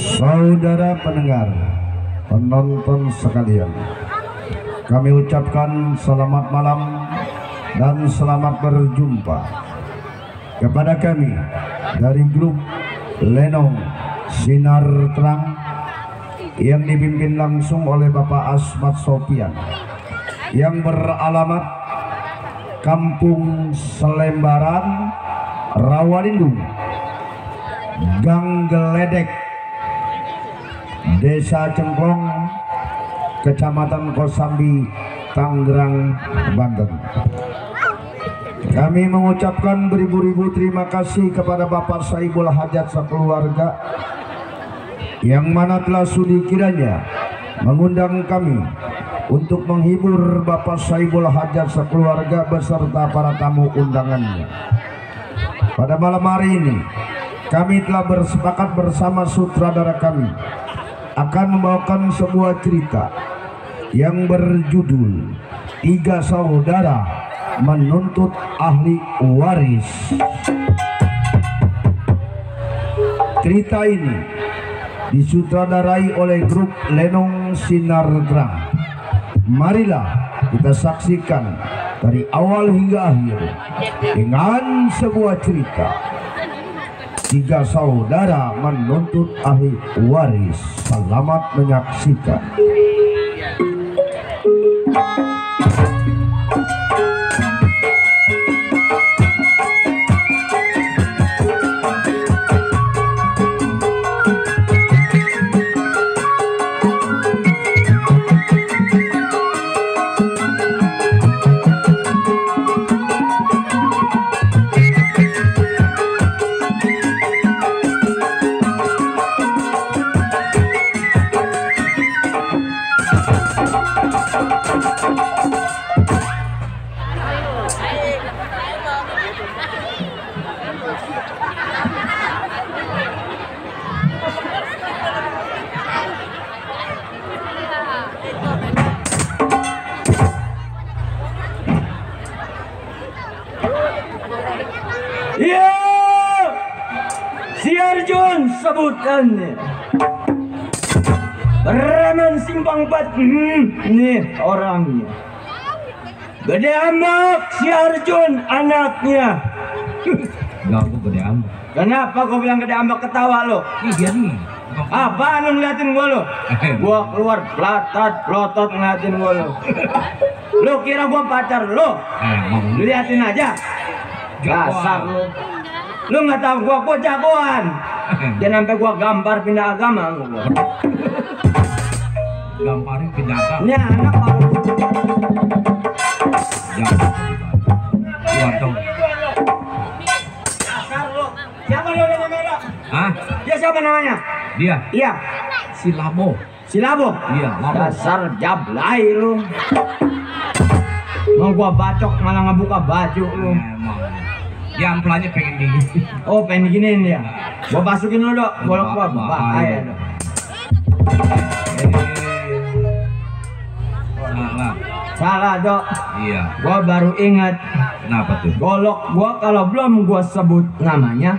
Saudara pendengar, penonton sekalian, kami ucapkan selamat malam dan selamat berjumpa kepada kami dari grup Lenong Sinar Terang yang dipimpin langsung oleh Bapak Asmat Sofian yang beralamat Kampung Selembaran, Rawalindung, Gang Geledek, Desa Cengklong, Kecamatan Kosambi, Tangerang, Banten. Kami mengucapkan beribu-ribu terima kasih kepada Bapak Saibul Hajat sekeluarga yang mana telah sudi kiranya mengundang kami untuk menghibur Bapak Saibul Hajat sekeluarga beserta para tamu undangannya. Pada malam hari ini kami telah bersepakat bersama sutradara kami akan membawakan sebuah cerita yang berjudul Tiga Saudara Menuntut Ahli Waris. Cerita ini disutradarai oleh grup Lenong Sinar Terang. Marilah kita saksikan dari awal hingga akhir dengan sebuah cerita Tiga Saudara Menuntut Ahli Waris. Selamat menyaksikan. Iya, si Arjun sebutannya. Preman simpang bat, nih orangnya. Gede amak si Arjun anaknya. Enggak, aku gede ambek. Kenapa kau bilang gede amak? Ketawa lo? Iya nih. Apaan lo ngeliatin gua lo? Gua keluar pelotot ngeliatin gua lo. Lo kira gua pacar lo? Liatin aja. Dasar lu. Lu nggak tahu gua jagoan. Jangan sampai gua gampar pindah agama lu. Gamparin pindah agama. Ini anak baru. Jangan. Keluar dong. Dasar lu. Siapa lu namanya? Hah? Dia siapa namanya? Dia. Iya. Si Labo. Si Labo. Iya, Labo. Dasar jablay lu. Mau gua bacok malah ngebuka baju lu. Emang. Dia ampelanya pengen digini. Oh, pengen diginiin dia. Gua masukin lu, Dok. Gua bahaya, Dok. Salah, Dok. Iya. Gua baru ingat. Kenapa tuh? Golok gua kalau belum gua sebut namanya,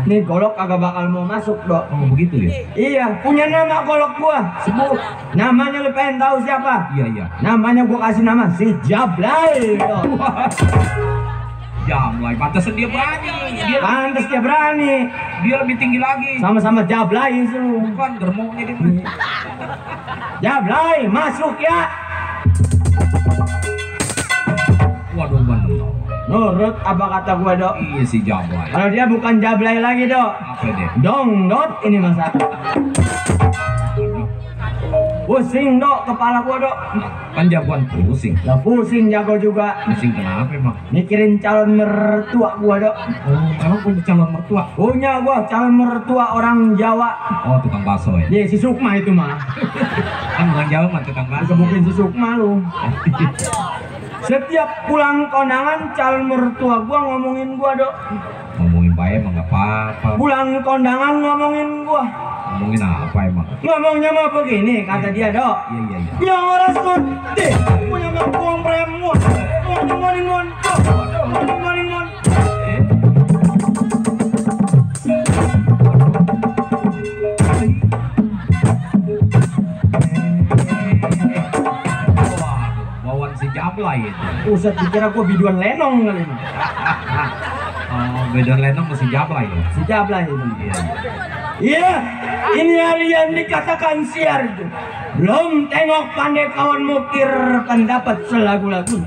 nih golok kagak bakal mau masuk, Dok. Oh, begitu ya? Iya, punya nama golok gua. Sebut. Namanya lu pengen tahu siapa? Iya. Namanya gua kasih nama si Jablay, Dok. Jablay, pantesan dia berani. Pantes dia berani. Dia lebih tinggi lagi. Sama-sama Jablay itu. Bukan germongnya dia. Jablay, masuk ya. Waduh, bener. Nurut apa kata gua, Dok? Iya si Jablay. Kalau dia bukan Jablay lagi, Dok. Apa dia? Dongdot ini masa. Pusing, Dok, kepala gua, Dok. Kan jagoan pusing. Lah pusing jago juga. Pusing kenapa emang? Mikirin calon mertua gua, Dok. Oh, emang punya calon mertua? Punya gua calon mertua orang Jawa. Oh, tukang bakso ya? Dia si Sukma itu mah. Kan bukan Jawa mah tukang bakso. Kebukin si Sukma lu. Setiap pulang kondangan calon mertua gua ngomongin gua, Dok. Ngomongin baik emang gak apa-apa. Pulang kondangan ngomongin gua. Ngomongin apa emang? Ngomongnya mah begini kata dia, Dok. Iya. Yang orang sedih punya mangkuang premon. Ngon. lain. Pusat dikira gua biduan lenong kali ini. Oh, Biduan Lenong mesti jablay ya. Si Jablay itu. Iya. Iya, ini hari yang dikatakan siar itu. Belum tengok pandai kawan mukir pendapat selagu-lagu.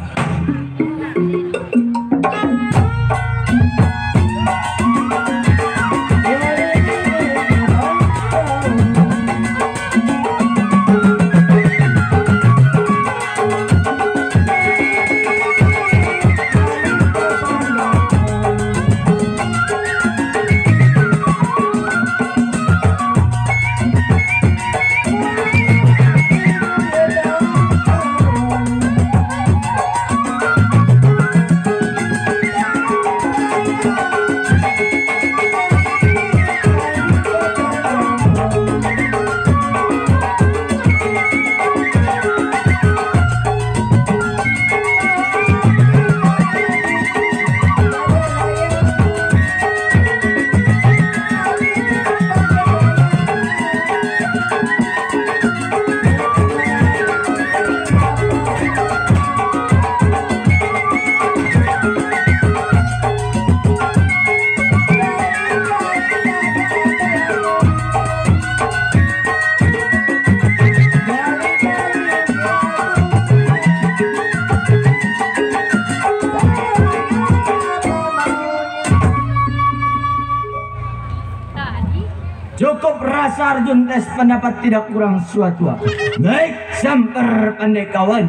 Cukup rasa Arjun tes pendapat tidak kurang suatu apa. Baik, samper pandai kawan.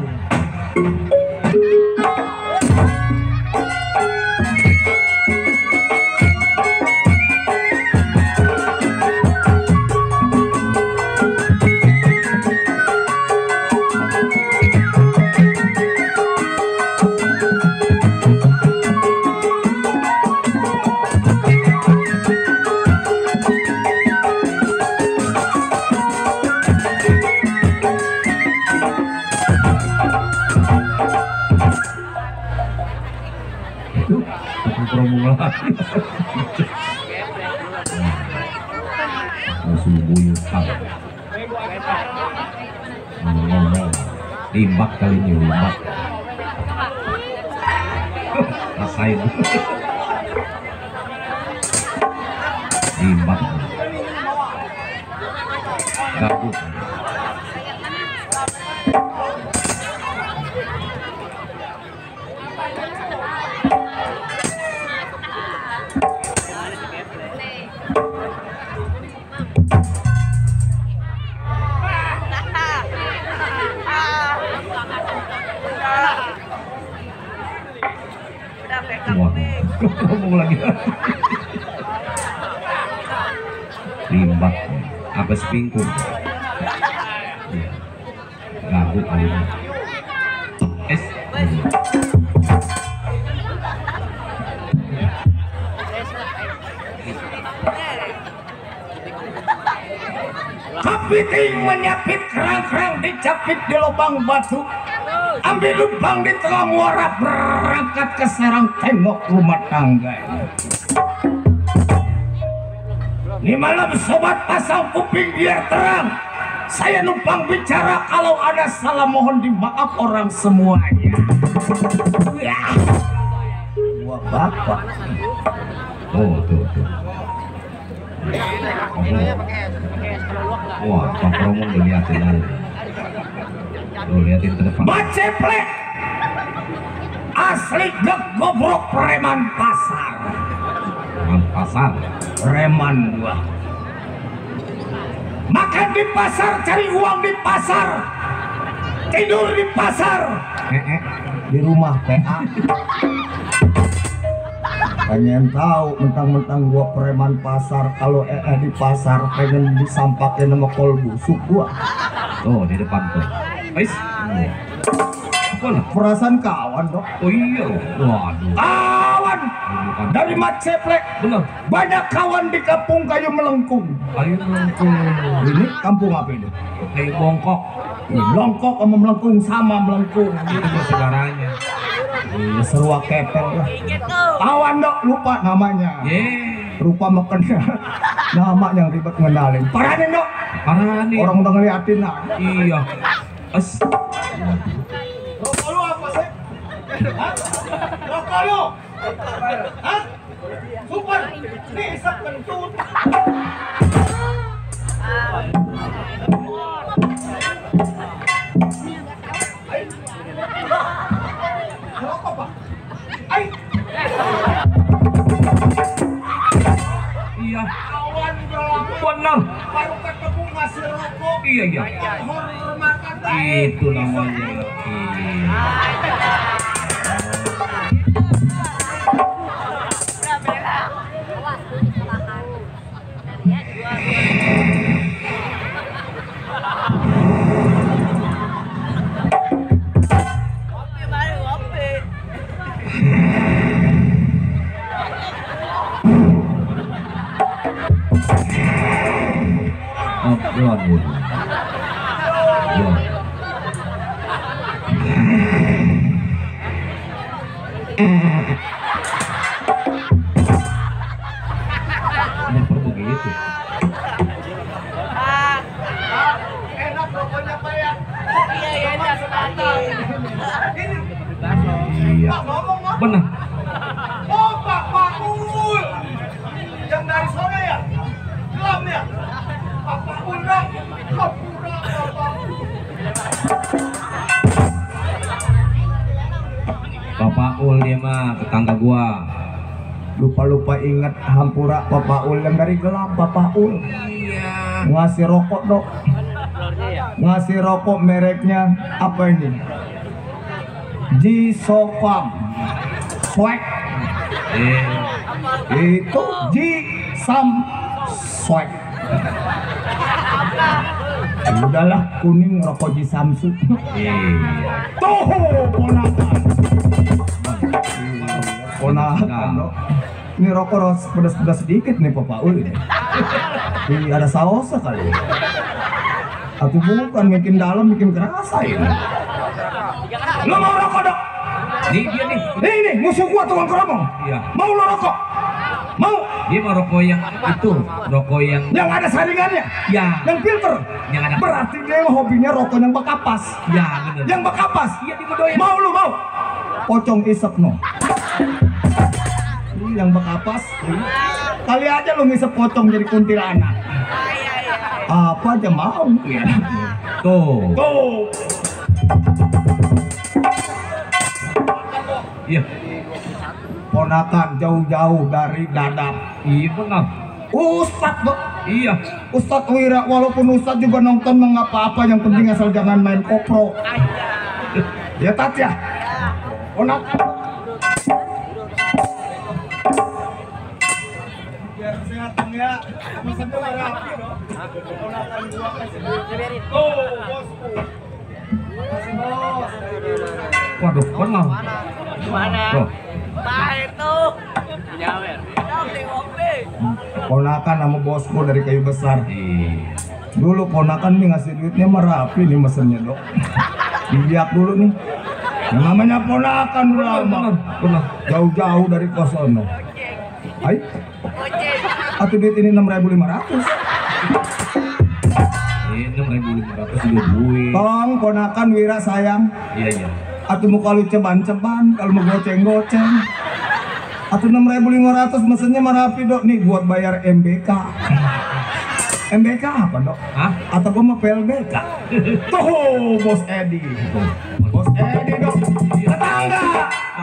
Masih buyutan. Limbak kali ini limbak. Rasain. Limbak. Gabut. Ngomong lagi. Limbak apa sepingkung. Gabut kali ini. Es. Kepiting menyapit kerang-kerang dicapit di lubang batu. Ambil lubang di tengah muara, berangkat ke sarang tembok rumah tangga. Ini malam sobat pasang kuping biar terang. Saya numpang bicara, kalau ada salah mohon dimaaf orang semuanya. Ya. Wah bapak. Oh tuh. Wah, Pak Romo dilihatin aja. Tuh, liatin ke depan. Baceplek asli goblok preman pasar. Preman pasar. Preman gua. Makan di pasar, cari uang di pasar, tidur di pasar, di rumah PA. Pengen tahu mentang-mentang gua preman pasar, kalau di pasar pengen disampakin sama kol busuk gua. Tuh di depan tuh. Guys. Perasaan kawan dong. Oh iya. Waduh. Kawan dari Maceplek. Benar. Banyak kawan di kampung Kayu Melengkung. Kayu Melengkung. Ini kampung apa ini? Kayu Bongkok. Melengkok sama Melengkung sama Melengkung. Itu saudaranya. Iya, Serua Kepel lah. Kawan dok, lupa namanya. Rupa makannya nama yang ribet ngendalin. Paranin dok. Paranin. Orang udah ngeliatin lah. Iya. Es. Lu apa sih? Rokok lu. Hah? Super. Nih isap kentut. Rokok, Pak. Ai. Iya. Kawan udah Benar. baru ketemu ngasih rokok. Iya. Hormatan Itu namanya. Obrolan. Kenapa begitu? enak rokoknya Pak ya. Iya. Pak ngomong. Benar. Oh Pak Paul. Yang dari sore ya? Gelam ya? Pak Paul dong. Kapura Pak Paul. Bapak Ul dia mah tetangga gua. Lupa ingat hampura Bapak Ul yang dari gelam Bapak Ul. Iya. Ngasih rokok dok. Ngasih rokok mereknya apa ini? G-Sopam Swag. Itu G-Sam Swag. Udahlah kuning rokok G-Samsu. Iya. Tuh ponakan. Ponakan dok. Ini rokok pedas-pedas sedikit nih Bapak Ul ini. Ada sausnya kali. Atau bukan, makin dalam makin kerasa ini. Lo mau rokok dok? Nih dia nih. Nih musuh gua tukang keromong. Iya. Mau lo rokok? Mau? Dia mau rokok yang itu, rokok yang Yang ada saringannya? ya, Yang filter? yang ada. Berarti dia hobinya rokok yang bekapas. Ya benar. Yang bekapas? Iya di doyan. Mau lu mau? Pocong isep no. Yang bekapas. Kali aja lu ngisep pocong jadi kuntilanak. Apa aja mau. Iya. Tuh. Tuh. Iya. Ponakan jauh-jauh dari Dadap. Iya benar. Ustadz dok. Iya. Ustadz Wira, walaupun Ustadz juga nonton mengapa apa, yang penting asal jangan main kopro. Ya tat ya. Ponakan. Biar sehat dong ya. Mesennya rapi dong. Ponakan gua kasih duit. Tuh bosku. Makasih bos. Waduh, benar. Gimana? Tuh. Baik tuh. Nyawer. Ponakan sama bosku dari Kayu Besar. Iya. Dulu ponakan nih ngasih duitnya merapi nih mesennya dok. Dilihat dulu nih. Yang namanya ponakan udah lama. Benar. Jauh-jauh dari kosono. Hai. Atau duit ini 6.500. Ini 6.500 juga duit. Tolong ponakan Wira sayang. Iya. Atau mau kalau ceban-ceban, kalau mau goceng-goceng. Atau 6.500 mesennya merapi dok nih buat bayar MBK. MBK apa dok? Hah? Atau gua mau PLBK? Tuh bos Edi. Bos Edi dok. Tetangga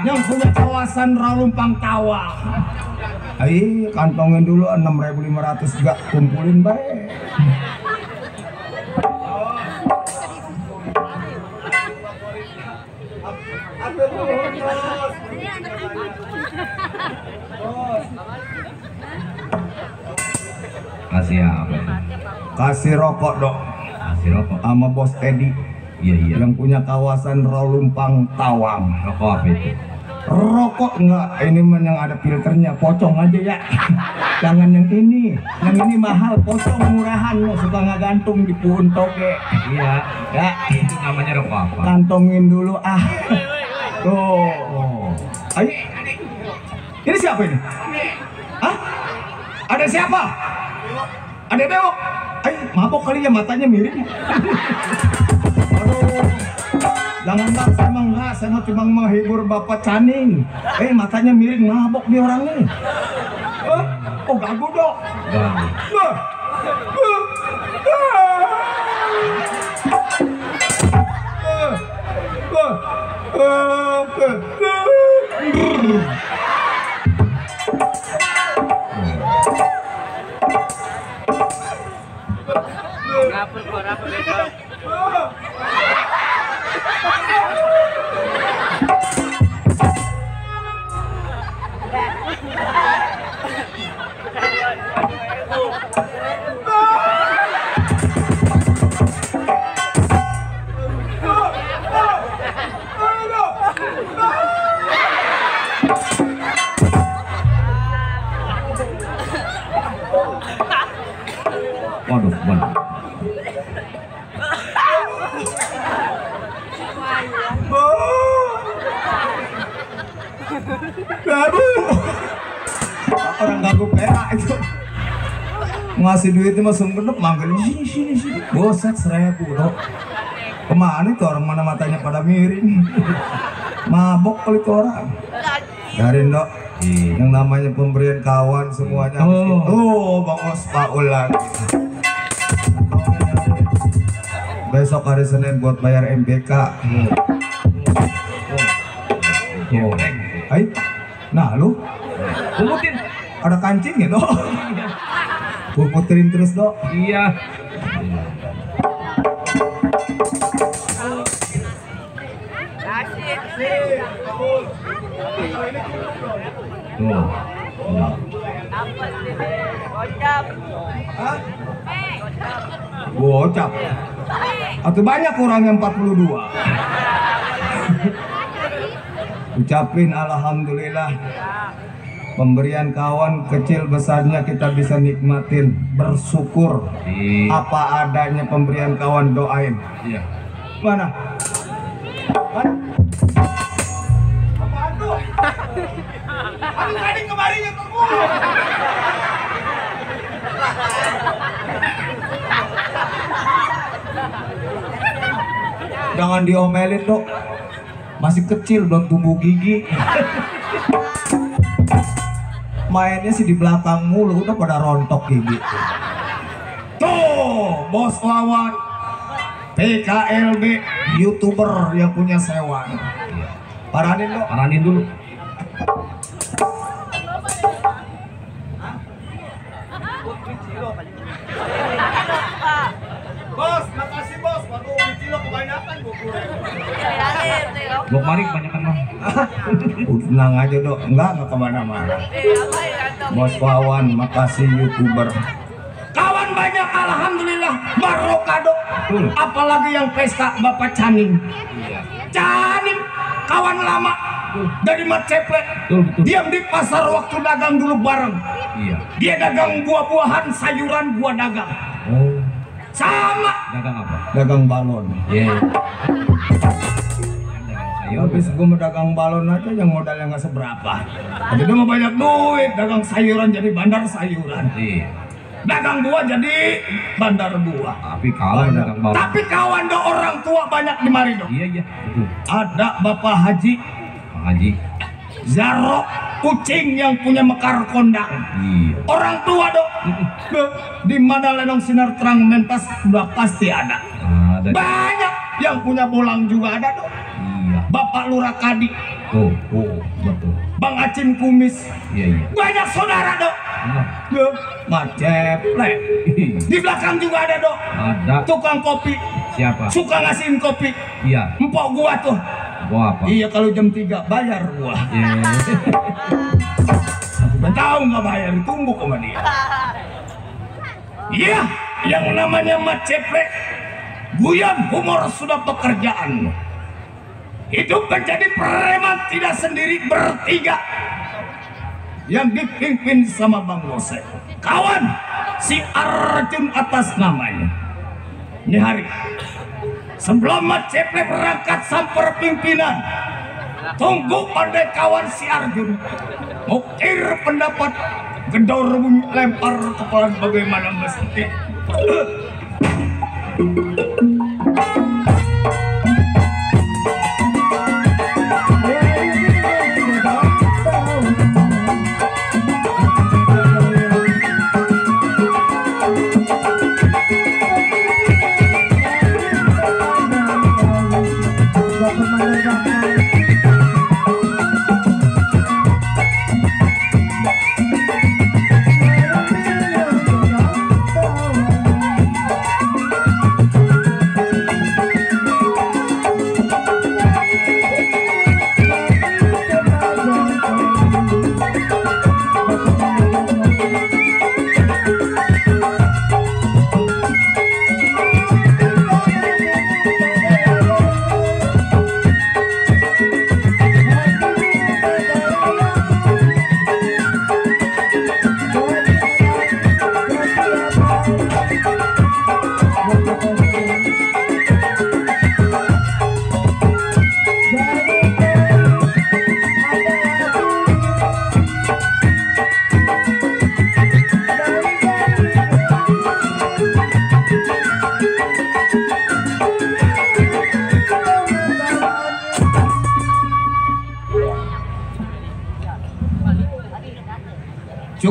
yang punya kawasan Ralumpang Tawa. Ayo kantongin dulu 6.500 gak kumpulin baik. Kasih apa? Kasih rokok dok Kasih rokok. sama bos Edi Iya. yang punya kawasan Ralumpang Tawang. Rokok apa itu? Rokok enggak, ini mah yang ada filternya, pocong aja ya. Jangan yang ini mahal, pocong murahan lo suka nggak gantung di puun toge. Iya. Ya, Itu namanya rokok apa? kantongin dulu ah. Tuh. Oh. Ayo. Ini siapa ini? Hah? Ada siapa? Ada bewok. Ayo, mabok kali ya matanya mirip. Aduh. Jangan bangsa emang Enggak, saya mau cuma menghibur Bapak Caning. Matanya miring mabok di orang ini. Oh ganggu dok. Rapper gua, rapper besok. Waduh, waduh. Orang ganggu PA itu ngasih duitnya mah sungguh manggil sini boset 1000 dok. Kemana itu orang, mana matanya pada miring mabok kali itu orang. Darin dok, yang namanya pemberian kawan semuanya Bang Os Paul lagi. Besok hari Senin buat bayar MBK. Hai, nah lu Pumutin. ada kancingnya dok. Puterin terus dok. Iya. Tuh. Gocap. Atau banyak orang yang 42. Ucapin alhamdulillah. Pemberian kawan kecil besarnya kita bisa nikmatin, bersyukur. Apa adanya pemberian kawan, doain. Iya. Mana? Apaan tuh? Aku tadi kemarinnya ke gua. Jangan diomelin dok, masih kecil belum tumbuh gigi. Mainnya sih di belakang mulu, udah pada rontok gigi. Tuh bos Wawan PKLB YouTuber yang punya sewan. Paranin dok. Paranin dulu. Bos, makasih bos. Waduh, cilok kebanyakan gue kurang. Gua kemarin kebanyakan mah. Tenang aja dok, enggak kemana-mana. Bos Wawan, makasih YouTuber. Kawan banyak, alhamdulillah, barokah dok. Apalagi yang pesta Bapak Caning. Caning, kawan lama dari Mat Ceplek. Diam di pasar waktu dagang dulu bareng. Iya. Dia dagang buah-buahan, sayuran, gua dagang. Oh. Sama. Dagang apa? Dagang balon. Iya. Habis gue dagang balon aja yang modalnya nggak seberapa. Tapi dia mau banyak duit, dagang sayuran jadi bandar sayuran. Iya. Dagang buah jadi bandar buah. Tapi kalau dagang balon. Tapi kawan do orang tua banyak di mari dong. Iya iya. Betul. Ada Bapak Haji Pak Haji. Zaro kucing yang punya mekar kondang. Iya. Orang tua dong. Di mana lenong sinar terang mentas udah pasti ada. Ada. Banyak yang punya bolang juga ada dong. Iya. Bapak Lurah Kadi. Oh betul. Bang Acin Kumis. Iya iya. Banyak saudara dok. Maceplek. Di belakang juga ada dok. Ada. Tukang kopi. Siapa? Suka ngasihin kopi. Iya. Empok gua tuh. Gua apa? Iya kalau jam 3 bayar gua. Iya. Aku udah tahu nggak bayar, ditumbuk sama dia. Iya, yang namanya Maceplek. Guyon humor sudah pekerjaan. Hidup menjadi preman tidak sendiri, bertiga. Yang dipimpin sama Bang Gosek. Kawan, si Arjun atas namanya. Ini hari sebelum Maceplek berangkat samper pimpinan, tunggu pandai kawan si Arjun. Mukir pendapat, gedor bunyi lempar kepala bagaimana mesti.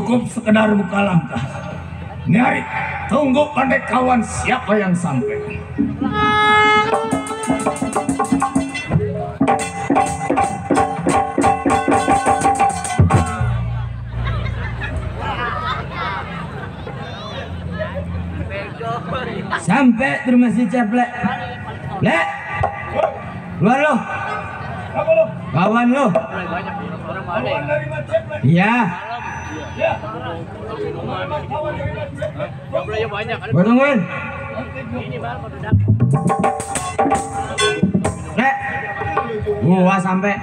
Cukup sekedar buka langkah. Nyari, tunggu pandai kawan siapa yang sampai. Sampai di rumah si Ceplek. Lek, keluar lo. Apa lo? Kawan lo. Kawan dari Maceplek. Iya. Ya. Jumlahnya banyak. Gua tungguin. Lek, gua sampai.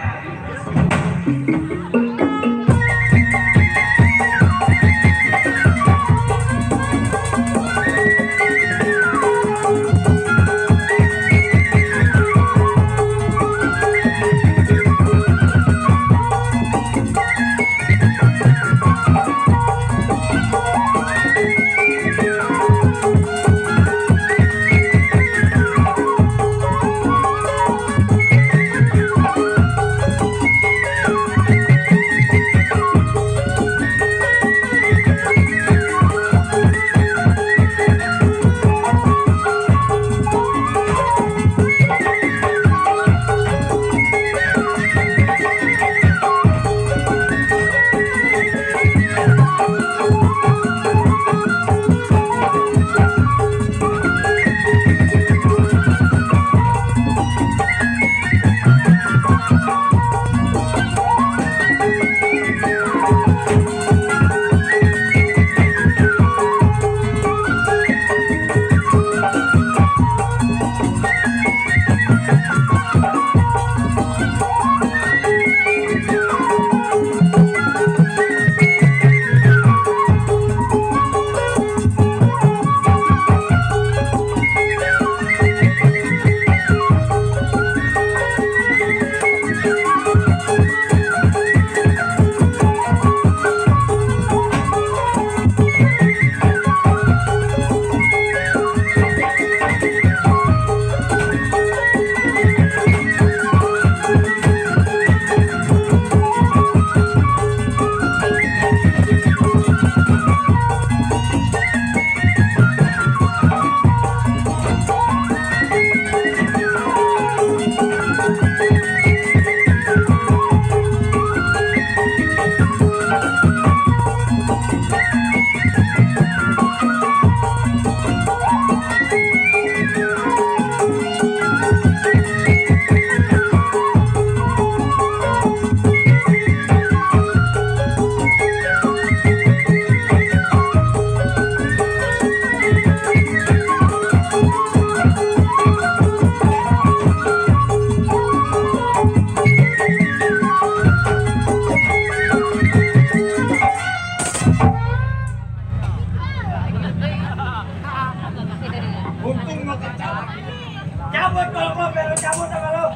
Cabut kalau lo, biar cabut sama lo.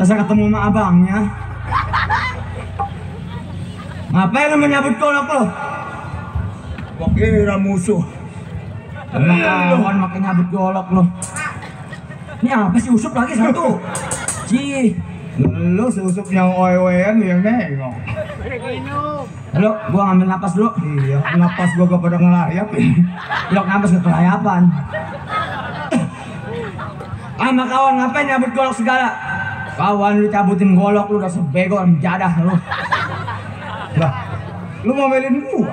Masa ketemu sama abangnya. Ngapain lo menyabut kolok lo? Gua kira musuh. Emang kawan makin nyabut golok lo. Ini apa sih usup lagi satu? Cih, Lu susup yang oe-oean yang nengok. halo, gua ngambil napas dulu. Iya, napas gua gak pada ngelayap. Blok napas ke kelayapan. Sama kawan ngapain nyabut golok segala? Kawan lu cabutin golok lu udah sebego jadah lu. Lah, lu ngomelin gua.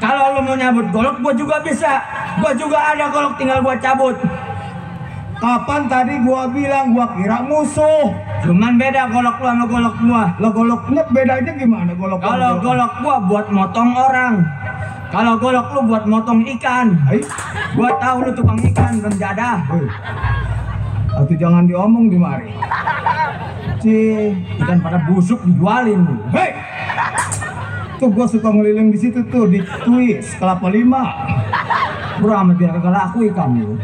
Kalau lu mau nyabut golok, gua juga bisa. Gua juga ada golok, tinggal gua cabut. Kapan tadi gua bilang gua kira musuh? Cuman beda golok lu sama golok gua. Lah goloknya bedanya gimana golok? Kalau golok gua buat motong orang. Kalau golok lu buat motong ikan. Gua tahu lu tukang ikan penjadah. Atau jangan diomong di mari. Ikan pada busuk dijualin. Hei! Tuh gua suka ngeliling di situ tuh di Twist Kelapa 5. Bro amat biar kagak laku ikan lu.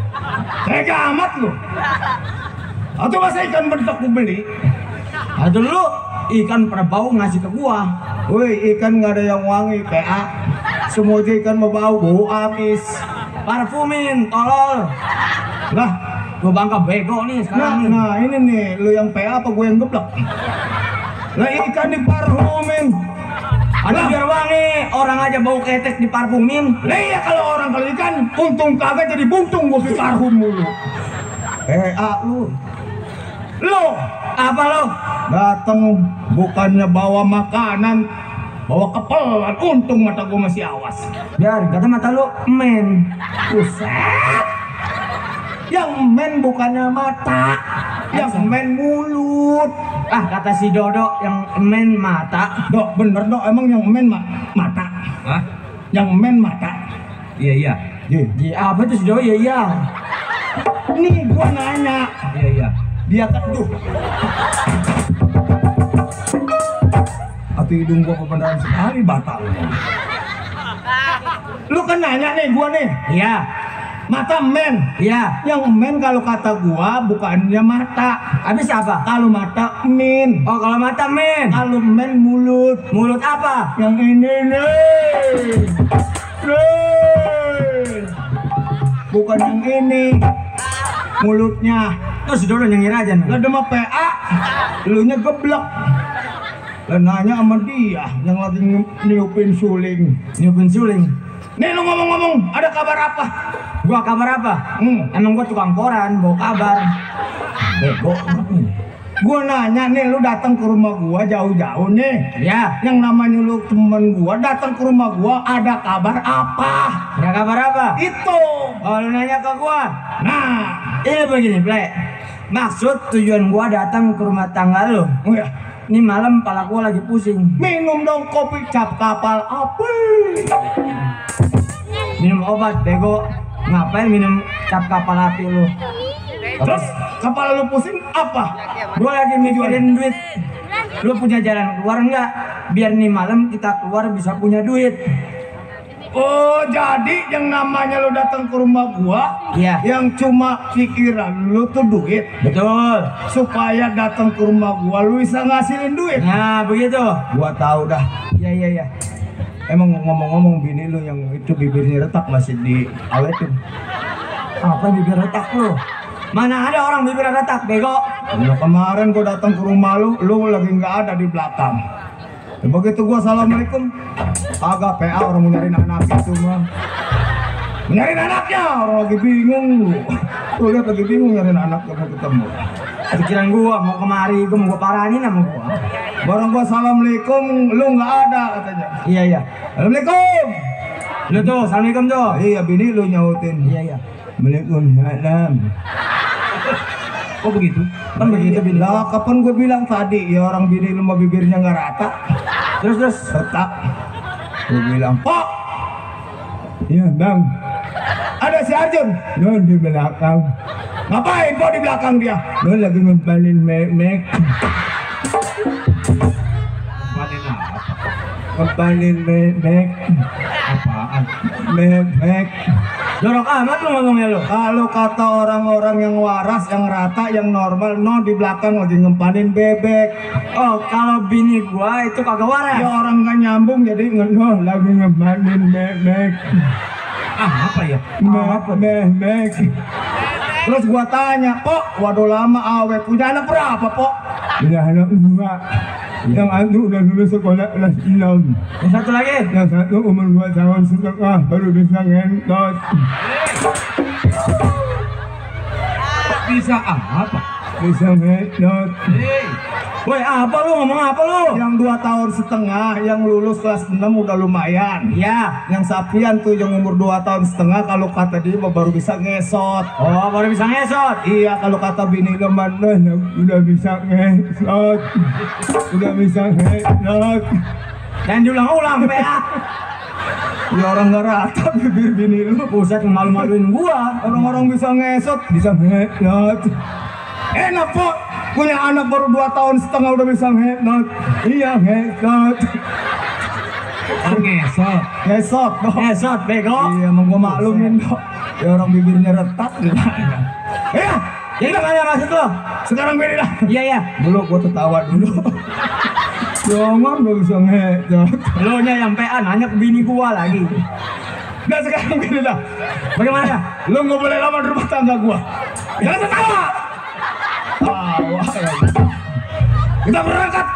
Tega amat lu. Atau masa ikan bentuk gua beli? Aduh lu ikan pada bau ngasih ke gua. Woi, ikan nggak ada yang wangi, PA. Semua ikan mau bau amis. Parfumin, tolol. Lah, Gua bangka bego nih sekarang nih. nah ini nih, lu yang PA apa gue yang geblek? Lah ikan diparfumin. Ada biar wangi, orang aja bau ketek di parfumin. Lah iya kalau ikan untung kagak jadi buntung gue parfum mulu. PA lu. Lu Apa lo? datang bukannya bawa makanan, bawa kepelan. Untung mata gue masih awas. Biar kata mata lu men. Buset. Yang men bukannya mata, yang men mulut. Ah kata si Dodo yang men mata. Dok, bener dok, emang yang men mata. Hah? Yang men mata. Iya iya. Di apa tuh si Dodo? Iya iya. Nih gua nanya, Iya iya. dia kan duh. Atau hidung gua kebenaran sekali batal. Lu kan nanya nih gua nih, Iya. mata men. Iya. Yang men kalau kata gua bukannya mata. Habis apa? Kalau mata min. Oh kalau mata men. Kalau men mulut. Mulut apa? Yang ini nih. Nih. Bukan yang ini. Mulutnya. Terus si Dodo nyengir aja nih. Lah demam PA. Lu nya geblek. Lah nanya sama dia yang lagi niupin suling. Nyupin suling. Nih lu ngomong-ngomong, ada kabar apa? Gua kabar apa? Emang gua tukang koran, bawa kabar. Bego. Gua nanya nih, lu datang ke rumah gua jauh-jauh nih. Ya. Yang namanya lu temen gua datang ke rumah gua, ada kabar apa? Ada kabar apa? Itu. Oh lu nanya ke gua. Nah, Ini begini, Ple. Maksud tujuan gua datang ke rumah tangga lu. oh ya, Ini malam kepala gua lagi pusing. minum dong kopi cap kapal apa? Minum obat, bego. Ngapain minum cap kapal api lu? Terus kepala lu pusing apa? Gua lagi mikirin duit. Lu punya jalan keluar enggak? Biar nih malam kita keluar bisa punya duit. Oh, jadi yang namanya lu datang ke rumah gua, Iya. yang cuma pikiran lu tuh duit. Betul. Supaya datang ke rumah gua lu bisa ngasilin duit. Nah, begitu. Gua tahu dah. Iya, iya, iya. Emang ngomong-ngomong bini lu yang itu bibirnya retak masih diawetin. Apa bibir retak lu? Mana ada orang bibir retak, bego? Lu kemarin gua datang ke rumah lu lagi nggak ada di belakang. Ya, begitu gua assalamualaikum, agak PA orang mau nyariin anak itu mah. Nyariin anaknya, orang lagi bingung lu. Tuh lihat lagi bingung nyariin anak mau ketemu. Pikiran gua mau kemari, gua mau paranin sama gua. Barang gua assalamualaikum, lu nggak ada katanya. Iya, iya. Assalamualaikum. Lu tuh, assalamualaikum tuh. Iya bini lu nyautin. Iya, iya. Waalaikumsalam. Oh begitu. Kan begitu bini. Lah kapan gue bilang tadi ya orang bini lu mah bibirnya nggak rata. Terus. Retak. Gue bilang, "Pak." Iya, Bang. Ada si Arjun. Lu di belakang. Ngapain kau di belakang dia? Lu lagi ngempalin mek. Panen apa? Ngempalin mek. Apaan? Mek. Jorok amat lu ngomongnya lu. Kalau kata orang-orang yang waras, yang rata, yang normal, no di belakang lagi ngempanin bebek. Oh, kalau bini gua itu kagak waras. Ya orang nggak nyambung jadi no lagi ngempanin bebek. Ah apa ya? Bebek. Terus gua tanya, "Pok, waduh lama awet punya anak berapa, Pok?" Punya anak 2. Yang satu udah lulus sekolah kelas 6. Yang satu lagi. Yang satu umur 2 tahun setengah baru bisa ngentot. Bisa apa? Bisa ngentot. Hei, Woi, apa lu ngomong apa lu? Yang 2 tahun setengah, yang lulus kelas 6 udah lumayan. Iya. Yang Sapian tuh yang umur 2 tahun setengah kalau kata dia baru bisa ngesot. Oh, baru bisa ngesot. Iya kalau kata bini lo mana udah bisa ngesot. Udah bisa ngesot. Dan diulang-ulang, PA. Ya orang nggak rata bibir bini lu. Buset malu-maluin gua. Orang-orang bisa ngesot, bisa ngesot. Enak kok. Punya anak baru 2 tahun setengah udah bisa ngesot. Iya ngesot. oh ngesot. Ngesot dong. Ngesot, bego. Iya, mau gua maklumin kok. Ya orang bibirnya retak gimana? Ya, Jadi gimana maksud lu? sekarang beda dah. Iya, iya. Dulu gua tertawa dulu. Jangan gak bisa ngejot. Lo nya yang PA nanya ke bini gua lagi. Udah sekarang gini dah. Bagaimana dah? Lu nggak boleh lawan rumah tangga gua. Jangan tertawa. Tawa. Kita berangkat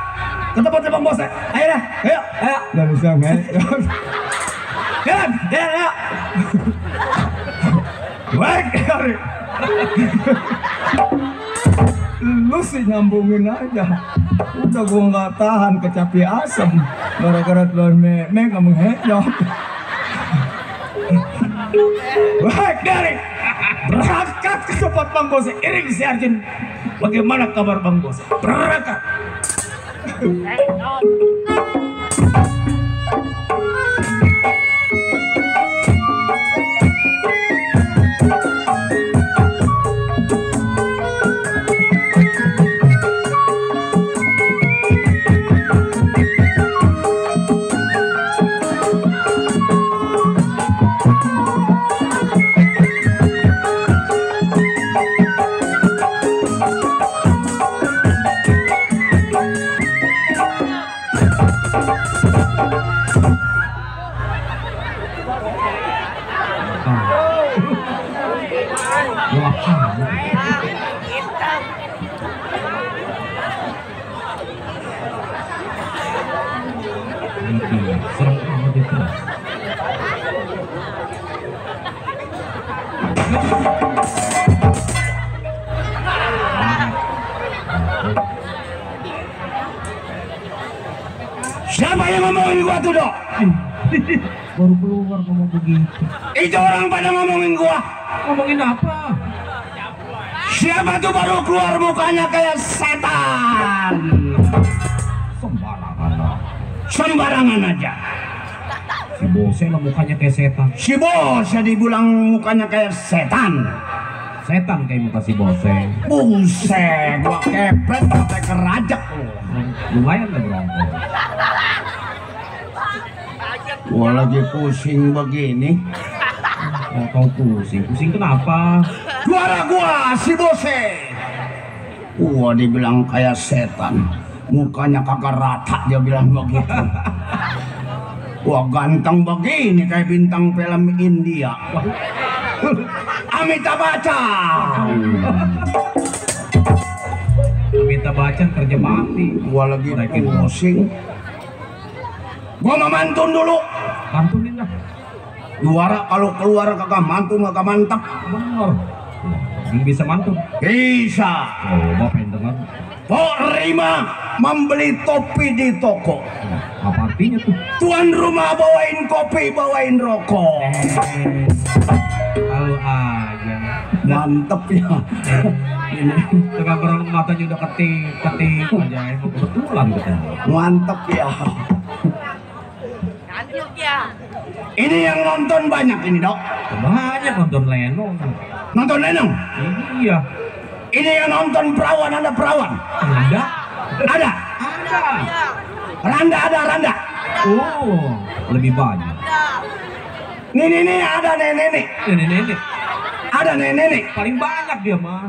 ke tempatnya Bang Bos. Ayo dah. Ayo. Ayo. Gak bisa ngejot. Jalan, jalan, ayo. Baik, Ari. Lu sih nyambungin aja. Udah gua nggak tahan kecapi asem gara-gara telur meme kamu ngejot. Baik, dari berangkat ke tempat Bang Bos. Iring si Arjun. Bagaimana kabar Bang Bos? Berangkat. Serem amat itu. Siapa yang ngomongin gua tuh, Dok? Baru keluar ngomong begitu. Itu orang pada ngomongin gua. Ngomongin apa? Siapa tuh baru keluar mukanya kayak setan? Sembarangan. Sembarangan aja. Si Bose lah mukanya kayak setan. Si Bos dibilang mukanya kayak setan. Setan kayak muka si Bose. Bungset, gua kepret sampai kerajak. Lumayan lah berangkat. Gua lagi pusing begini. Oh, kau pusing. Pusing kenapa? Juara gua si Bose. Gua dibilang kayak setan. Mukanya kagak rata, dia bilang begitu. Wah, ganteng begini kayak bintang film India. Amitabh Bachchan. Minta Bachchan kerja bakti. Gua lagi pusing. Gua mau mantun dulu. Pantunin lah. Juara kalau keluar kagak mantun kagak mantap. Bener. Ini bisa mantun. Bisa. Oh, bapak pengen dengar. Pok Rima membeli topi di toko. Apa artinya tuh? Tuan rumah bawain kopi, bawain rokok. Tahu aja. Mantep ya. Ini sekarang matanya udah ketik aja. Emang kebetulan gitu. Mantep ya. Ini yang nonton banyak ini, Dok. Banyak nonton Lenong. Nonton Lenong. Iya. Ini yang nonton perawan, ada perawan. Ada. Ada. Ada. Randa ada Randa. Oh, lebih banyak. Nih ada nenek. Nenek. Ada nenek. Paling banyak dia mah.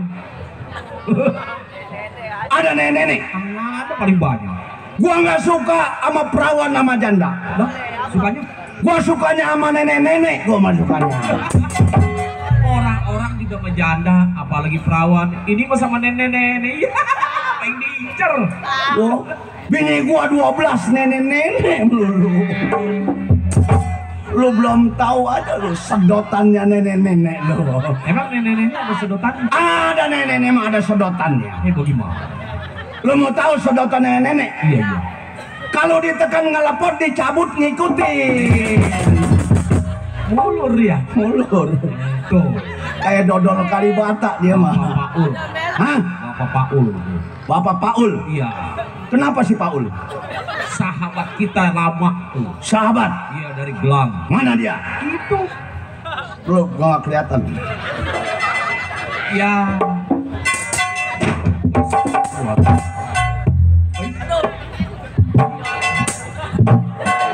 Ada nenek. Ada paling banyak. Gua nggak suka sama perawan sama janda. Lah, sukanya Gua sukanya sama nenek-nenek. Gua mah sukanya. orang-orang juga menjanda, apalagi perawan. Ini mah sama nenek-nenek. Ya, paling diincer. Gua, bini gua 12 nenek-nenek melulu. Lu belum tahu aja lu sedotannya nenek-nenek lu. Emang nenek-neneknya ada sedotan? Ada nenek-nenek mah ada sedotannya. Bagaimana? Lu mau tahu sedotan nenek-nenek? Iya. Kalau ditekan ngelepot dicabut ngikutin. Mulur ya? Mulur. Tuh. Kayak dodol Kalibata dia mah. Bapak Paul. Hah? Bapak Paul. Bapak Paul. Iya. Kenapa sih Paul? Sahabat kita lama tuh. Sahabat. Iya, dari Gelang. Mana dia? Itu. Lu gak kelihatan. Ya.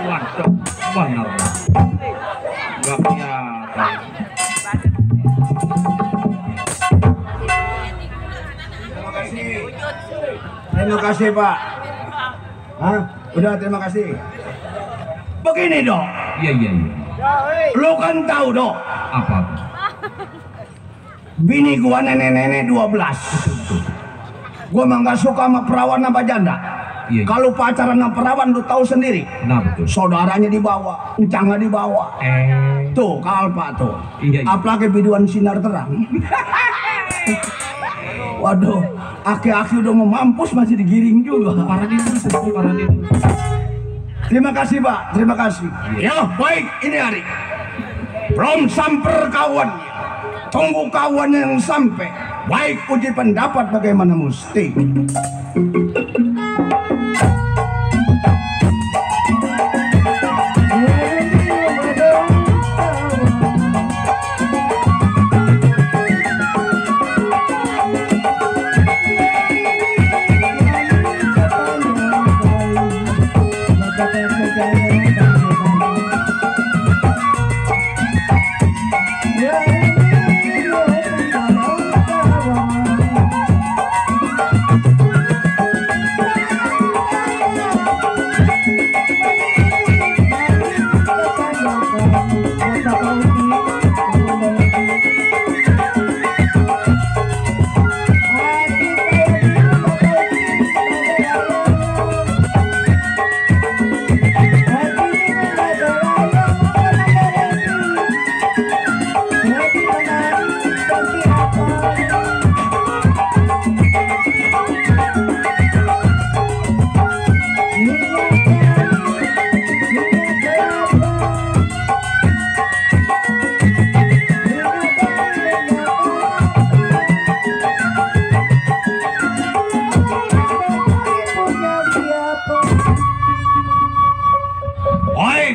Waduh, benar. Gak kelihatan. Terima kasih Pak. Hah? Udah, terima kasih. Begini dok. Iya. Lu kan tahu dok. Apa? Bini gua nenek-nenek 12. Gua mah nggak suka sama perawan apa janda. Iya. Kalau pacaran sama perawan lu tahu sendiri. Nah betul. Saudaranya dibawa, encangnya dibawa. Tuh, kalpa tuh. Iya. Apalagi biduan sinar terang. Waduh, aki-aki udah mau mampus masih digiring juga. Parah itu. Terima kasih Pak, terima kasih. Ya baik, ini hari. Belum sampai kawannya. Tunggu kawan yang sampai. Baik uji pendapat bagaimana mesti. Baik,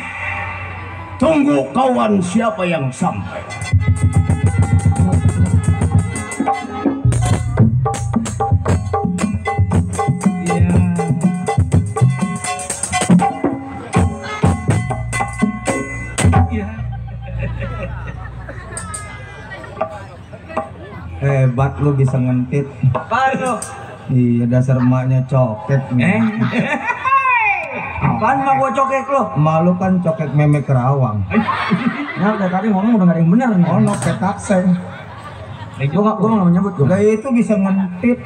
tunggu kawan siapa yang sampai. Hebat lu bisa ngentit. Apaan lu? Iya, dasar emaknya coket. Apaan mah gua cokek lu? Malu kan cokek meme Kerawang. Nah, dari tadi ngomong udah gak ada yang bener nih. Oh, no petakseng. Gua nggak mau nyebut gua. Lah itu bisa ngentit.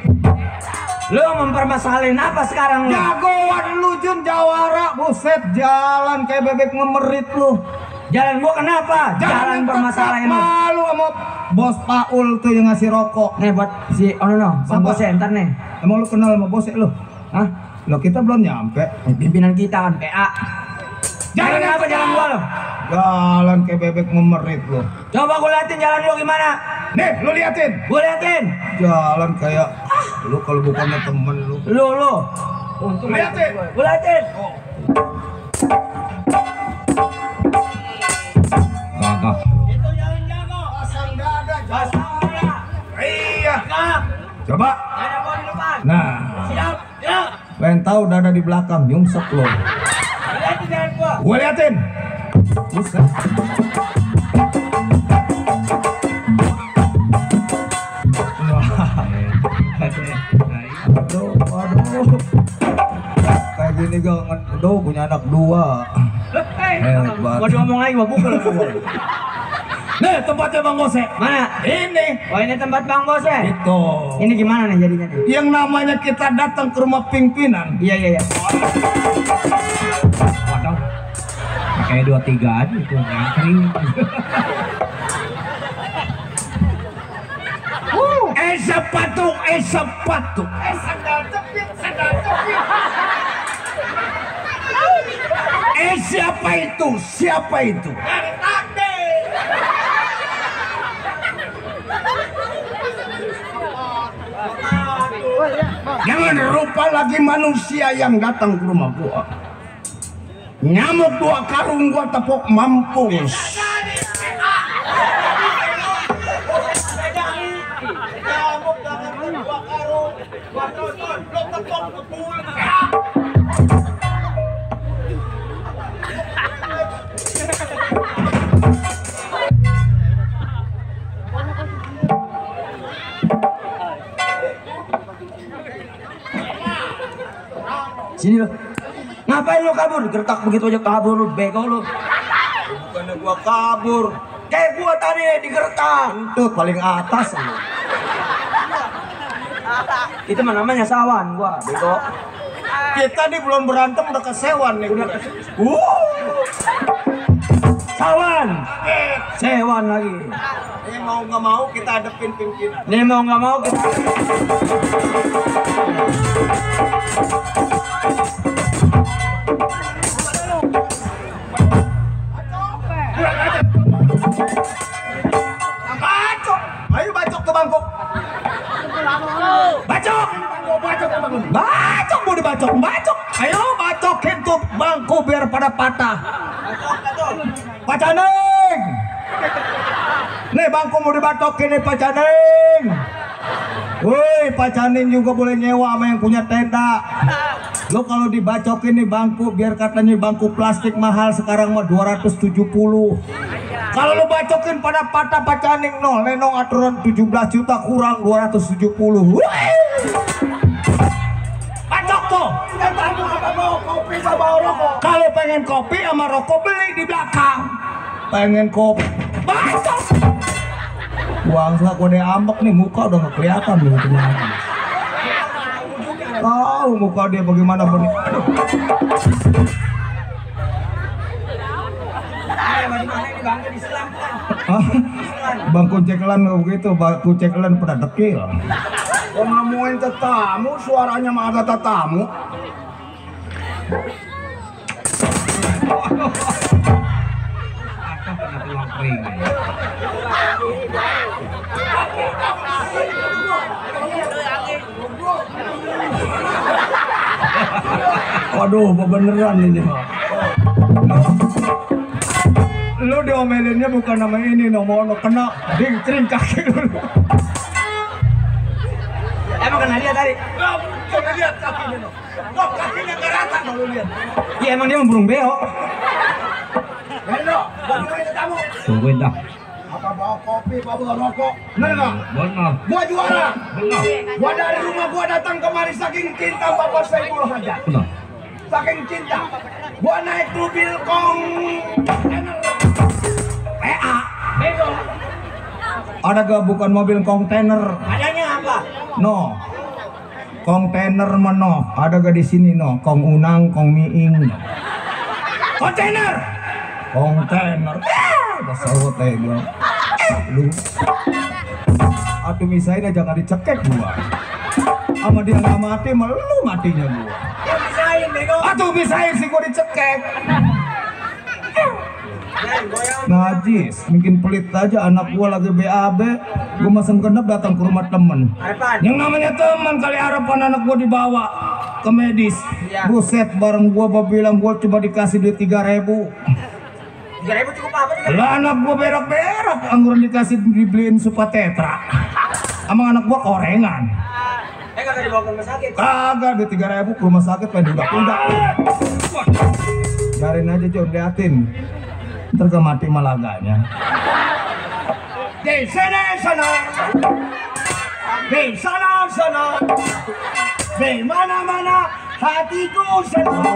Lu mempermasalahin apa sekarang lu? Jagoan lu Jun, jawara, buset, jalan kayak bebek ngemerit lu. Jalan gua kenapa? Jalan permasalahin lu. Malu sama bos Paul tuh yang ngasih rokok. Nih buat si Bang Siapa? Bosnya ntar nih. Emang lu kenal sama bosnya lu? Hah? Lo kita belum nyampe. Pimpinan kita kan PA. Jalan apa jalan gua lo? Jalan kayak bebek ngemerit lu. Coba gua liatin jalan lu gimana? Nih, lu liatin. Gua liatin. Jalan kayak lu kalau bukannya temen lu. Lu. Untung Liatin. Gua liatin. Gagah. Itu jalan jago. Pasang dada. Iya. Nah, Coba. ada gua di depan. Nah, Siap. Ya. pengen tahu dada di belakang nyungsep lu. Liatin jalan gua. Gua liatin. Buset. Aduh. Kayak gini gak aduh punya anak dua. Hebat. Gua ngomong lagi gua pukul. Nih tempatnya Bang Bose. Mana? Ini. Oh ini tempat Bang Bos ya? Itu. Ini gimana nih jadinya nih? Yang namanya kita datang ke rumah pimpinan. Iya. Waduh. Kayak 2-3 aja itu ngantri. Sepatu. Sandal jepit. Siapa itu? Dari tadi. Jangan rupa lagi manusia yang datang ke rumah gua. Nyamuk 2 karung gua tepuk mampus. Sini lo. Ngapain lu kabur? Gertak begitu aja kabur lu, bego lu. Bukannya gua kabur. Kayak gua tadi digertak. Itu paling atas lu. Itu mah namanya sawan gua, bego. Kita nih belum berantem udah kesewan nih. Udah Sawan. Sewan lagi. Ini mau nggak mau kita hadepin pimpinan. Ini mau nggak mau kita. Bacok. Ayo bacok ke bangku. Bacok. Bacok mau dibacok. Bacok. Ayo bacokin tuh bangku biar pada patah. Pak Caneng. Nih bangku mau dibatokin nih Pak Caneng. Woi Pak Caneng juga boleh nyewa sama yang punya tenda. Lo kalau dibacokin nih bangku biar katanya bangku plastik mahal sekarang mah 270. Kalau lo bacokin pada patah Pak Caneng no, lenong aturan 17 juta kurang 270. Bacok tuh. Kopi sama rokok. Kalau pengen kopi sama rokok beli di belakang. Pengen kopi. Bacok. Bangsa kode ambek nih muka udah nggak kelihatan nih teman. Tahu muka dia bagaimana benih. Bangku cekelan begitu, bangku cekelan pada dekil. Kau ngomongin tetamu, suaranya mah ada tetamu. Waduh, beneran ini. Lu diomelinnya bukan nama ini, nomor kena ding kaki lu. Emang kena dia tadi? Coba lihat kakinya no. Kok kakinya nggak rata no lu lihat. Iya emang dia mau burung beo. Halo, bagaimana kamu? Tungguin dah. Apa bawa kopi, bawa rokok? Bener nggak? Benar. Gua juara. Benar. Gua dari rumah gua datang kemari saking cinta Bapak Saiful Hajat. Benar. Saking cinta. Gua naik mobil kontainer PA. Bego. Ada gak bukan mobil kontainer? Adanya apa? No. Kontainer mano. Ada gak di sini no? Kong unang, kong miing. Kontainer. Kontainer. Basawat aja gua. Lu. Aduh misain aja jangan dicekek gua. Sama dia nggak mati, malu matinya gua. Ya bisain bego. Aduh misain sih gua dicekek. Najis, mungkin pelit aja anak gua lagi BAB, gua masang genep datang ke rumah temen. Harapan. Yang namanya teman kali harapan anak gua dibawa ke medis. Iya. Buset bareng gua bilang gua cuma dikasih duit 3.000. 3.000 cukup apa? Lah anak gua berak-berak, angguran dikasih dibeliin Supa Tetra. Sama anak gua korengan. Kagak dibawa ke rumah sakit. Kagak duit 3.000 ke rumah sakit pengen udak-udak. Biarin aja John, liatin. Ntar gak mati malaganya. Di sana, di sana, di mana-mana hatiku senang.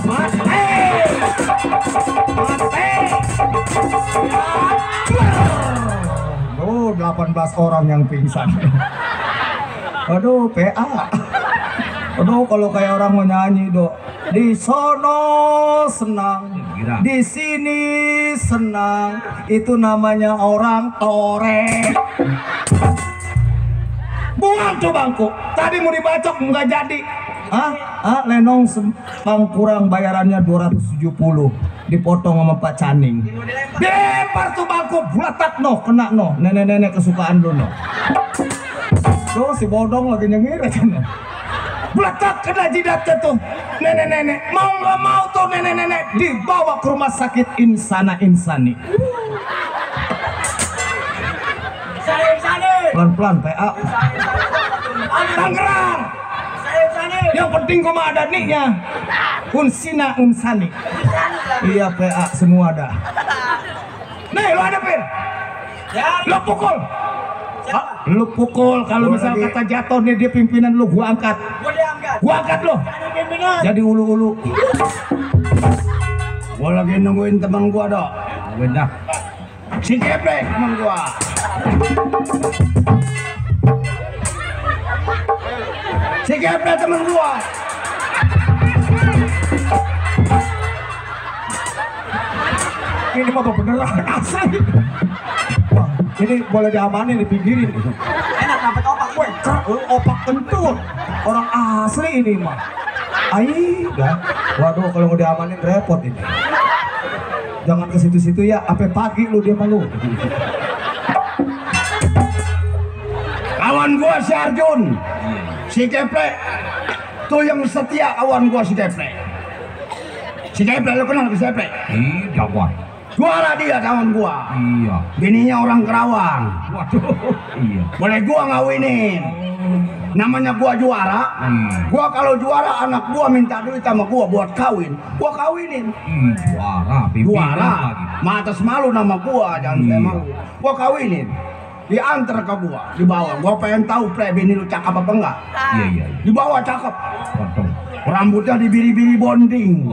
Mati, mati. Oh, 18 orang yang pingsan. Aduh, PA. Aduh, kalau kayak orang menyanyi, Dok. Di sono senang, di sini senang. Itu namanya orang torek. Buang tuh bangku. Tadi mau dibacok nggak jadi. Lenong sempang kurang bayarannya 270. Dipotong sama Pak Caning. Dempar tuh bangku, bulatak no, kena no. Nenek-nenek kesukaan lu no. Tuh si bodong lagi nyengir aja no. Bulatak kena jidatnya tuh. Nenek-nenek mau nggak mau tuh nenek-nenek dibawa ke rumah sakit Insani. Pelan-pelan PA. Tangerang. Yang penting kok mah ada niknya. Unsani. Iya PA semua ada. Nih lu hadapin. Lu pukul. Lu pukul kalau misal kata jatuh nih dia pimpinan lu gua angkat. Gua diangkat. Gua angkat lo. Jadi ulu-ulu. Gua lagi nungguin teman gua dok. Benar. Si Geprek teman gua. Si Geprek teman gua. Ini mah beneran asli. Wah, ini boleh diamanin, dipinggirin. Enak dapat opak gue. Opak kentut. Orang asli ini mah. Ai, dah. Waduh, kalau mau diamanin repot ini. Jangan ke situ-situ ya, sampai pagi lu dia malu. Kawan gua si Arjun, si Geprek, tuh yang setia kawan gua si Geprek. Si Geprek, lu kenal si Geprek? Iya, Wan. Juara dia kawan gua. Iya. Bininya orang Kerawang. Waduh. Iya. Boleh gua ngawinin. Namanya gua juara. Gua kalau juara anak gua minta duit sama gua buat kawin. Gua kawinin. Juara, pimpinan Juara. lagi. Matas malu nama gua, jangan saya malu. Gua kawinin. Diantar ke gua, dibawa. Gua pengen tahu bini lu cakep apa enggak. Iya, iya. Dibawa cakep. Waduh. Rambutnya dibiri-biri bonding.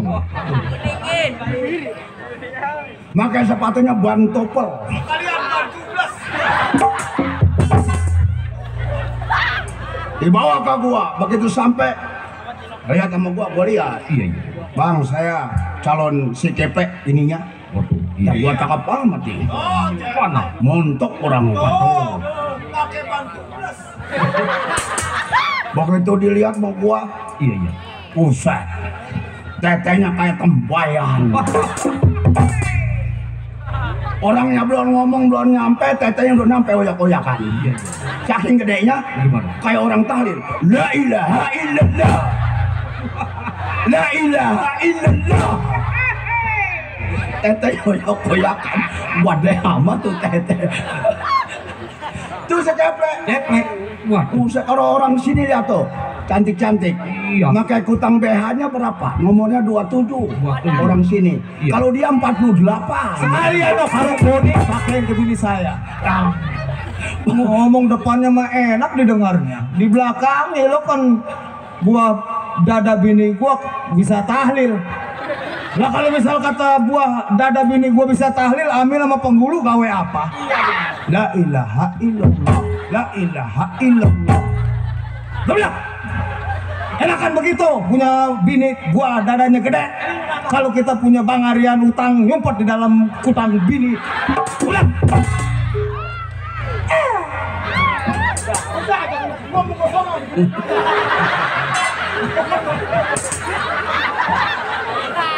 Makanya sepatunya ban topel. Dibawa ke gua, begitu sampai lihat sama gua lihat. Iya, iya. Bang, saya calon si Kepek ininya. Waduh. Ya Iya. gua cakep amat ini. Mana? Montok orang. Waduh. Begitu dilihat sama gua, Iya, iya. buset. Tetenya kayak tembayan. Orangnya belum ngomong, belum nyampe, tetenya udah nyampe oyak-oyakan. Iya, iya. Saking gedenya, Gimana? kayak orang tahlil. La ilaha illallah. La ilaha illallah. Tetenya oyak-oyakan. Wadah amat tuh tete. Tuh sekeplek. Geprek. Waduh. Kalau orang sini lihat tuh, cantik-cantik. Iya. Pakai kutang BH-nya berapa? Nomornya 27. 27. Orang sini. Iya. Kalau dia 48. Saya dong kalau boni pakai ke bini saya. Ngomong depannya mah enak didengarnya. Di belakangnya lo kan buah dada bini gua bisa tahlil. Lah kalau misal kata buah dada bini gua bisa tahlil, ambil sama penghulu gawe apa? La ilaha illallah. La ilaha illallah. Betul. Enakan begitu punya bini gua dadanya gede. Kalau kita punya Bang Aryan utang nyumpet di dalam kutang bini. Ulang.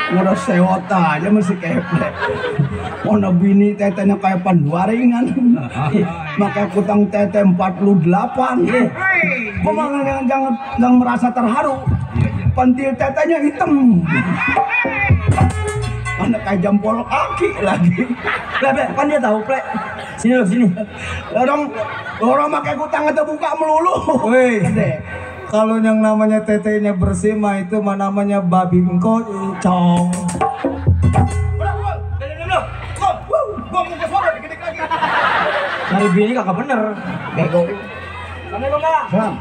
Udah sewot aja masih keplek. Mana bini tetenya kayak panduaringan. Makanya kutang tete 48. Kok malah jangan merasa terharu. Pentil tetenya hitam. Anak kayak jempol kaki lagi. Plek, kan dia tahu plek. Sini lo sini. Orang pakai kutang itu buka melulu. Woi, Gede. kalau yang namanya tetenya bersih mah itu mah namanya babi engko cong. Cari bini kagak bener. Bego. Sana lo enggak? Sam.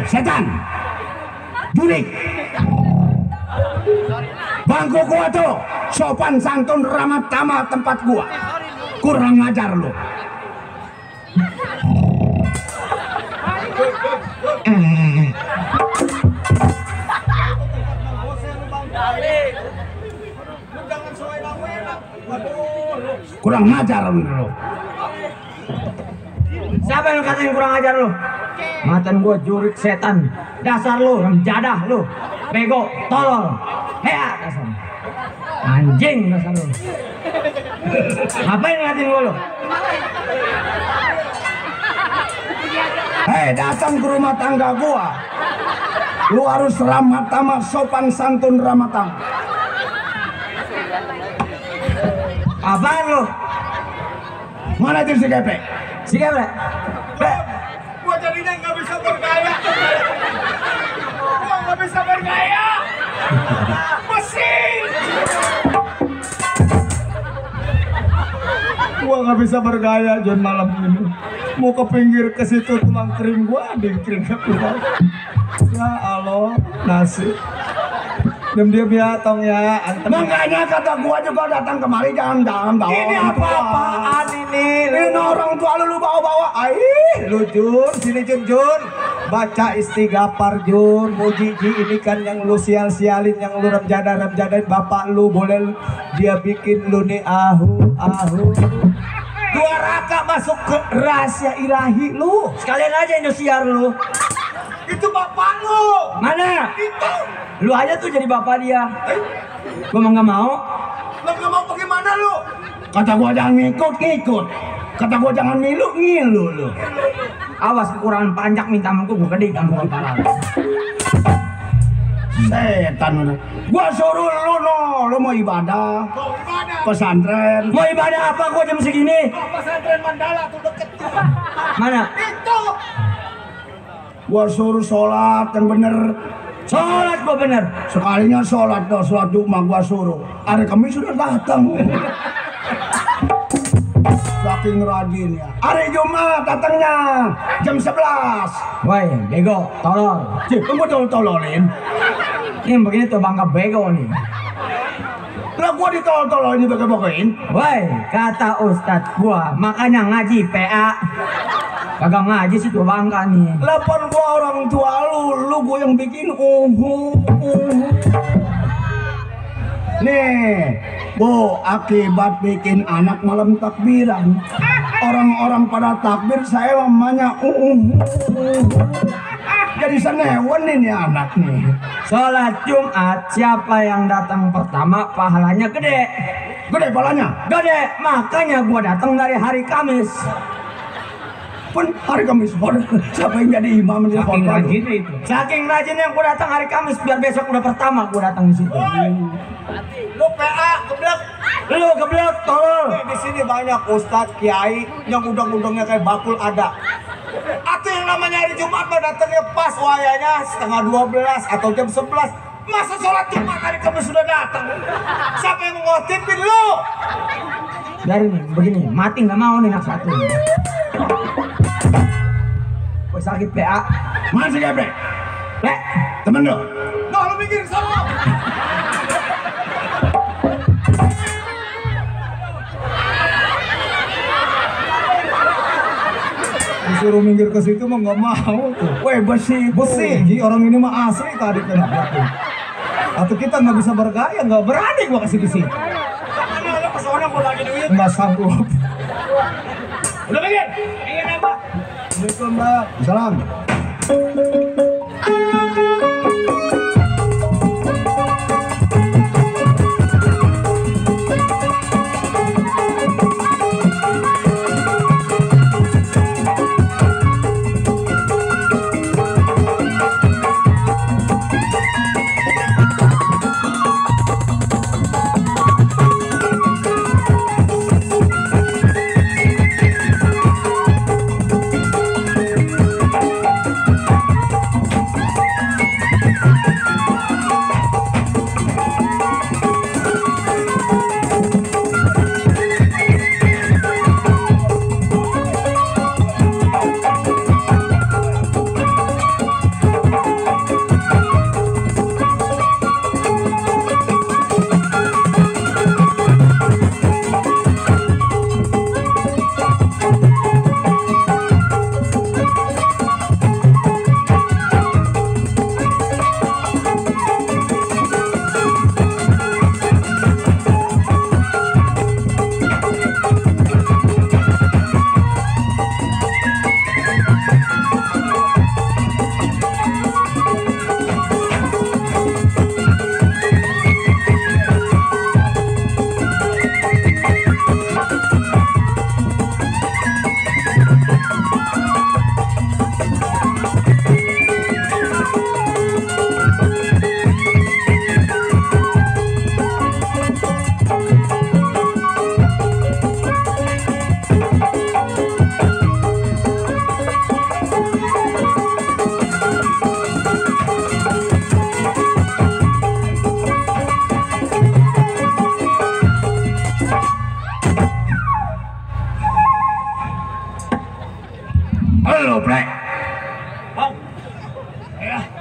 setan, jurik. Bangku gua tuh sopan santun ramah tamah tempat gua. Kurang ngajar lu. Kurang ngajar lu. Siapa yang katain kurang ajar lu? Maten gua jurik setan. Dasar lu, jadah lu. Bego, tolol. Hea dasar. Anjing dasar lu. Ngapain ngeliatin gua lu? Hei, datang ke rumah tangga gua. Lu harus ramah tamah, sopan santun ramah tamah. Apaan lu? Mana itu si Geprek? Si Geprek? Gua jadinya nggak bisa bergaya. Gua nggak bisa bergaya. Mesin. Gua nggak bisa bergaya John malam ini. Mau ke pinggir ke situ tulang kering gua ada keringat keluar. Ya Allah, nasib. Diam-diam ya, tong ya. Makanya kata gua juga datang kemari jangan bawa Ini orang tua. apa-apaan ini? Ini orang tua lu bawa-bawa. Lu Jun, sini Jun. Baca istighfar Jun, mujiji ini kan yang lu sial-sialin, yang lu remjadain bapak lu, boleh dia bikin lu nih ahu. Dua raka masuk ke rahasia ilahi lu. Sekalian aja Indosiar lu. Itu bapak lu. Mana? Itu. Lu aja tuh jadi bapak dia. Gua mah nggak mau. Lu nggak mau bagaimana lu? Kata gua jangan ngikut. Kata gua jangan ngilu lu. Awas kekurangan panjak minta mangku gua gede kamu parah. Setan lu. Gua suruh lu mau ibadah. Mau gimana? Pesantren. Mau ibadah apa gua jam segini? Pesantren Mandala tuh deket tuh. Mana? Itu. Gua suruh sholat yang bener. Sholat gua bener. Sekalinya sholat Jumat gua suruh. Hari Kamis sudah datang. Saking rajinnya. Hari Jumat datangnya jam 11. Woi, bego, tolol. Cik, kamu tololin. Ini begini tuh bangga bego nih. Lah gua ditolol-tololin dibagi-bagiin. Woi, kata ustadz gua, makanya ngaji PA. Kagak ngaji sih tuh bangga nih. Lapor gua orang tua lu gua yang bikin Nih, Bu, akibat bikin anak malam takbiran. Orang-orang pada takbir saya mamanya Jadi senewan ini anak nih. Sholat Jumat, siapa yang datang pertama pahalanya gede. Gede palanya. Gede, makanya gua datang dari hari Kamis. Pun hari Kamis, siapa yang jadi imam di Saking kota? rajinnya itu. Saking rajinnya gua datang hari Kamis biar besok udah pertama gua datang di situ. Lu PA geblek. Lu geblek tolol. Di sini banyak ustadz kiai yang undang-undangnya kayak bakul ada. Atau yang namanya hari Jumat mah datangnya pas wayanya setengah 12 atau jam 11. Masa sholat Jumat hari Kamis sudah datang? Siapa yang ngotipin lu? Dari nih begini, mati nggak mau nih anak satu. Gua sakit PA. Mana si Geprek? Le, Temen lu? Nah lu mikir sama. Disuruh minggir ke situ mah nggak mau tuh. Weh besi. Ji orang ini mah asli tadi kena batu. Atau kita nggak bisa bergaya, nggak berani gua kasih besi. mana lo kesana gua lagi duit. Nggak sanggup. Udah minggir. Minggir apa? Assalamualaikum Mbak. Salam.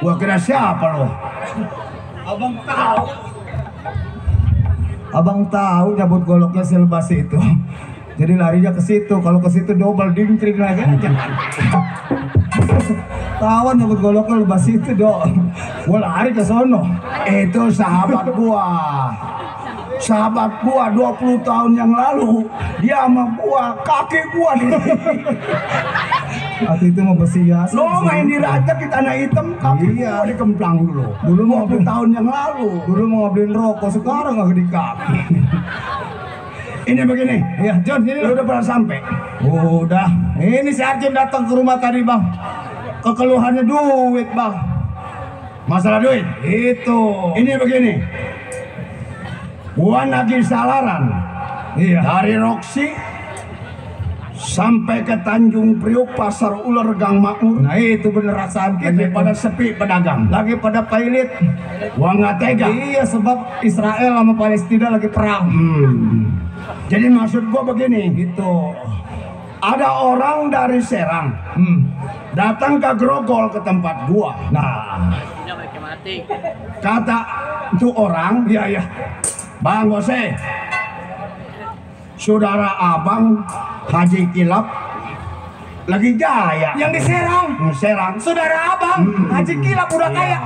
Gua kira siapa lo? Abang tahu nyabut goloknya Selbasi itu. Jadi larinya ke situ. Kalau ke situ double dingkring lagi. Tawan nyabut goloknya Selbasi itu dong. Gua lari ke sono. Itu sahabat gua. Sahabat gua 20 tahun yang lalu dia sama gua, kakek gua nih. Waktu itu mau besi biasa. Lo main di raja di tanah hitam, kakek gua di Kemplang dulu. Dulu mau 20 tahun yang lalu. Dulu mau beliin rokok, sekarang nggak di kaki. Ini begini, Ya John, ini lu udah pernah sampai? udah. Ini si Arjun datang ke rumah tadi bang. Kekeluhannya duit bang. Masalah duit? Itu. Ini begini, gua nagih salaran Iya. dari Roxy sampai ke Tanjung Priok Pasar Ular Gang Makmur. Nah itu bener rasaan Lagi kita. pada sepi pedagang. Lagi pada pailit. Gua nggak tega. Iya sebab Israel sama Palestina lagi perang. Jadi maksud gua begini, Gitu. ada orang dari Serang datang ke Grogol ke tempat gua. Nah, Udah mereka mati. Kata itu orang, iya. Bang Bose, saudara abang Haji Kilap lagi jaya. Yang di Serang. Serang. Saudara abang Haji Kilap udah kaya.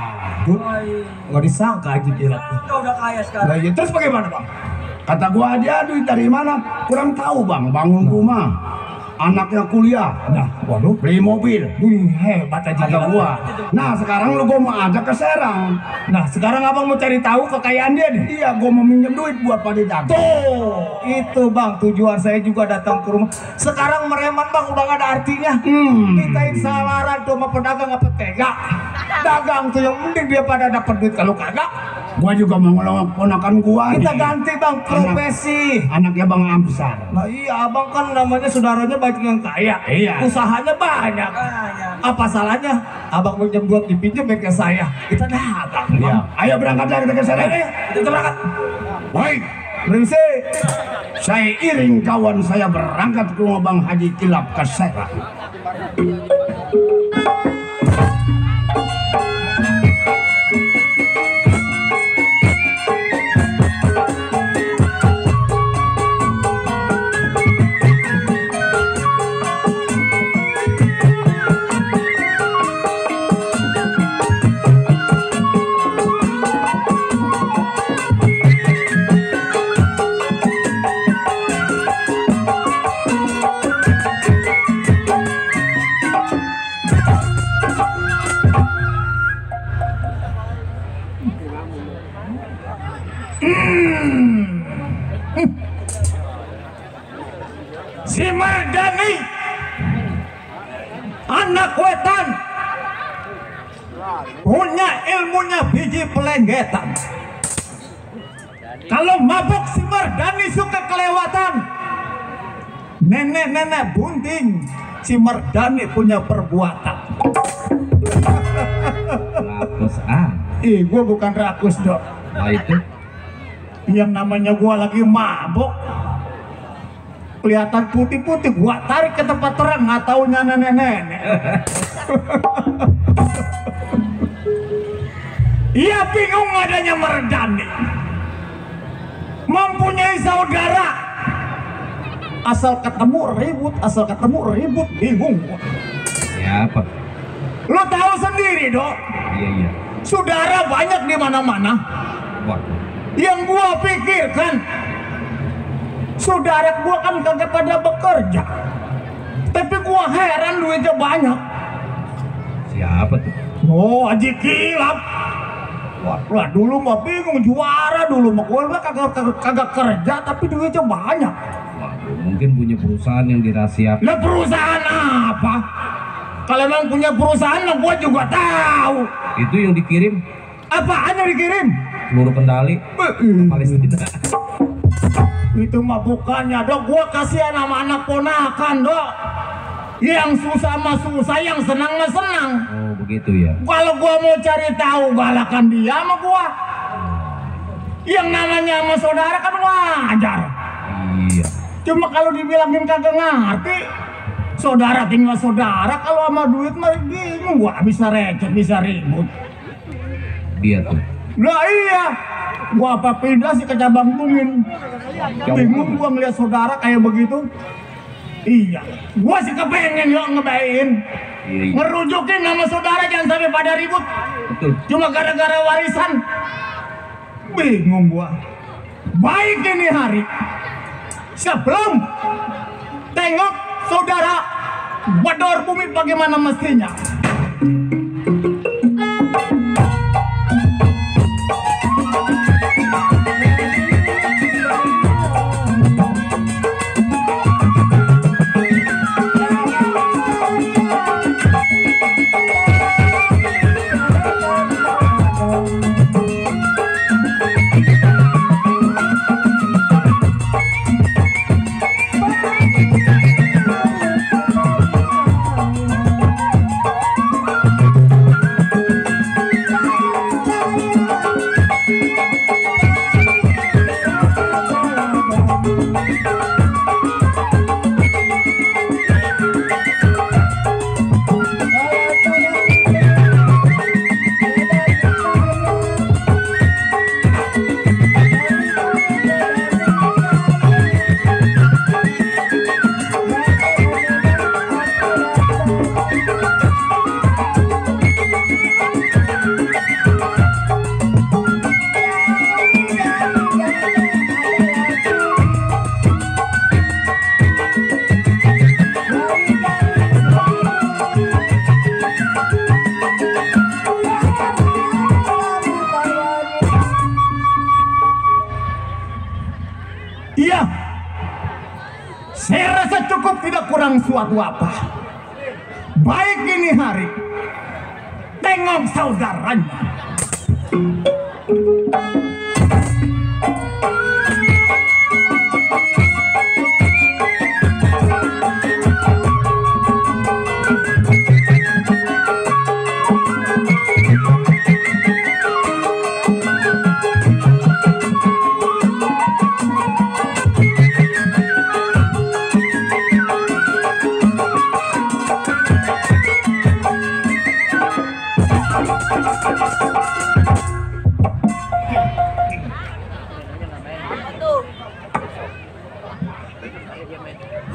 Duh, nggak disangka Haji Kilap. Udah kaya sekarang. Nah, iya. Terus bagaimana bang? Kata gua dia duit dari mana? Kurang tahu bang. Bangun rumah, anaknya kuliah, Nah, waduh. beli mobil. Wih, hebat Haji Kata Kilap. gua. Nah sekarang lu gua mau ajak ke Serang. Nah, sekarang abang mau cari tahu kekayaan dia nih. Iya, gua mau minjem duit buat pada dagang. Tuh, itu bang tujuan saya juga datang ke rumah. Sekarang mereman bang udah gak ada artinya. Mintain salaran tuh sama pedagang apa tega. Dagang tuh yang penting dia pada dapat duit, kalau kagak Gua juga mau ngelawak ponakan gua. kita nih. ganti bang profesi. Anaknya Bang Amsar. Nah iya abang kan namanya saudaranya banyak yang kaya. Iya. Usahanya banyak. Apa salahnya? Abang pinjam duit dipinjam ke saya. Kita dagang. Iya. Bang. Ayo berangkat dari ke Serang. Ayo, kita berangkat. Baik. Permisi. Saya iring kawan saya berangkat ke rumah Bang Haji Kilap ke Serang. Si Mardani anak wetan punya ilmunya biji pelenggetan. Kalau mabuk si Mardani suka kelewatan. Nenek-nenek bunting, si Mardani punya perbuatan. Rakus Gua bukan rakus dok. Nah itu Yang namanya gua lagi mabuk, kelihatan putih-putih, gua tarik ke tempat terang, nggak taunya nenek-nenek. Ia bingung adanya Mardani mempunyai saudara, asal ketemu ribut, bingung. siapa? Lo tahu sendiri dok, Iya. saudara banyak di mana-mana. Wah, Yang gua pikirkan, saudara gua kan kagak pada bekerja, tapi gua heran duitnya banyak. siapa tuh? Oh, Haji Kilap. Wah, dulu mah bingung, juara dulu mah gua kagak kerja tapi duitnya banyak. Waduh, mungkin punya perusahaan yang dirahasiakan. Lah perusahaan apa? Kalau emang punya perusahaan mah gua juga tahu. Itu yang dikirim Apaan yang dikirim? peluru kendali Palestina. Itu mah bukannya dok, gua kasihan sama anak ponakan dok. Yang susah mah susah, yang senang mah senang. Oh begitu ya. Kalau gua mau cari tahu galakan dia sama gua. Yang namanya sama saudara kan wajar. Iya. Cuma kalau dibilangin kagak ngerti, saudara tinggal saudara, kalau sama duit mah bingung, gua bisa receh, bisa ribut. dia tuh? Lah iya, gua apa pindah sih ke cabang Bungin. Bingung gua ngeliat saudara kayak begitu. Iya, gua sih kepengen yuk ngebayin. Iya. Ngerujukin nama saudara jangan sampai pada ribut. Betul. Cuma gara-gara warisan. Bingung gua. Baik ini hari. Sebelum tengok saudara bodor bumi bagaimana mestinya. Iya, saya rasa cukup tidak kurang suatu apa. Baik ini hari, tengok saudaranya.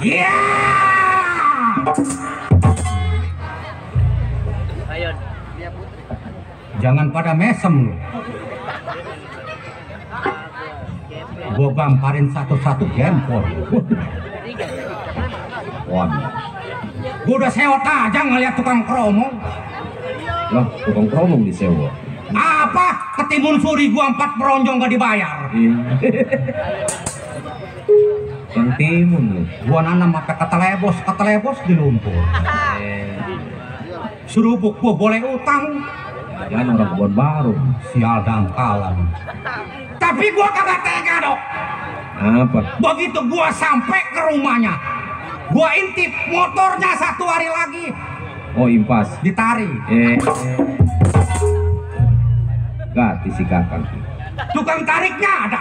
Iya. Jangan pada mesem lu. Gua gamparin satu-satu gempor. Waduh. Gua udah sewot aja ngeliat tukang kromong. Lah, tukang kromong disewa. Apa? Ketimun suri gua 4 peronjong gak dibayar. Yang timun lu. Gua nanam apa ketelebos di lumpur. Serubuk gua boleh utang. Jangan orang kebun baru. Sial dangkalan. Tapi gua kagak tega dok. Apa? Begitu gua sampai ke rumahnya, gua intip motornya 1 hari lagi Oh, impas. ditarik. Ganti si kakak. Tukang tariknya ada.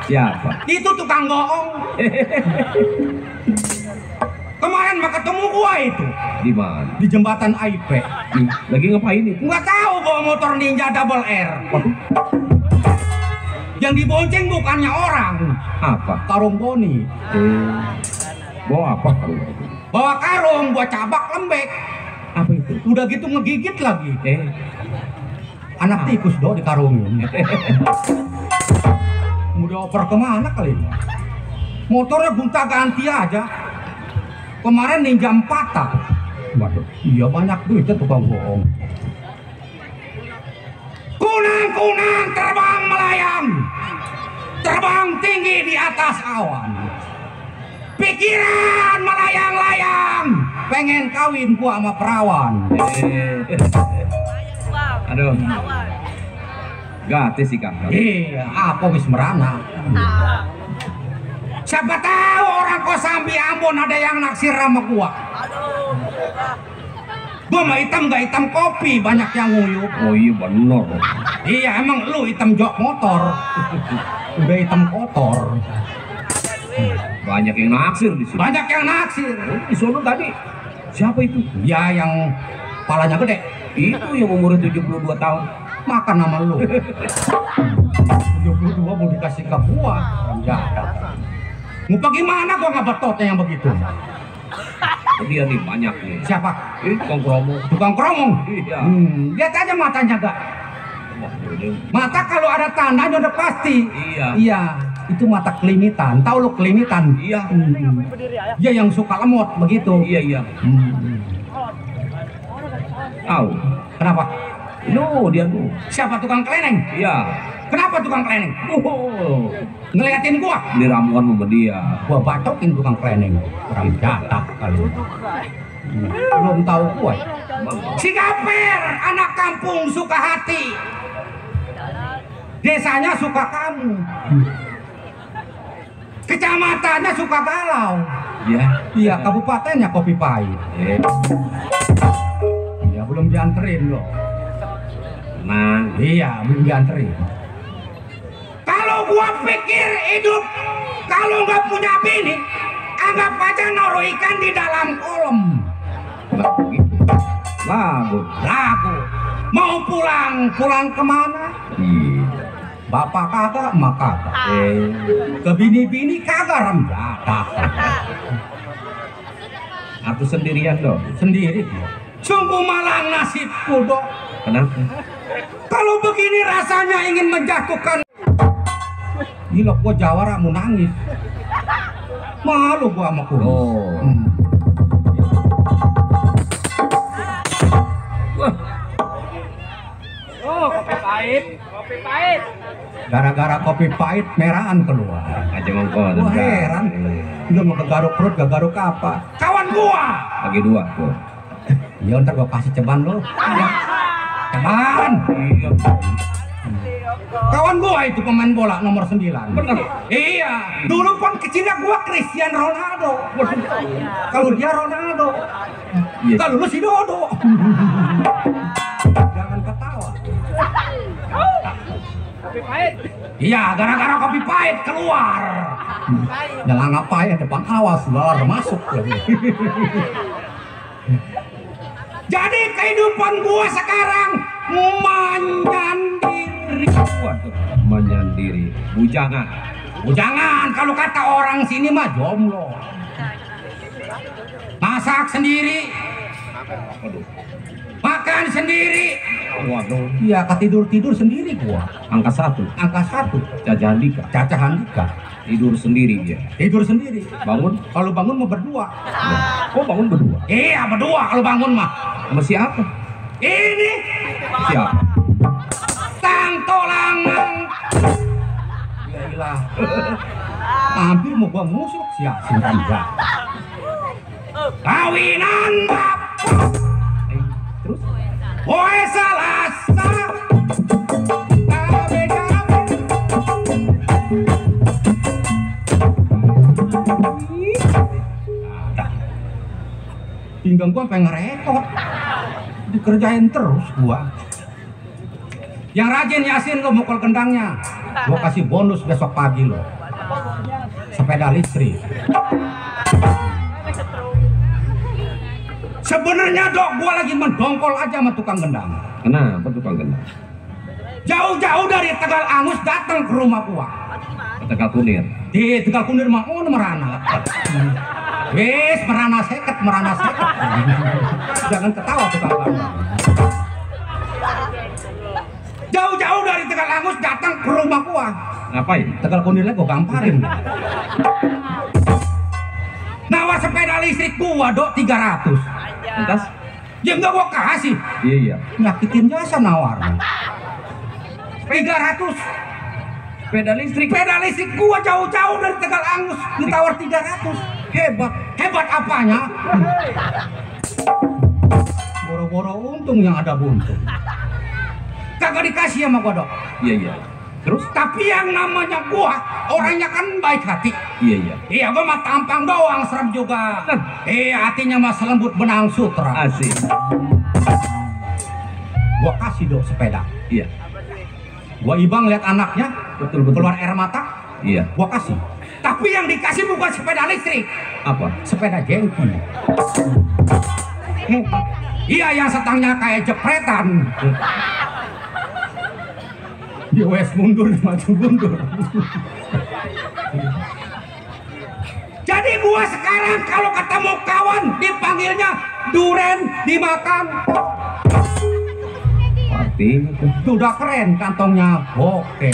Siapa? Itu tukang bohong. Kemarin mah ketemu gua itu Di mana? di jembatan IP. Lagi ngapain itu? Nggak tahu bawa motor Ninja Double R. Yang dibonceng bukannya orang, Apa? karung boni. Bawa apa kalau? Bawa karung, gua cabak lembek. Apa itu? Udah gitu ngegigit lagi. Anak Ah. tikus do dikarungin. Mau dioper kemana kali ini? Motornya gonta ganti aja. Kemarin Ninja 4. Waduh, iya banyak duitnya tukang bohong. Kunang-kunang terbang melayang, terbang tinggi di atas awan. Pikiran melayang-layang, pengen kawin gua sama perawan. Aduh. Ganti si kakak. Iya, apa wis merana. Siapa tahu orang Kosambi Ambon ada yang naksir sama gua. Gua mah hitam gak hitam kopi, banyak yang nguyup. Oh iya bener. Iya, emang lu hitam jok motor. Udah hitam kotor. Banyak yang naksir di sini. Banyak yang naksir. Di sono tadi. Siapa itu? Ya yang palanya gede. Itu yang umurnya 72 tahun. makan sama lu. 72 mau dikasih ke gua, orang jahat. Mau bagaimana gua nggak betotnya yang begitu? Dia nih banyak nih. Siapa? Tukang kromo. Tukang kromong. Iya. Lihat aja matanya gak? Mata kalau ada tandanya udah pasti. Iya. Iya. Itu mata kelimitan. Tahu lu kelimitan? Iya. Dia yang suka lemot begitu. Iya iya. Tahu. Kenapa? Lu dia tuh. Siapa tukang keleneng? Iya. Kenapa tukang keleneng? Oh. Ngeliatin gua. Di ramuan sama dia. Gua batokin tukang keleneng. Orang jatah kali. Belum tahu gua. Si Gaper, anak kampung Sukahati. Desanya suka kamu. Kecamatannya suka galau. Iya. Iya, kabupatennya Kopi Pahit. Iya, belum dianterin loh. Nah, Iya, belum dianterin. Kalau gua pikir hidup kalau nggak punya bini, anggap aja naruh ikan di dalam kolam. lagu. Lagu. Mau pulang kemana? Iya. Bapak kagak, emak kagak. Ke bini-bini kagak remjadah. Aku sendirian dong. Sendiri. Sungguh malang nasibku dok. Kenapa? Kalau begini rasanya ingin menjatuhkan. Gila gua jawara mau nangis. Malu gua sama kumis. Oh. Wah. Oh, kopi pahit. Kopi pahit. Gara-gara kopi pahit merahan keluar. Aja mongkol. Gua heran. Udah mau kegaruk perut, gak garuk apa? Kawan gua. Bagi dua. Gua. Ya ntar gua kasih ceban lo. Ya. Ceban. Iya. Kawan gua itu pemain bola nomor 9. Bener. Iya. Dulu pun kecilnya gua Cristiano Ronaldo. Kalau dia Ronaldo. Iya. Kalau lu si Dodo. Jangan ketawa. Kopi pahit. Iya, gara-gara kopi pahit keluar. Jangan ngapain depan awas, luar masuk lagi. Jadi kehidupan gua sekarang menyendiri. Waduh, menyendiri. Bujangan. Jangan, kalau kata orang sini mah jomblo. Masak sendiri, makan sendiri. Waduh. Iya, ketidur sendiri gua. Angka 1. Angka 1, Cacahan Dika. Caca Handika. Tidur sendiri dia. Tidur sendiri. Bangun. Kalau bangun mau berdua. Oh bangun berdua. Iya, berdua kalau bangun mah. Sama siapa? Ini Siapa? tang tolangan. Ya ilah. Hampir mau gua musuk siasin juga. Kawinan bapak. Terus? Woe salasa. Pinggang gua pengen ngerekot. Dikerjain terus gua. Yang rajin Yasin lo mukul kendangnya. Gua kasih bonus besok pagi lo. Sepeda listrik. Sebenarnya dok gua lagi mendongkol aja sama tukang gendang. Kenapa tukang gendang? Jauh-jauh dari Tegal Angus datang ke rumah gua. Tegal Kunir. Di Tegal Kunir mah oh merana. Wes merana seket. Jangan ketawa tukang gendang. Jauh-jauh dari Tegal Angus datang ke rumah gua. Ngapain? Tegal Kunirnya gua gamparin. Nawar sepeda listrik gua dok 300. Lantas? Ya enggak gua kasih. Iya. Nyakitin jasa nawar. 300. Sepeda listrik. Sepeda listrik gua jauh-jauh dari Tegal Angus ditawar 300. Hebat apanya? Boro-boro untung yang ada buntung. Kagak dikasih sama gua dok. Iya. Terus? Tapi yang namanya gua orangnya kan baik hati. Iya. Iya gua mah tampang doang serem juga. Iya hatinya mah selembut benang sutra. Asik. Gua kasih dok sepeda. Iya. Gua ibang lihat anaknya Betul. keluar air mata. Iya. Gua kasih. Tapi yang dikasih bukan sepeda listrik, Apa? sepeda jengki. Iya yang setangnya kayak jepretan. Dia wes mundur, maju mundur. Jadi gua sekarang kalau ketemu kawan dipanggilnya duren dimakan. Artinya tuh udah keren kantongnya. Oke.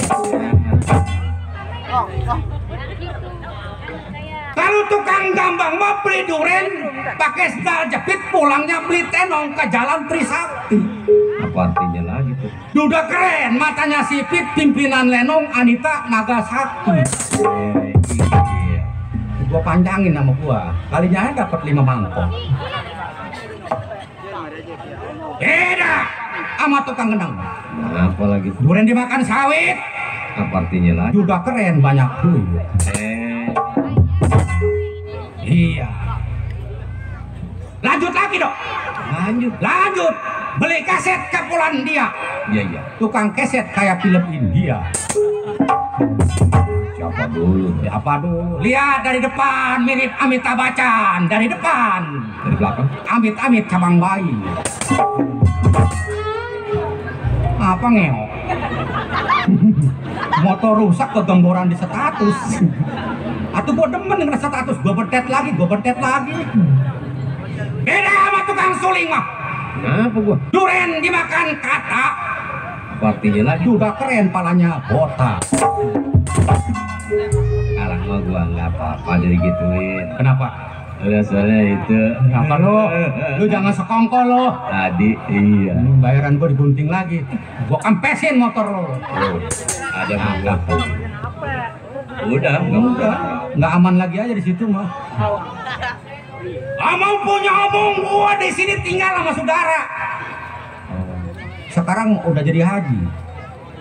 Kalau tukang gambang mau beli duren pakai sendal jepit, pulangnya beli tenong ke jalan Trisakti. Apa artinya lagi tuh? Udah keren, matanya sipit, pimpinan Lenong Anita Nagasaki. Iya. Gua panjangin sama gua, kalinya dapat 5 mangkok. Beda sama tukang gendang. Nah, apa lagi tuh? Duren dimakan sawit. Apa artinya lagi? Udah keren, banyak duit. Iya. Lanjut lagi dong. Lanjut. Beli kaset ke Polandia. Iya. Tukang kaset kayak film India. Siapa dulu? Siapa dulu? Lihat dari depan mirip Amitabh Bachchan. Dari depan. Dari belakang? Amit-amit cabang bayi. Apa ngeok? Motor rusak kegemboroan di status. Atau gua demen dengan status, gua bertet lagi. Beda sama tukang suling mah. Kenapa gua? Duren dimakan kata. Apa artinya lagi? Udah keren palanya botak. Sekarang mah gua nggak apa-apa jadi gituin. Kenapa? Udah soalnya itu. Kenapa lu jangan sekongkol lo. Tadi iya. Bayaran gua digunting lagi. Gua kempesin motor lo. Ada mangga. Udah. Nggak aman lagi aja di situ mah. Omong punya omong, gua di sini tinggal sama saudara. Sekarang udah jadi haji.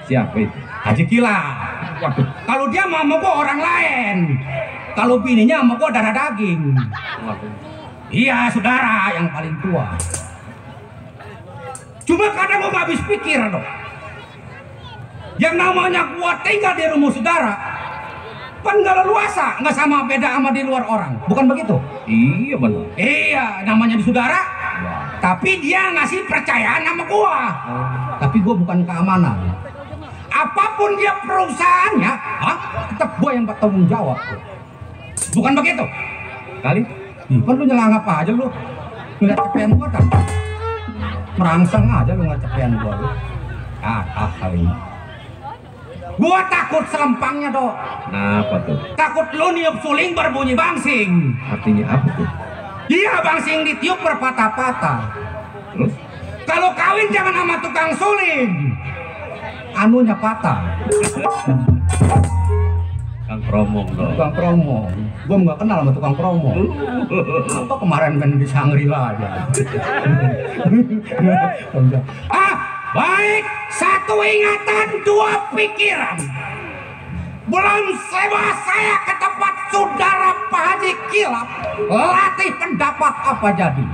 Siapa itu? Haji Kila. Waduh, kalau dia mau gua orang lain. Kalau bininya sama gua darah daging. Iya, saudara yang paling tua. Cuma kadang gua nggak habis pikir dong. Yang namanya gua tinggal di rumah saudara, kan nggak leluasa, nggak sama beda sama di luar orang, bukan begitu? Iya benar. Iya, namanya di saudara, tapi dia ngasih percayaan sama gua. Tapi gua bukan keamanan. Apapun dia perusahaannya, tetap gua yang bertanggung jawab. Bukan begitu? Kali? Kan lu nyelangap aja lu, ngeliat cepean gua kan? Merangsang aja lu ngeliat cepean gua. Kali ini. Gua takut selempangnya dok. Kenapa tuh? Takut lu niup suling berbunyi bangsing. Artinya apa tuh? Iya, bangsing ditiup berpatah-patah. Terus? Kalau kawin jangan sama tukang suling. Anunya patah. Kang Promong dong. Tukang promo. Gua nggak kenal sama tukang promo. Apa kemarin main di Shangri-La aja. Baik, satu ingatan, dua pikiran. Belum sewa saya ke tempat saudara Pak Haji Kilap, latih pendapat apa jadi.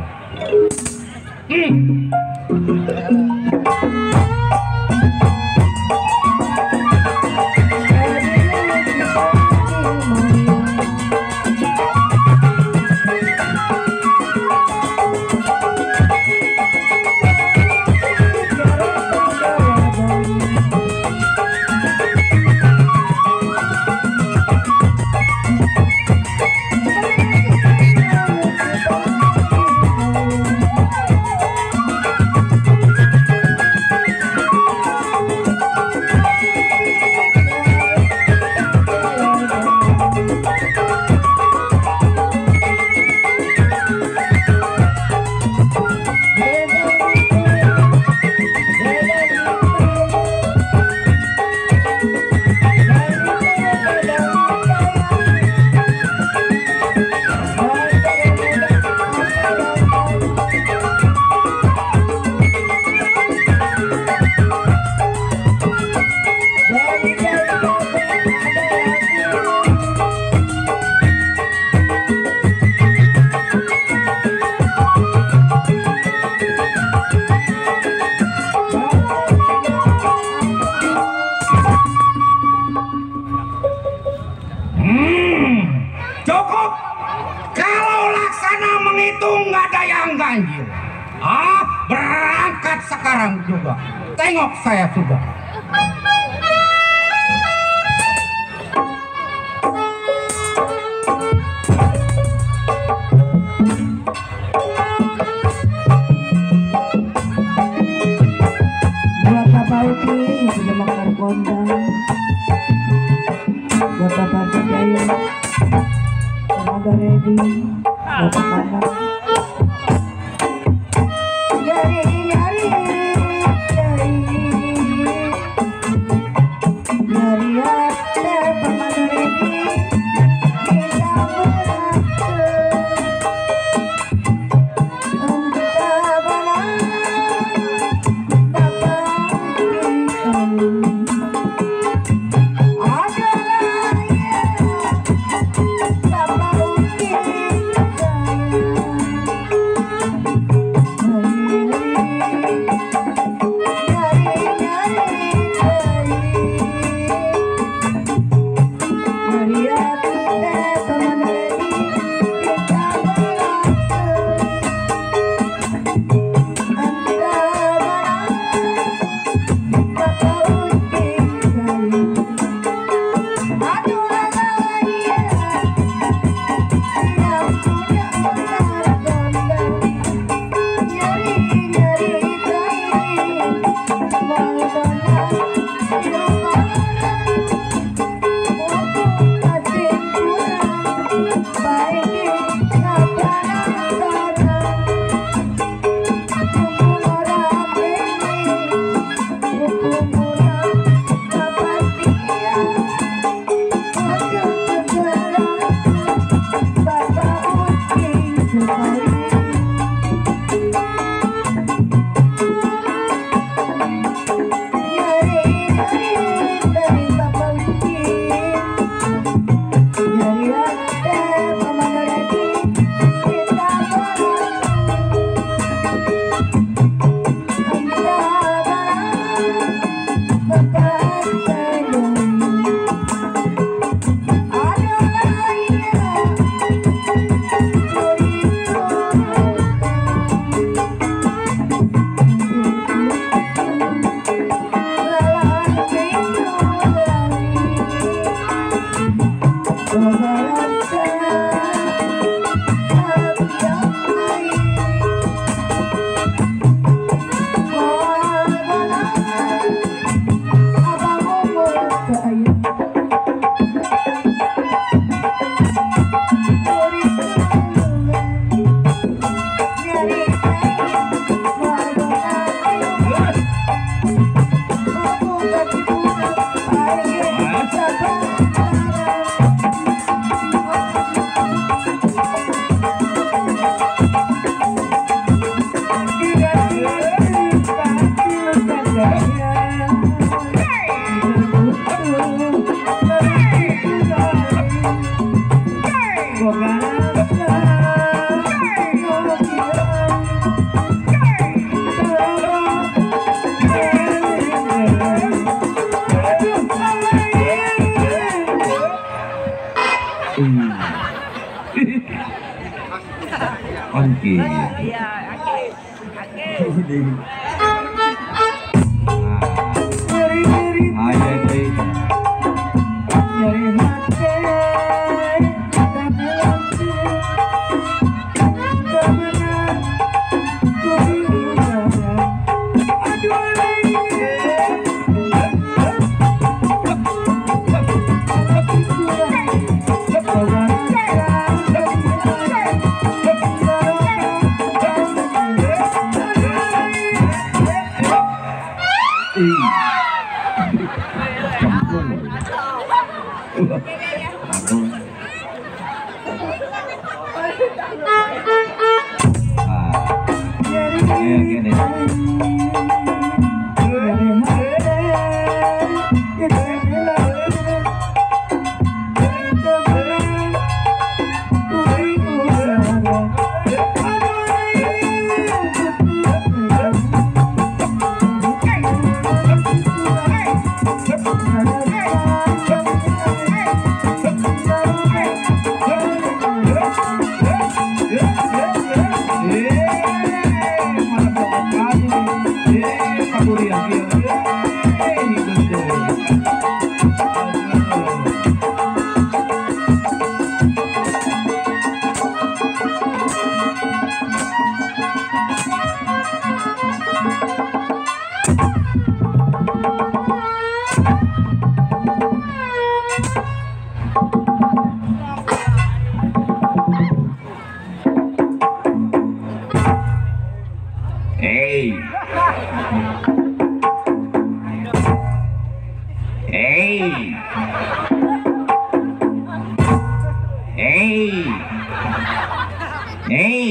Cukup. Kalau Laksana menghitung nggak ada yang ganjil. Berangkat sekarang juga. Tengok saya sudah. Oke.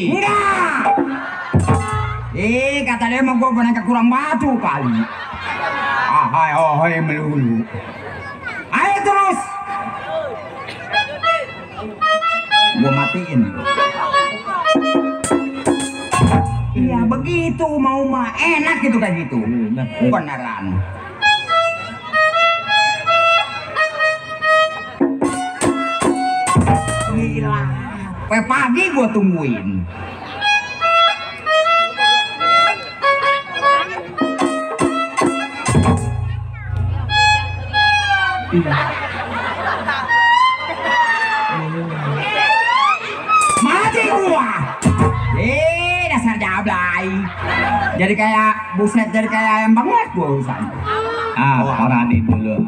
Enggak. Kata dia mau gue boneka kurang batu kali. Hai melulu. Ayo terus. Gue matiin. Iya begitu mau mah enak gitu kayak gitu. Beneran. Gila. Sampai pagi gue tungguin. Mati gua. Dasar jablay. Jadi kayak buset, jadi kayak ayam banget gua urusan. Paranin dulu.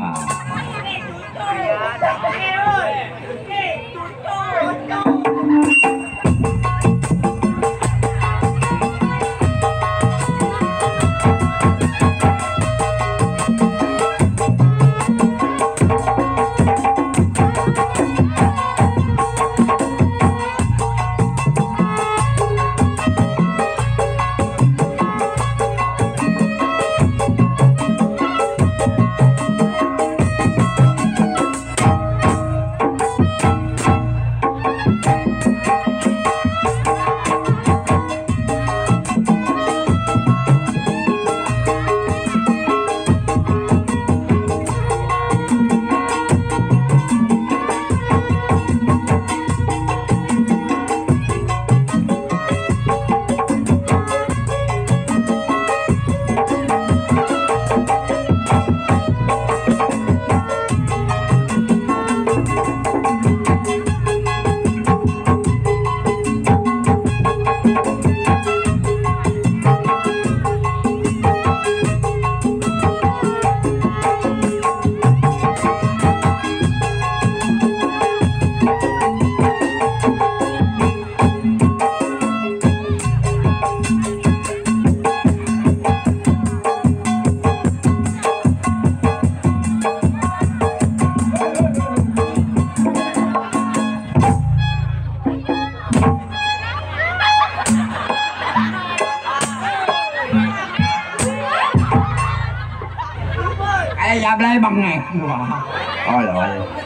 Jablay bangek gua.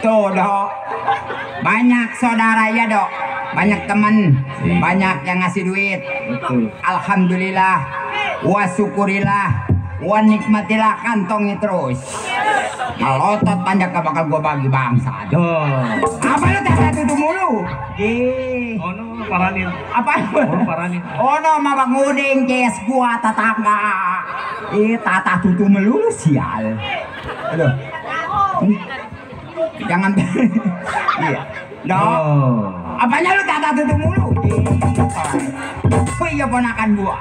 Tuh dok, banyak saudara ya dok, banyak teman, banyak yang ngasih duit. Alhamdulillah, wa syukurillah, wa nikmatilah kantongnya terus. Melotot panjang bakal gua bagi bangsa. Apa lu tak tutup mulu? Ono paranin. Apa? Ono paranin. Ono mabak nguding kes gua tetangga. Tata tutup melulu sial. Aduh. Jangan. Iya. Dok. Apanya lu tata tutup mulu? Iya ponakan gua.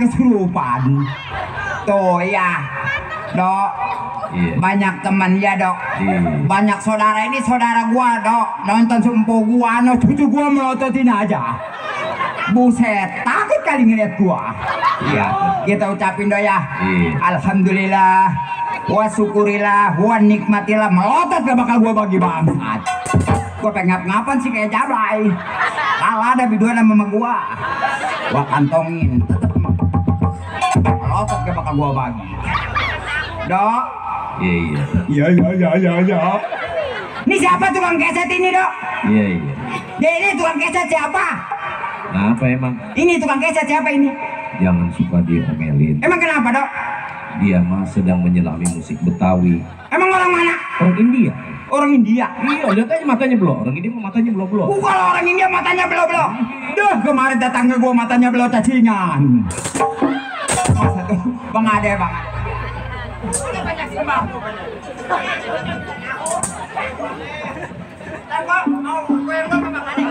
kesurupan. Tuh ya, Dok. Iya. Banyak teman ya, Dok. Iya. Banyak saudara, ini saudara gua, Dok. Nonton sumpu gua, no cucu gua melototin aja. Buset, takut kali ngeliat gua. Iya, kita ucapin Dok ya. Iya. Alhamdulillah, wa syukurilah, wa nikmatilah, melotot gak bakal gua bagi bangsat. Gua pengen ngapan sih kayak cabai. Kalah ada biduan sama gua. Gua kantongin, tetep melotot gak bakal gua bagi. Dok. Iya. Ya. Ini siapa tukang keset ini, Dok? Iya. Ya ini tukang keset siapa? Apa emang? Ini tukang keset siapa ini? Jangan suka diomelin. Emang kenapa, Dok? Dia mah sedang menyelami musik Betawi. Emang orang mana? Orang India. Orang India. Iya, lihat aja matanya belok. Orang India mah matanya belok-belok. Kalau orang India matanya belok-belok. Duh, kemarin tetangga gua matanya belok cacingan. Masa tuh, Bang Ade, Bang Ade. Udah banyak sembako. Tangga, mau gue yang Bang Ade.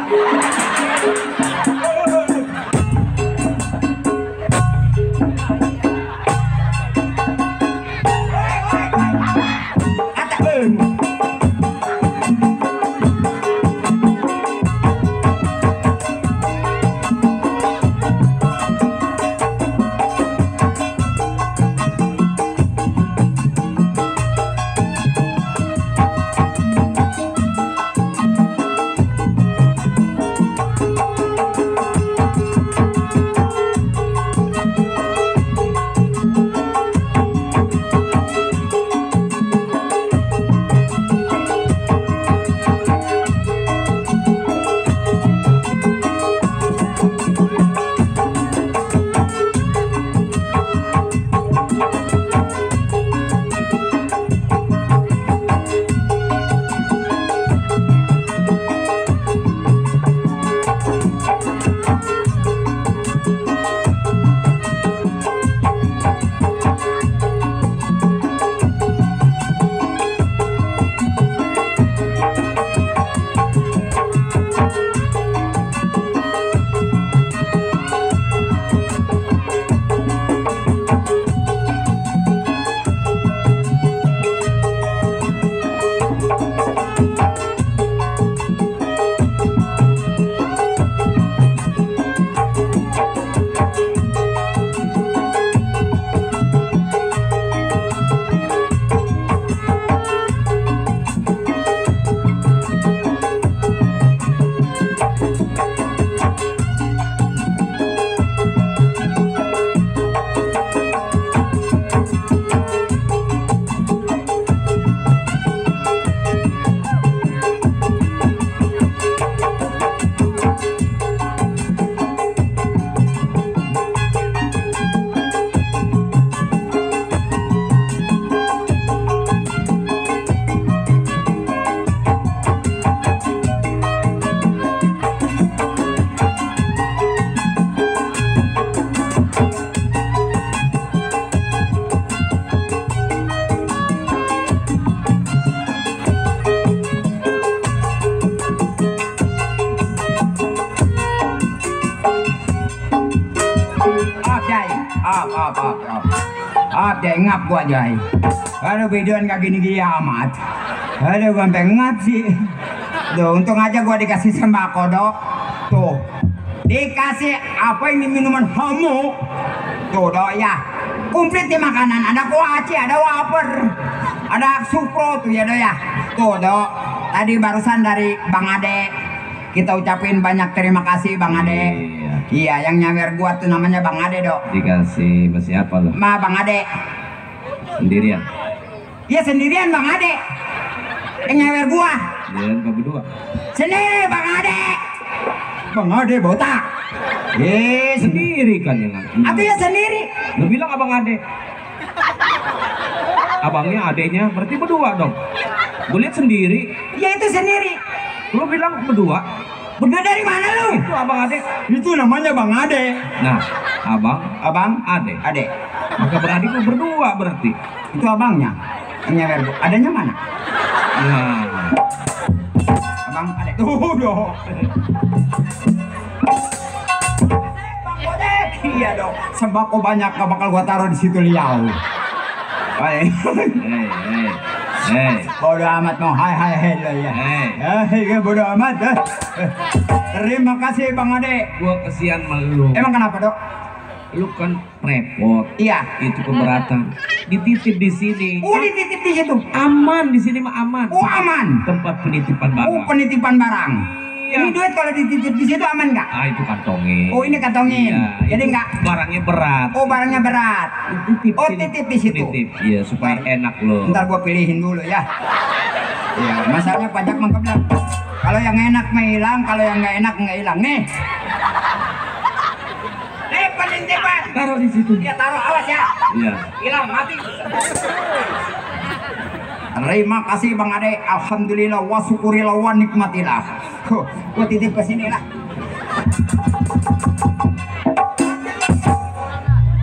Jai ngap gua Jai. Aduh videoan gak gini-gini amat. Aduh gua sampai ngap sih. Tuh untung aja gua dikasih sembako, Dok. Tuh dikasih apa ini minuman hamu. Tuh Dok ya. Komplit di makanan, ada kuaci, ada wafer, ada supro tuh ya Dok ya. Tuh Dok, tadi barusan dari Bang Ade. Kita ucapin banyak terima kasih Bang Ade. Iya, yang nyawer gua tuh namanya Bang Ade, Dok. Dikasih sama siapa lo? Ma Bang Ade. Sendirian? Iya sendirian Bang Ade. Yang nyawer gua. Sendirian apa berdua? Sendiri Bang Ade. Bang Ade botak. Sendiri kan yang ngaku. Artinya sendiri. Lu bilang abang Ade. Abangnya adenya berarti berdua dong. Gue lihat sendiri. Ya itu sendiri. Lu bilang berdua. Berdua dari mana lu? Itu abang Ade. Itu namanya Bang Ade. Nah, abang Ade. Ade. Maka beradik lu berdua berarti. Itu abangnya. Nyawer gua. Adanya mana? Nah, Abang Ade. Tuh dong. Bang Bodek. Iya dong. Sembako banyak gak bakal gua taruh di situ liau. Bodo amat mau hai lo ya. Hei, bodo amat. Terima kasih Bang Ade. Gua kesian sama lu. Emang kenapa dok? Lu kan repot. Iya. Itu keberatan. Dititip di sini. Dititip di situ. Aman di sini mah aman. Aman. Tempat penitipan barang. Penitipan barang. Iya. Ini duit kalau dititip di situ aman nggak? Itu kantongin. Ini kantongin. Iya, Jadi itu nggak. barangnya berat. Barangnya berat. Titip sini. Titip di situ. Titip. Iya, supaya enak lo. Ntar gua pilihin dulu ya. Iya, masalahnya pajak mangkep bilang. Kalau yang enak mah hilang, kalau yang nggak enak nggak hilang nih. Nih penitipan. Taruh di situ. Ya taruh, awas ya. Iya. Hilang mati. Terima kasih Bang Ade. Alhamdulillah wa syukurillah wa nikmatillah. Gua titip ke sini lah.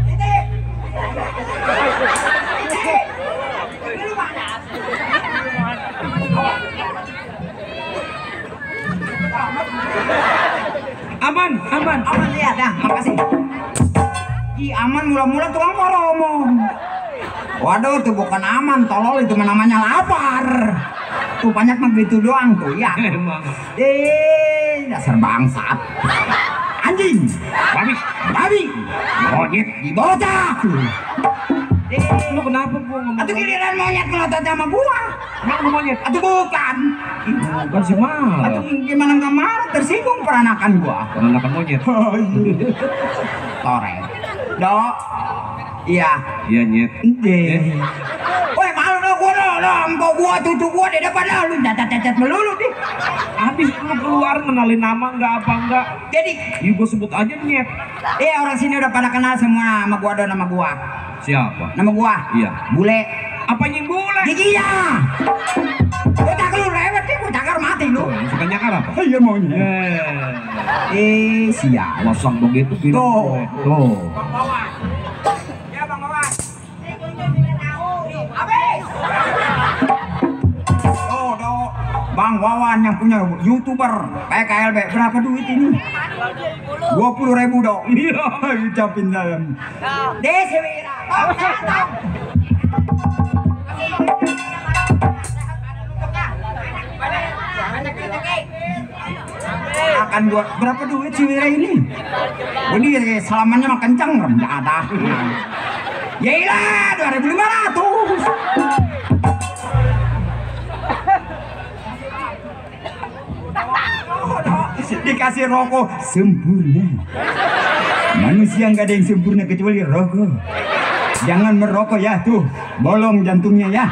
Titip. Lu mana? Aman lihat dah. Makasih. Aman mula-mula tukang ngomong. Waduh, itu bukan aman, tolol, itu namanya lapar. Tuh banyak mah gitu doang tuh, ya. Dasar bangsat. Anjing, babi, monyet, dibocah. Lu kenapa gua ngomong? Atuh giliran monyet ngelotot sama gua. Kenapa monyet? Atuh bukan. Bukan si marah. Atuh gimana nggak marah, tersinggung peranakan gua. Peranakan monyet. Tore. Dok. Iya. Iya nyet. Woi malu dong gua dong, gua cucu gua di depan lu cacat melulu nih. Habis lu keluar kenalin nama enggak. Jadi, Gua sebut aja nyet. iya orang sini udah pada kenal semua nama gua, nama gua. Siapa? Nama gua. Iya. Bule. Apa yang bule? Giginya. Gua cakar lu lewat nih, gua cakar mati lu. Suka nyakar apa? Iya maunya. Sial. Wasang begitu Tuh. Tuh. Ya Bang Wawan. Habis. Dok. Bang Wawan yang punya YouTuber PKLB berapa duit ini? 20.000 dok. Iya, ucapin dalam. Desi Wira. Tong. Akan gua berapa duit si Wira ini? Ini salamannya mah kencang enggak ada. Ya ilah 2.500. Dikasih rokok sempurna. Manusia nggak ada yang sempurna kecuali rokok. Jangan merokok ya tuh, bolong jantungnya ya.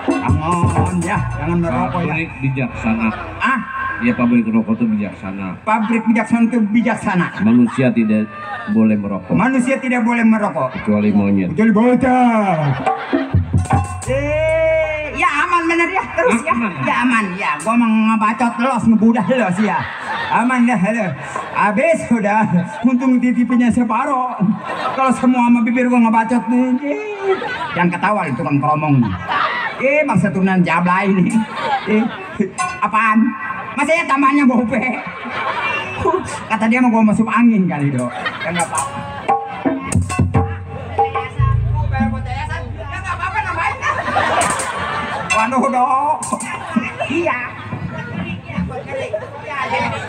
Jangan ya, jangan merokok ya. Pabrik bijaksana. Ya pabrik rokok itu bijaksana. Pabrik bijaksana itu bijaksana. Manusia tidak boleh merokok. Manusia tidak boleh merokok. Kecuali monyet. Kecuali bocah. Ya aman bener ya, terus ya. Ya aman ya, gua mau ngebacot los, ngebudah los ya. Aman dah, habis sudah. Untung titipinya separoh. Kalau semua sama bibir gua ngebacot nih. Jangan ketawa itu kan keromong. Bangsa turunan jablay ini. Apaan? Masa ya tambahnya bope. Kata dia mau gua masuk angin kali dok. Ya nggak apa-apa. Waduh dok. Iya.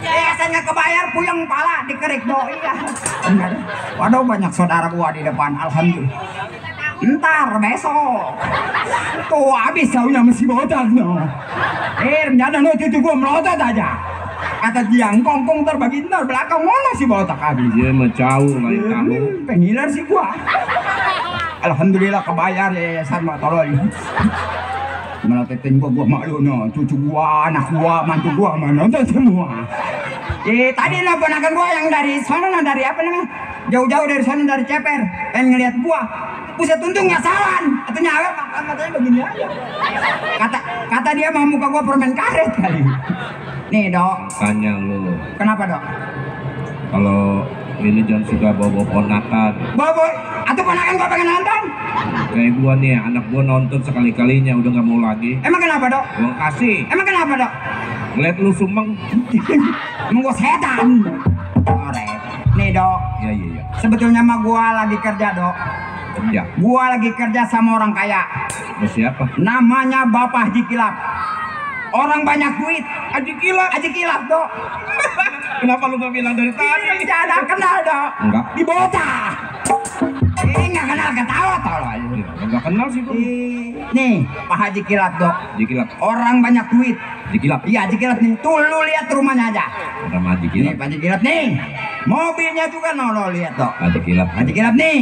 Yayasan nggak kebayar puyeng pala dikerik dok. Iya. Waduh banyak saudara gua di depan. Alhamdulillah. Ntar besok. Tuh habis saunya mesti botak no. Rencana no cucu gua melotot aja. Kata dia kongkong terbagi ntar belakang mana si botak habis. Dia mah jauh lain tahu. Penghilar sih gua. Alhamdulillah kebayar yayasan mah tolong. Melototin gua malu no. Cucu gua, anak gua, mantu gua nonton semua. Tadi lah ponakan gua yang dari sana, dari apa namanya? Jauh-jauh dari sana, dari Ceper. Pengen ngeliat gua. Buset untung nyasawan. Atau nyawa matanya begini aja. Kata dia mau muka gua permen karet kali. Nih dok. Tanya lu. Kenapa dok? Kalau ini jangan suka bawa ponakan. Bawa, atau ponakan gua pengen nonton? Kayak gua nih, anak gua nonton sekali-kalinya udah nggak mau lagi. Emang kenapa dok? Gua kasih. Emang kenapa dok? Ngeliat lu sumbang. Emang gua setan. Nih dok. Iya. Sebetulnya mah gua lagi kerja, Dok. Kerja. Gua lagi kerja sama orang kaya. Siapa? Namanya Bapak Haji Kilap. Orang banyak duit. Haji Kilap. Haji Kilap, Dok. Kenapa lu gak bilang dari tadi? Jangan kenal, Dok. Enggak. Di bocah. Nggak kenal ketawa tolong. Enggak kenal sih gua. Nih, Pak Haji Kilap, Dok. Haji Kilap. Orang banyak duit. Haji Kilap. Iya, Haji Kilap nih. Tuh lu lihat rumahnya aja. Nama Haji Nih, Kilap. Pak Haji Kilap nih. Mobilnya juga lo lihat, Dok. Haji Kilap. Haji Kilap nih.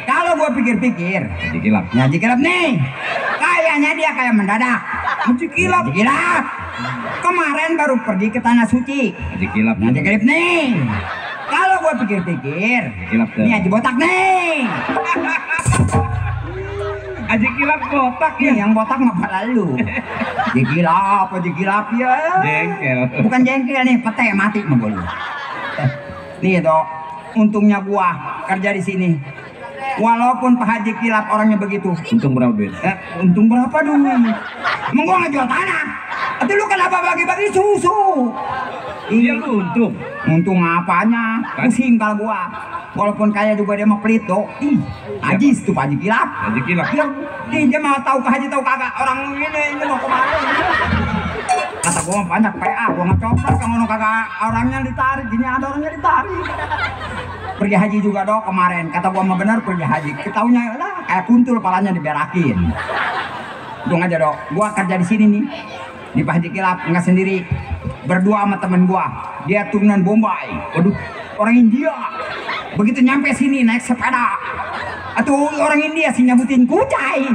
Kalau gua pikir-pikir, Haji Kilap. Haji Kilap nih. Kayaknya dia kayak mendadak. Haji Kilap. Haji Kilap. Kemarin baru pergi ke Tanah Suci. Haji Kilap. Haji Kilap nih. Kalau gua pikir-pikir, Kilap tuh. ini Haji Botak nih. Haji Kilap botak Nih, ya. yang botak mah pada lu. Haji Kilap ya. Jengkel. Bukan jengkel nih, pete mati mah gua lu. Nih, Dok. Untungnya gua kerja di sini. Walaupun Pak Haji Kilap orangnya begitu. Untung berapa, Ben? Untung berapa dulu? Emang gua nggak jual tanah. Atau lu kenapa bagi-bagi susu? Iya lu untung. Untung apanya? Pusing kalau gua. Walaupun kaya juga dia mah pelit, Dok. Ih, ajis tuh Pak Haji Kilap. Haji Kilap. Dia mau tahu ke Haji tahu kagak orang ini mau kemana? Kata gua banyak PA, gua ngecopot kalau kagak orangnya ditarik, gini ada orangnya ditarik. Pergi haji juga, Dok, kemarin. Kata gua mah benar pergi haji. Ketaunya lah kayak kuntul palanya diberakin. Untung aja, Dok. Gua kerja di sini nih. Di Pak Haji Kilap nggak sendiri. Berdua sama temen gua. Dia turunan Bombay. Waduh, orang India. Begitu nyampe sini naik sepeda. Atau orang India sih nyabutin kucai.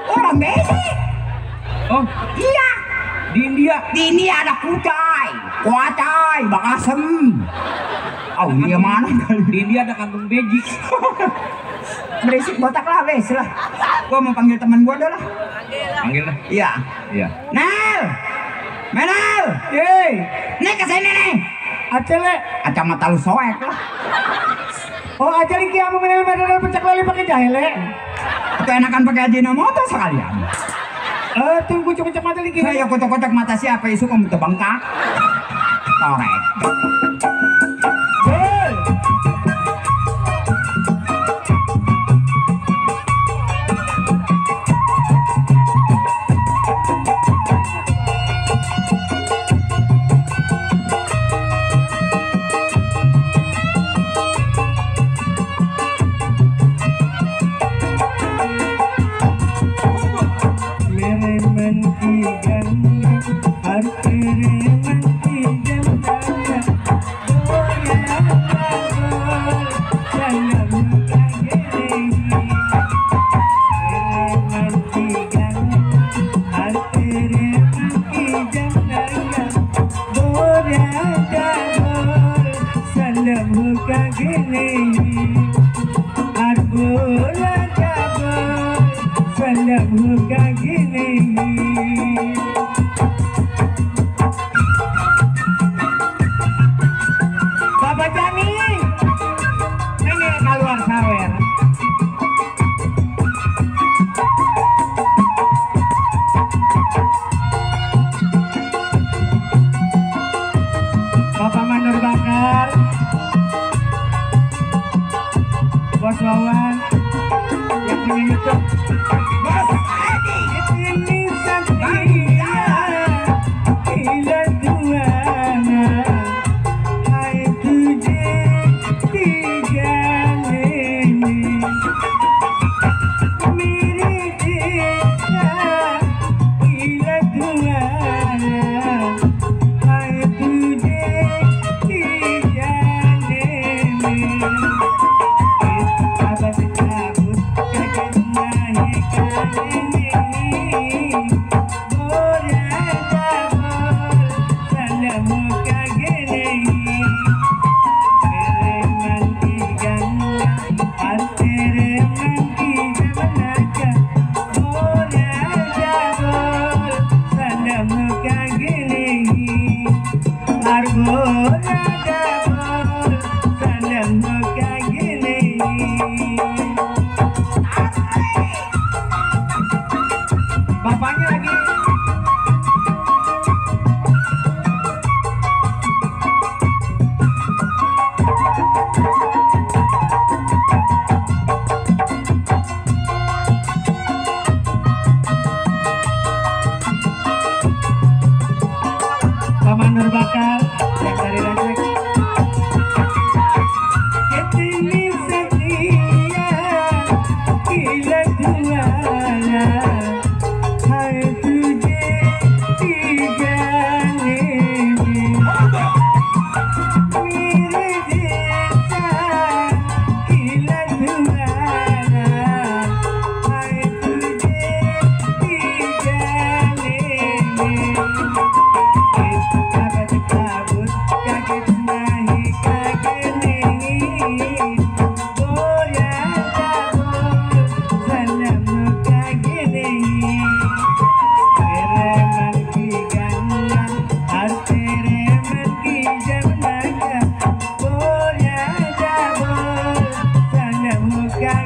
Orang beda. Oh, Iya. di India. Di India ada kucai, bakasem. Oh, India mana? Di India ada kantong beji. Berisik botak lah, wes lah. Gua mau panggil teman gua dah lah. Panggil lah. Iya. Iya. Nel, Menel, Hei, nih kesini nih. acele. Kacamata lu soek lah. Oh, acele ki amo menel pencak lali pakai jahile. Itu enakan pakai Ajinomoto sekalian. Tunggu cocok mata lagi. Saya kotak-kotak mata siapa isu kamu terbengkak. Korek. Bapak Jani, ini keluar sawer. Bapak Manur Bakar, Bos Wawan, yang punya YouTube. Bos, Edi. Ini Satria, Ila Tuana, Hai Tuje Tiga Neni, Miri Desa, Ila Tuana, Hai Tuje Tiga Neni. Abad kabut kagak naik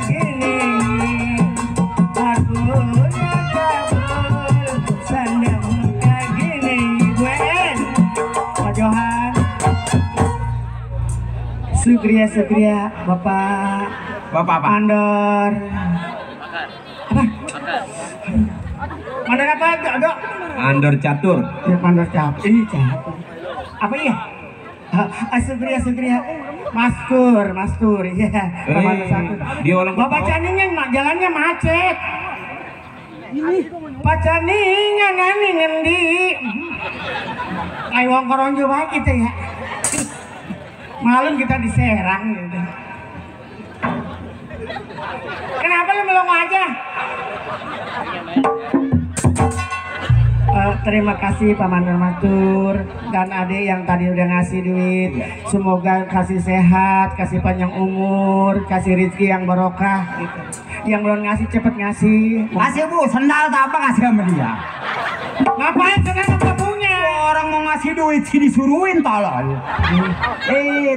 gini aku kabur sandang kayak gini gue Pak Johan Sugria Bapak Mandor apa? Mandor apa? Dok? Andor catur. Ya Mandor catur. Apa iya? Sugria Mastur iya. Mandor catur. Dia orang Bapak Caningan jalannya macet. Pak Caningan ngani ngendi. Kayak wong koronjo wae kita ya. Malam kita diserang gitu. Kenapa lu melongo aja? Terima kasih Pak Mandor Matur dan adik yang tadi udah ngasih duit. Semoga kasih sehat, kasih panjang umur, kasih rezeki yang barokah gitu. Yang belum ngasih cepet ngasih. Kasih Bu, sendal tak apa kasih sama dia. Ngapain sendal apa punya? Orang mau ngasih duit sih disuruhin tolol.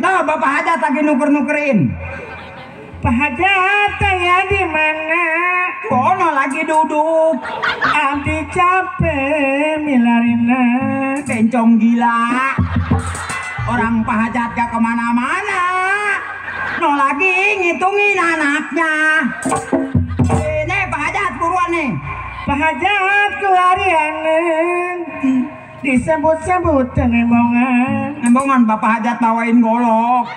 Tuh Bapak Hajat lagi nuker-nukerin. Pak Hajat ya di mana? Kono lagi duduk. Abdi capek milarina. Bencong gila. Orang Pak Hajat gak kemana-mana. No lagi ngitungin anaknya. Nih Pak Hajat buruan nih. Pak Hajat keharian disebut-sebut embongan Bapak Hajat bawain golok.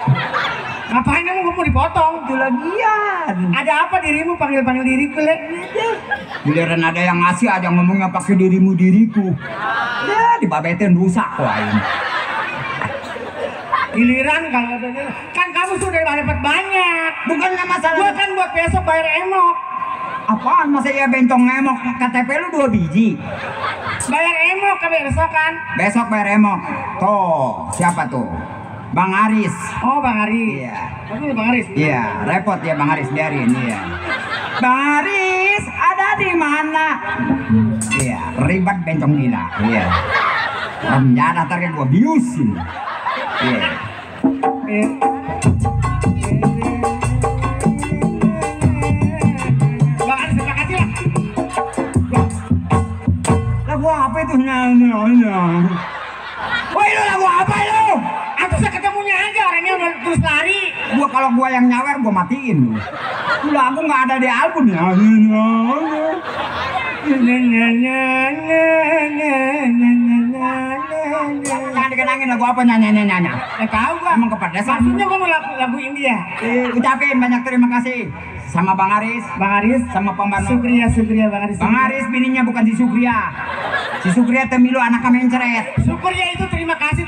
Ngapain kamu mau dipotong? Itu lagian. Ada apa dirimu panggil-panggil diriku le? Giliran ada yang ngasih aja ngomongnya pakai dirimu diriku. Ya dibabetin rusak kok ini. Giliran kalau katanya kan kamu sudah dapat banyak. Bukannya masalah. Gua kan buat besok bayar emok. Apaan masa ya bencong emok KTP lu 2 biji. Bayar emok ke besok kan? Besok bayar emok. Tuh siapa tuh? Bang Aris. Oh Bang Aris. Iya. Itu Bang Aris. Iya, repot ya Bang Aris biarin iya. Bang Aris ada di mana? Iya, ribet bencong gila. Iya. Penjara ntar kayak gua bius sih. Iya. Bang Aris terima kasih lah. Lagu apa itu nyanyi? Woi lu lagu apa lu? Aku bisa ketemunya aja orangnya udah terus lari. Kalau gua yang nyawer gua matiin. Lagu nggak ada di album ya. Jangan dikenangin lagu apa nyanyi. Tahu gua. Emang kepedesan. Maksudnya gua mau lagu India. Ucapin banyak terima kasih sama Bang Aris, sama pembantu. Sukria Bang Aris. Bang Aris bininya bukan si Sukria. Si Sukria temilu anaknya mencret. Sukria itu terima kasih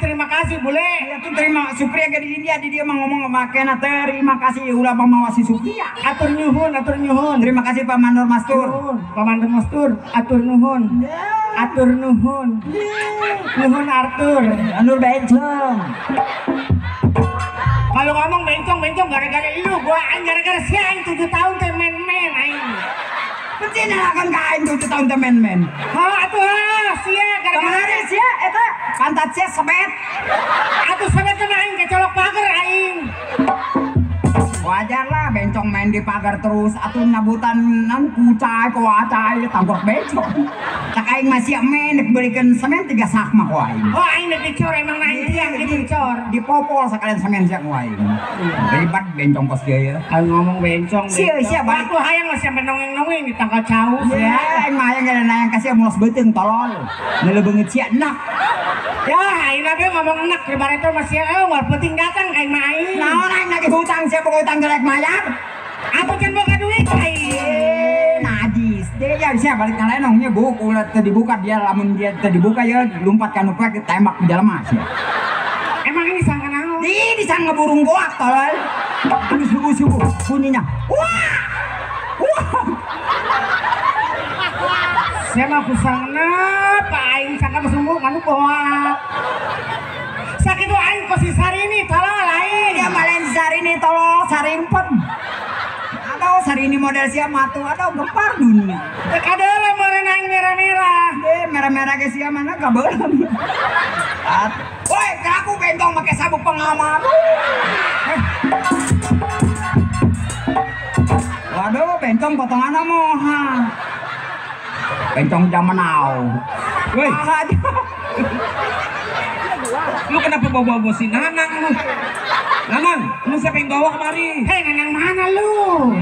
boleh. Itu terima Sukria ke di India dia mah ngomong makanya terima kasih ulah pemawa si Sukria. Atur nyuhun. Terima kasih Pak Mandor Mastur. Pak Mandor Mastur, atur nuhun. Nuhun Arthur. Anur bencong. Kalau ngomong bencong gara-gara lu, gua gara-gara si aing 7 tahun teh men aing. Penting akan kain 7 tahun temen. Atuh sia gara-gara Kemarin sia eta pantat sia sebet. atuh sebet kena aing kecolok pagar aing. Wajar lah bencong main di pagar terus atuh nyabutan nan kucai ko acai tambok bencong. Tak aing masih main berikan semen 3 sak mah ko aing. Oh aing dicor emang aing yang dicor. Dipopol sekalian semen sia ko aing. Ribet bencong kos dia ya. Aing ngomong bencong. Sia balik aku hayang masih sampai nongeng di tangkal caus ya. Aing mah hayang nayang kasih mulos beuteung tolol. Nelebeungeut sia enak. Ya aing lagi ngomong enak lebaran itu masih wal penting datang aing mah aing. Naon aing lagi hutang sia boga utang gelek mayar. Aku can boga duit aing. Najis. Dia ya sia balik ngalenongnya buku teu dibuka dia lamun dia teu dibuka ya lompat ka nu pek ditembak di dalam sia. Emang ini sangka naon? Di disangka burung goak tolol. Anu subuh-subuh bunyinya. Wah. Saya mah kusangna Pak aing sangka bersungguh manu goak. Sakitu aing kosi Sarini tolol aing. Dia malen Sarini tolol sarimpet. Atau Sarini model sia matu atau gempar dunia. Kadala meureun aing merah-merah. Merah-merah ke sia mana kabeureum. Woi, aku bentong make sabuk pengaman. bencong potongan moha. Bencong zaman now. Woi, Aja. lu kenapa bawa si Nanang lu? Nanang, lu siapa yang bawa kemari? Hei, Nanang mana lu?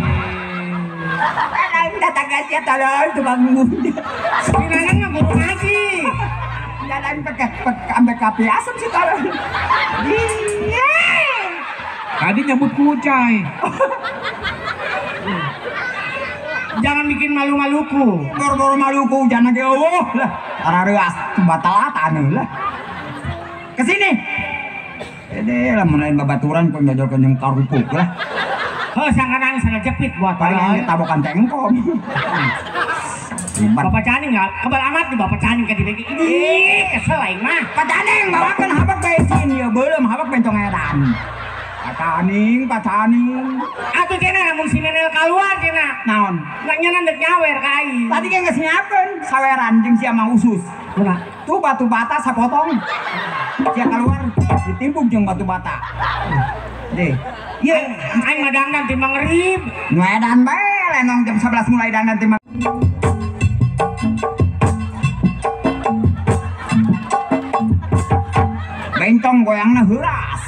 Nanang datang kasih tolong tukang muda. Si Nanang mah guru ngaji. Jalan pakai ambek kapi asam sih tolong. Tadi nyebut kucai. Jangan bikin malu-maluku. Boro-boro Maluku jangan lagi Allah lah. Arareas batalatan lah. Kesini. Ini lah mulai babaturan kau jajal yang karupuk lah. Oh, sanganan sana jepit buat Paling tabokan tengkom. Bapak Caning nggak kebal amat nih Bapak Caning kan dibagi. Ih, kesel aing mah. Pak Caning bawakan habak bensin ya belum habak bencong edan. Pak Caning. Atuh kena lamun si Nenel keluar kena. Naon? Nggak nyanan nyawer kai. Tadi kan nggak nyiapkan saweran jeung si Amang Usus. Tuh batu bata sapotong. Dia keluar ditimbuk jeung batu bata. Deh. Iya, aing mah dandan timbang ngerib. Nu edan bae lenong jam 11 mulai dandan timbang. Bencong goyangna heuras.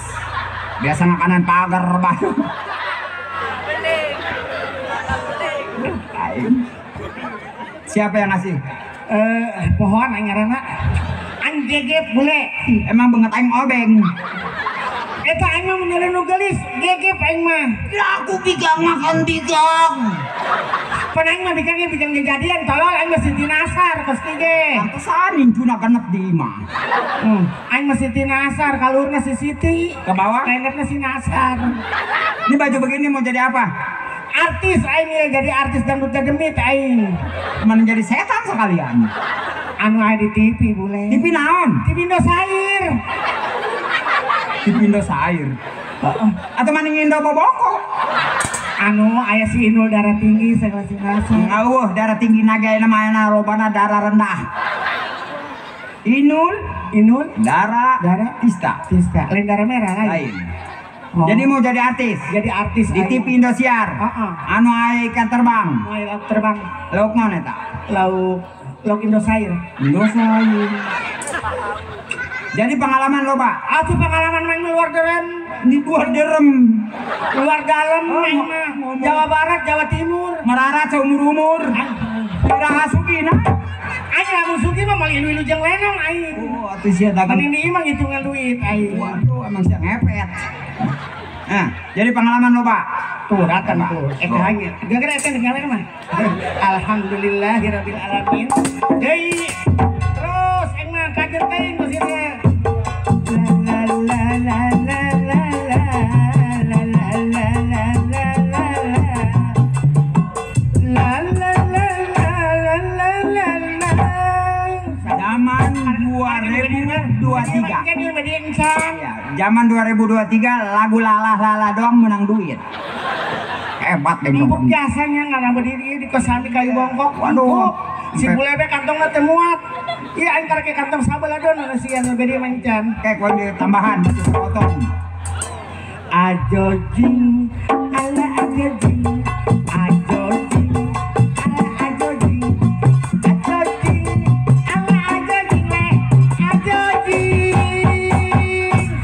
Biasa ngakanan pagar bae. Siapa yang ngasih? Pohon aing ngaranna. Aing gegep bule. Emang banget aing obeng. Eta aing mah meneuleun nu geulis, gegep aing mah. Ya aku bigang makan bigang. Pan aing mah bigang jadian tolol aing mah Siti Nasar pasti ge. Pantesan incuna genep di imah. Aing mah Siti Nasar, kalurna si Siti. Ke bawah? Lengetna si Nasar. Ini baju begini mau jadi apa? Artis aing ya jadi artis dangdut gedemit aing. Mana jadi setan sekalian. Anu aya di TV bule. TV naon? TV Indosiar. TV Indosiar. Atau mana Indo Boboko? Anu aya si Inul darah tinggi segala sing Ngawuh darah tinggi naga namanya robana darah rendah. Inul darah Tista. Lain darah merah lain. Jadi mau jadi artis di TV Indosiar. Anu aya ikan terbang. Aya terbang. Lauk naon eta? Lauk Indosiar. Jadi pengalaman lo, Pak? Atuh pengalaman main luar derem. Di luar derem. Luar dalam main mah. Jawa Barat, Jawa Timur. Merarat seumur-umur. Iraha sugina. Aing lamun sugi mah mali ilu jeung lenong aing. Oh, atuh sia dagang. Mending di imah hitungan duit aing. Waduh, emang sia ngepet. Nah, jadi pengalaman lo, Pak? Tuh, datang tuh. Hanya. Gara-gara eta dengaran mah. Alhamdulillahirabbil alamin. Deui. Terus aing mah kaget teuing maksudnya. La la la la la la la la la la la la la la la la la la. Zaman 2023. Ya, zaman 2023 lagu lalah lala doang menang duit. Hebat deh. Empuk jasanya nggak berdiri di kosan di kayu bongkok. Waduh. Si bule be kantongna teu muat. Iya aing karek kantong sabeladon anu sian gede mancan. Kayak kudu tambahan potong. Ajojing ala ajojing. Ajojing ala ajojing. Ajojing ala ajojing we. Ajojing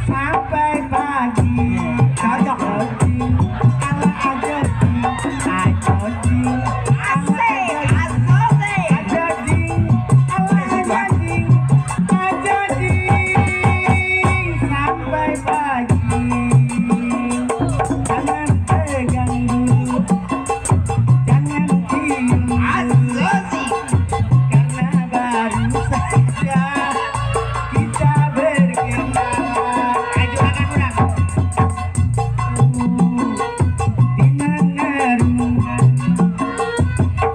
sampai pagi. Ajojing ala ajojing. Ajojing sampai pagi. Jangan terganggu, jangan cium karena baru saja kita berkenalan. Ayo makan udah. Di mana rumah?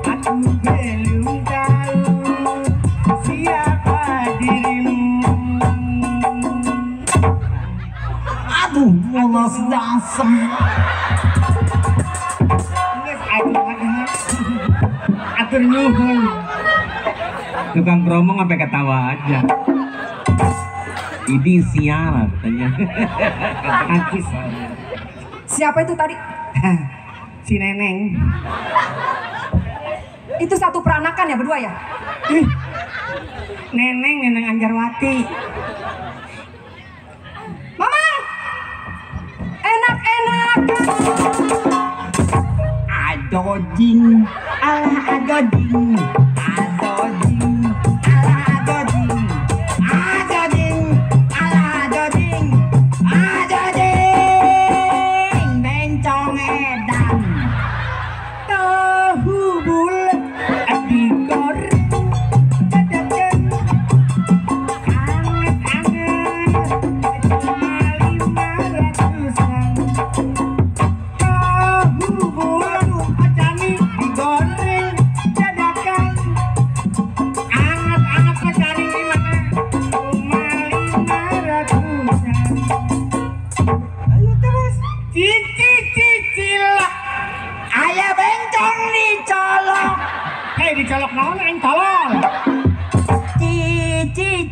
Aku belum tahu siapa dirimu. Aduh, bolos dasar. Atur nuhun. Tukang promo sampai ketawa aja. Ini sial katanya. Akis. Siapa itu tadi? Si Neneng. Itu satu peranakan ya berdua ya? Ih, Neneng Anjarwati. Mama, enak-enak. Adoding, alah adoding, adoding, alah adoding, adoding, alah adoding, adoding, bencong edan, tahu bulat digoreng, dadakan, anget-anget, cuma 500-an. Tahu bulat acani digoreng dadakan, anget-anget acani gimana? Cuma 500-an. Ayo terus, cicil ayah bencong dicolok. Hei dicolok naon aing tolong.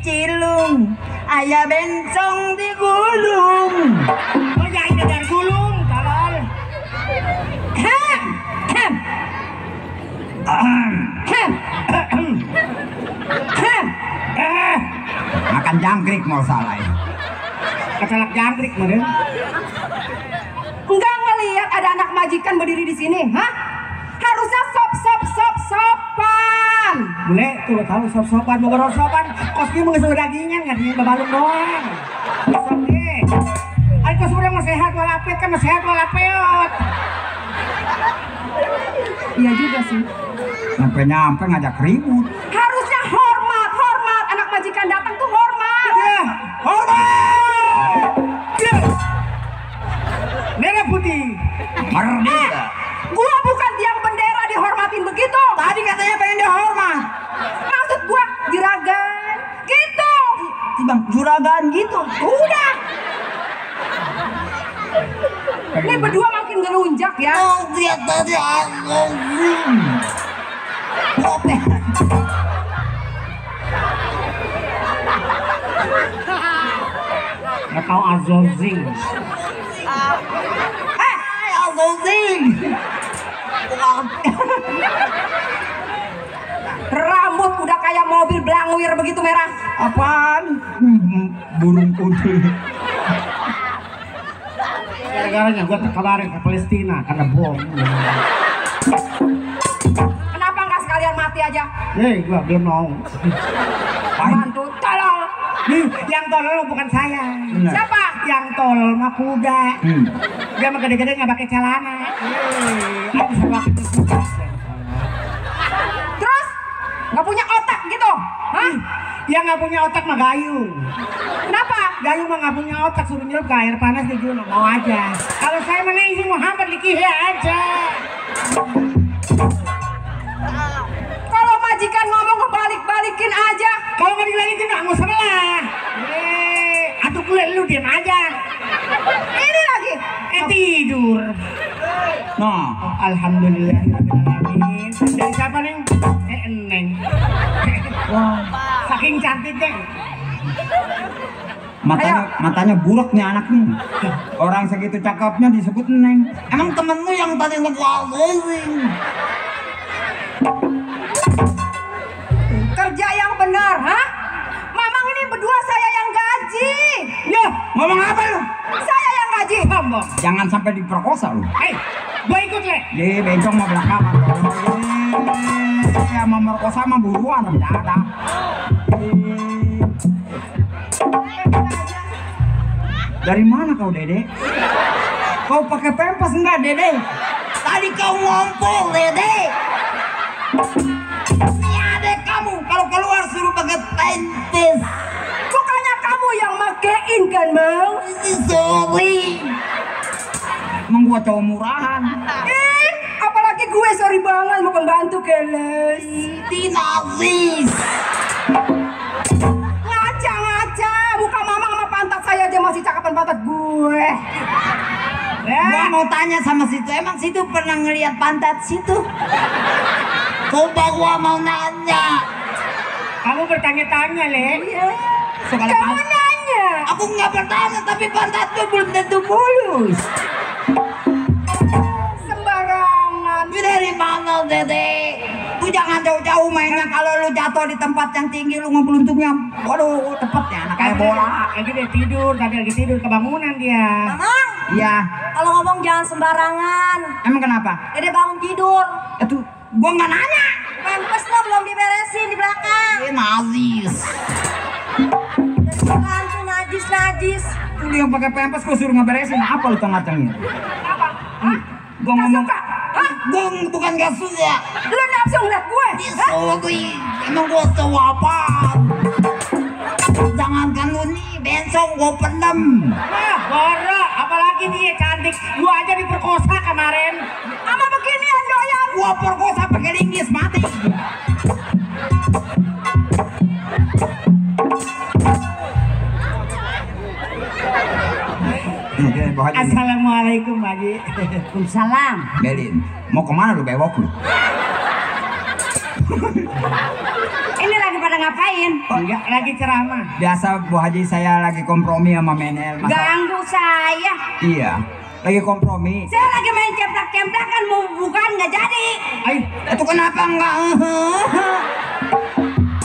Cilung ayah bencong digulung. Oh ya ini dari gulung tolong. Hem. Makan jangkrik mau salah. Kecelak jangkrik meren. Enggak ngelihat ada anak majikan berdiri di sini, hah? Harusnya sopan. Boleh tuh tahu sop-sopan mau sopan. Koski mau ngesel dagingan nggak di babalung doang. Sop deh. Ayo kos udah mau sehat walaupun kan sehat walapeot. Iya juga sih. Nyampe ngajak ribut. Harusnya hormat. Anak majikan datang tuh hormat. Ya, hormat. Ya. Merah putih. Merdeka. Gua bukan tiang bendera dihormatin begitu. Tadi katanya pengen dihormat. Maksud gua juragan gitu. Tibang juragan gitu. Udah. Ini berdua makin ngelunjak ya. Oh, dia tadi angin. Oke. Nggak tahu azozing. Azozing. Rambut udah kayak mobil belangwir begitu merah. Apaan? Burung putih. Gara-garanya gue terkabarin ke Palestina karena bom. Kenapa nggak sekalian mati aja? Gue belum mau. Bantu tolong. Nih, yang tolol bukan saya. Siapa? Yang tolol mah kuda. Dia mah gede-gede nggak pakai celana. Aku sama kuda. Terus nggak punya otak gitu? Hah? Yang nggak punya otak mah Gayung. Kenapa? Gayung mah nggak punya otak, suruh nyelup ke air panas di gunung mau aja. Kalau saya mana isi Muhammad dikihya aja. Kalau majikan ngomong kebalik-balikin aja. Kalau nggak dibalikin nggak mau sebelah. Atuh kulit lu diam aja. Ini lagi. Tidur. Nah, alhamdulillahirobbilalamin. Dari siapa neng? Neng. Wah, saking cantiknya. Matanya buruk nih anaknya. Orang segitu cakepnya disebut neng. Emang temenmu yang tadi ngegaling? Kerja yang benar, hah? Mamang ini berdua saya yang gaji. Ya, ngomong apa lu? Saya yang gaji. Sombong. Jangan sampai diperkosa lu. Hei, gue ikut le. Di bencong mau belakangan. Ya mau merkosa mah buruan tidak ada. Dari mana kau Dede? Kau pakai pempas enggak Dede? Tadi kau ngompol Dede. Ini adek kamu kalau keluar suruh pakai pempas. Bukannya kamu yang makein kan, Bang? Sorry. Emang gua cowok murahan. Apalagi gue sorry banget mau pembantu keles. Dinazis. Ngaca. Muka mama sama pantat saya aja masih cakapan pantat gue. Gua mau tanya sama situ, emang situ pernah ngeliat pantat situ? Coba gua mau nanya. Kamu bertanya-tanya, Le? Iya. Kamu nanya. Aku nggak bertanya, tapi pantatku belum tentu mulus. Sembarangan. Dari mana, Dede? Punya jatuh di tempat yang tinggi lu ngebeluntungnya, waduh tepatnya anak kayak bola. Lagi dia tidur, tadi lagi tidur kebangunan dia. Mamang, Iya, kalau ngomong jangan sembarangan. emang kenapa? Dede bangun tidur. Itu gua nggak nanya. Pempes lo belum diberesin di belakang. Nazis. Jadi tuh najis. Lu yang pakai pempes gua suruh ngeberesin, apa lu tengah-tengah? Apa? Hah? Gua Nggak ngomong, suka? Hah? gua bukan gak suka. Lu nafsu ngeliat gue? Hah? Emang gua tahu apa? Jangankan lu nih, besok gua pendem. Boro, apalagi dia cantik. Gua aja diperkosa kemarin. Sama beginian doyan. Gua perkosa pakai linggis mati. Assalamualaikum, Pak Haji. Waalaikumsalam. Belin, mau kemana lu bewok lu? Ini lagi pada ngapain? Enggak, lagi ceramah. Biasa Bu Haji saya lagi kompromi sama Menel. Ganggu saya. Iya, lagi kompromi. Saya lagi main cemplak-cemplakan mau bukan nggak jadi. Ay, itu kenapa enggak?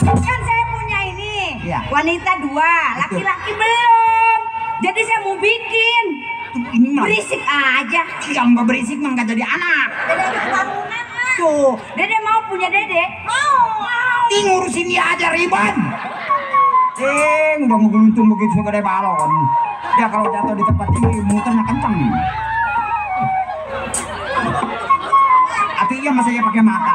Kan saya punya ini. Iya. Wanita 2, laki-laki belum. Jadi saya mau bikin. Ini mah Berisik aja. yang nggak berisik mah nggak jadi anak. Dede habis bangunan ah. Tuh, Dede mau punya Dede? Mau. Ih, ngurusin dia aja ribet. Udah ngegeluntung begitu segede balon. Ya kalau jatuh di tempat tinggi muternya kencang. Artinya masa dia pakai mata.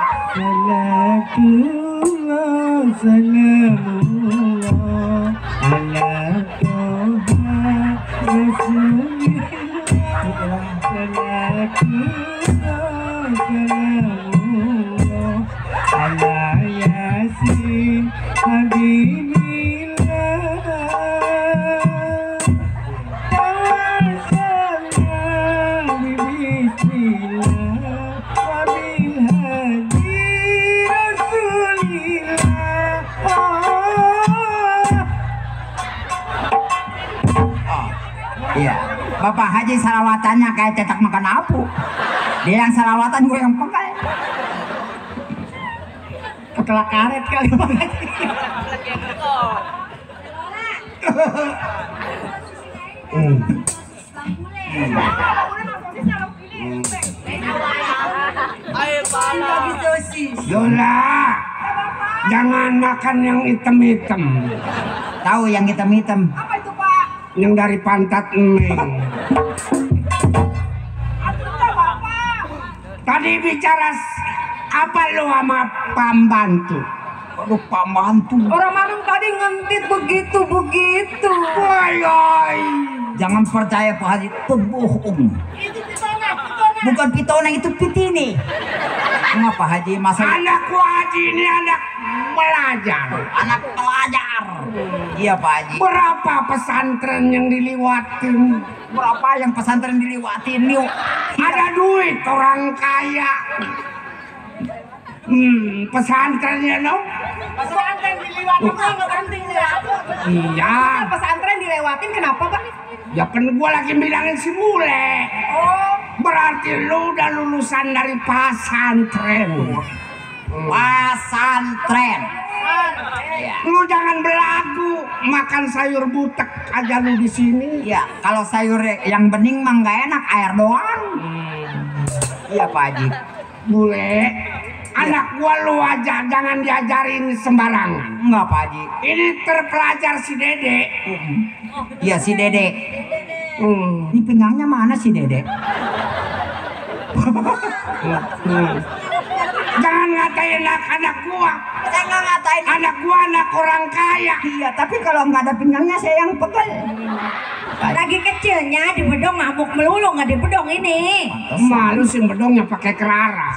Iya, Bapak Haji salawatannya kayak cetak makan apu. Dia yang salawatan, gue yang pegal. Ketelak karet kali, Pak Haji. Yola, jangan makan yang hitam-hitam. Tahu yang hitam-hitam? Apa itu, Pak? Yang dari pantat Neng. Apa, Bapak? Tadi bicara apa lu sama pembantu? Aduh, pembantu. Orang Mamang tadi ngentit begitu. Woi, jangan percaya Pak Haji, pembohong. Itu pitona. Bukan pitona, itu pitini. Kenapa Haji masa? Anakku Haji ini anak pelajar. Anak pelajar. Iya Pak Haji. Berapa pesantren yang diliwatin? Berapa yang pesantren diliwatin? Yuk. Ada duit orang kaya. Pesantrennya no? Pesantren dilewatin nggak penting ya. Iya. Pesantren dilewatin kenapa, Pak? Ya kan gua lagi bilangin si Bule. Oh, Berarti lu udah lulusan dari pesantren. Pesantren. Ya. Lu jangan belagu makan sayur butek aja lu di sini. Ya, kalau sayur yang bening mah nggak enak, air doang. Iya Pak Haji. Bule, anak gua lu aja jangan diajarin sembarangan. Enggak Pak Haji. Ini terpelajar si Dede. Iya si Dede. Ini pinggangnya mana si Dede? Jangan ngatain anak gua. Saya nggak ngatain. Anak gua anak orang kaya. Iya, tapi kalau nggak ada pinggangnya saya yang pegel. lagi kecilnya di bedong ngamuk melulu, nggak di bedong ini. Malu sih bedongnya pakai kerara.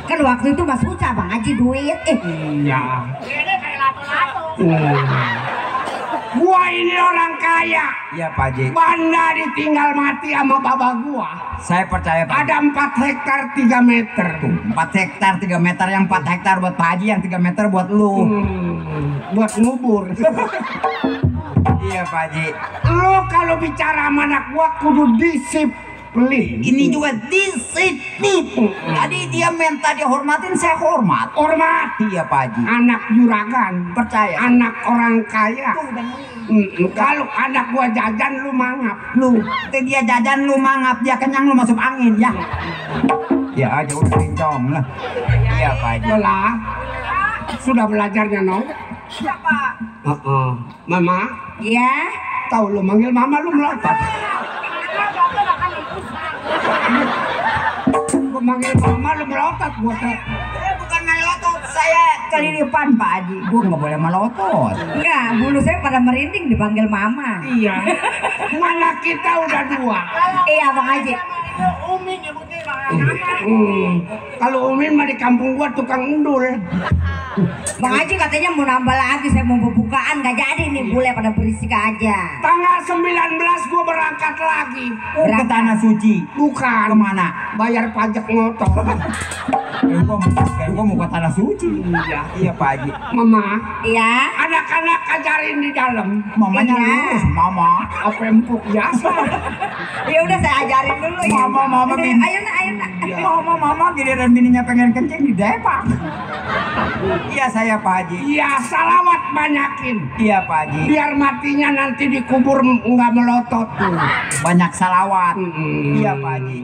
Kan waktu itu Mas Uca Bang Haji duit. Iya. Gua ini orang kaya. Iya Pak Haji. Banda ditinggal mati sama bapak gua. Saya percaya Pak. Ada 4 hektar 3 meter. 4 hektar 3 meter, yang 4 hektar buat Pak Haji, yang 3 meter buat lu. Buat ngubur. Iya Pak Haji. Lu kalau bicara sama anak gua kudu disip. Pelih. Ini juga disiplin. Tadi dia minta dihormatin, saya hormat. Hormat. Iya Pak Haji. Anak juragan. Percaya. Anak orang kaya. Kalau anak gua jajan lu mangap. Lu, dia jajan lu mangap, dia kenyang lu masuk angin ya. Ya aja udah rincong lah. Iya Pak Haji. Lah. Sudah belajarnya no? Siapa? Mama. Ya. Tahu lu manggil mama lu melotot. Gua manggil mama lu melotot gua teh. Bukan melotot, saya kelilipan Pak Haji. Gua nggak boleh melotot. Enggak, bulu saya pada merinding dipanggil mama. Iya. Mana kita udah 2. Iya Bang Haji. Kalau Umin mah di kampung gua tukang endul. Bang Haji katanya mau nambah lagi, saya mau bukaan, gak jadi nih, bule pada berisik aja. Tanggal 19 gua berangkat lagi. Ke tanah suci. Bukan. Kemana? Bayar pajak motor. Gua mau ke tanah suci. Iya Pak Haji. Mama. Iya. Anak-anak ajarin di dalam. Mamanya Iya. lurus, mama. Apa empuk biasa. Ya udah saya ajarin dulu ya. Mama, Ayo, bini. ayo nak. Mama giliran bininya pengen kencing di depak. Iya saya Pak Haji. Iya, salawat banyakin. Iya Pak Haji. Biar matinya nanti dikubur nggak melotot tuh. Banyak salawat. Mm-mm. Iya Pak Haji.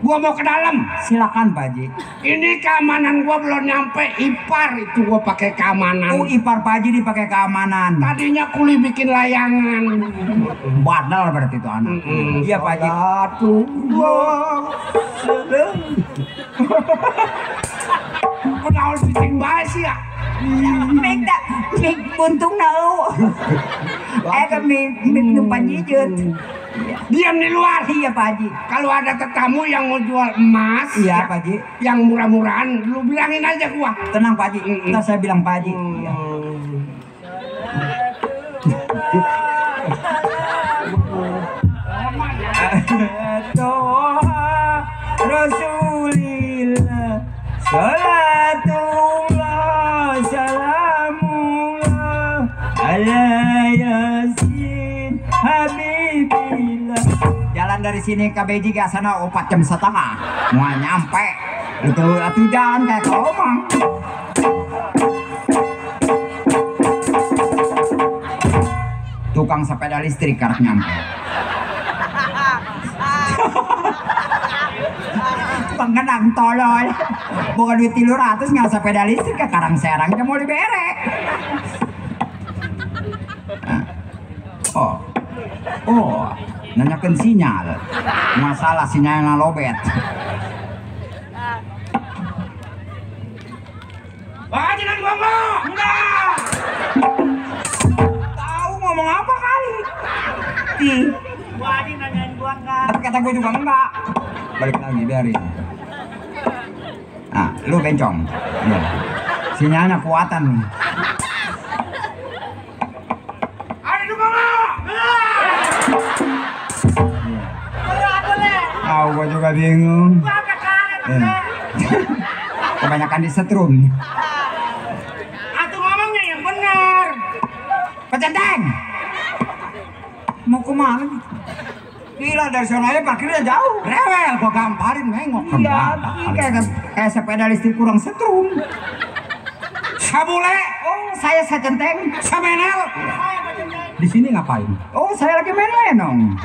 Gua mau ke dalam. Silakan Pak Haji. Ini keamanan gua belum nyampe. Ipar itu gua pakai keamanan. Oh ipar Pak Haji dipakai keamanan. Tadinya kuli bikin layangan. Badal berarti itu anak. Iya Pak Haji. Penaul cicing bae sih ya. Mik buntung nau. Mik numpang jijut. Diam di luar. Iya Pak Haji. Kalau ada tetamu yang mau jual emas, Iya Pak Haji. yang murah-murahan, lu bilangin aja gua. Tenang Pak Haji. Ntar saya bilang Pak Haji. Iya. Doa Rasulillah Salatullah Salamullah Ala Yasin Habibillah. Jalan dari sini ke Beji ke sana 4 jam setengah. Mau nyampe. Itu jalan kayak komang. Tukang sepeda listrik harus nyampe. Tukang gedang tolol. Bukan duit 300 nggak sepeda listrik ke Karang Serang dia mau dibere. Oh, nanyakan sinyal. Masalah sinyalnya lobet. Wah, jangan ngomong. Enggak. Tahu ngomong apa kali? Wadi nanyain gua enggak. Tapi kata gue juga enggak. Balik lagi biarin. Nah, lu bencong. Ya. Sinyalnya kuatan nih. Ada di bawah. Tahu gue juga bingung. Kebanyakan disetrum. Atuh ngomongnya yang benar. Pecenteng. Mau kemana? Gila dari sana aja parkirnya jauh. Rewel, gua gamparin nengok. Iya, kayak sepeda listrik kurang setrum. Sabule. Oh, saya Centeng. Samenel. Di sini ngapain? Oh, saya lagi main lenong.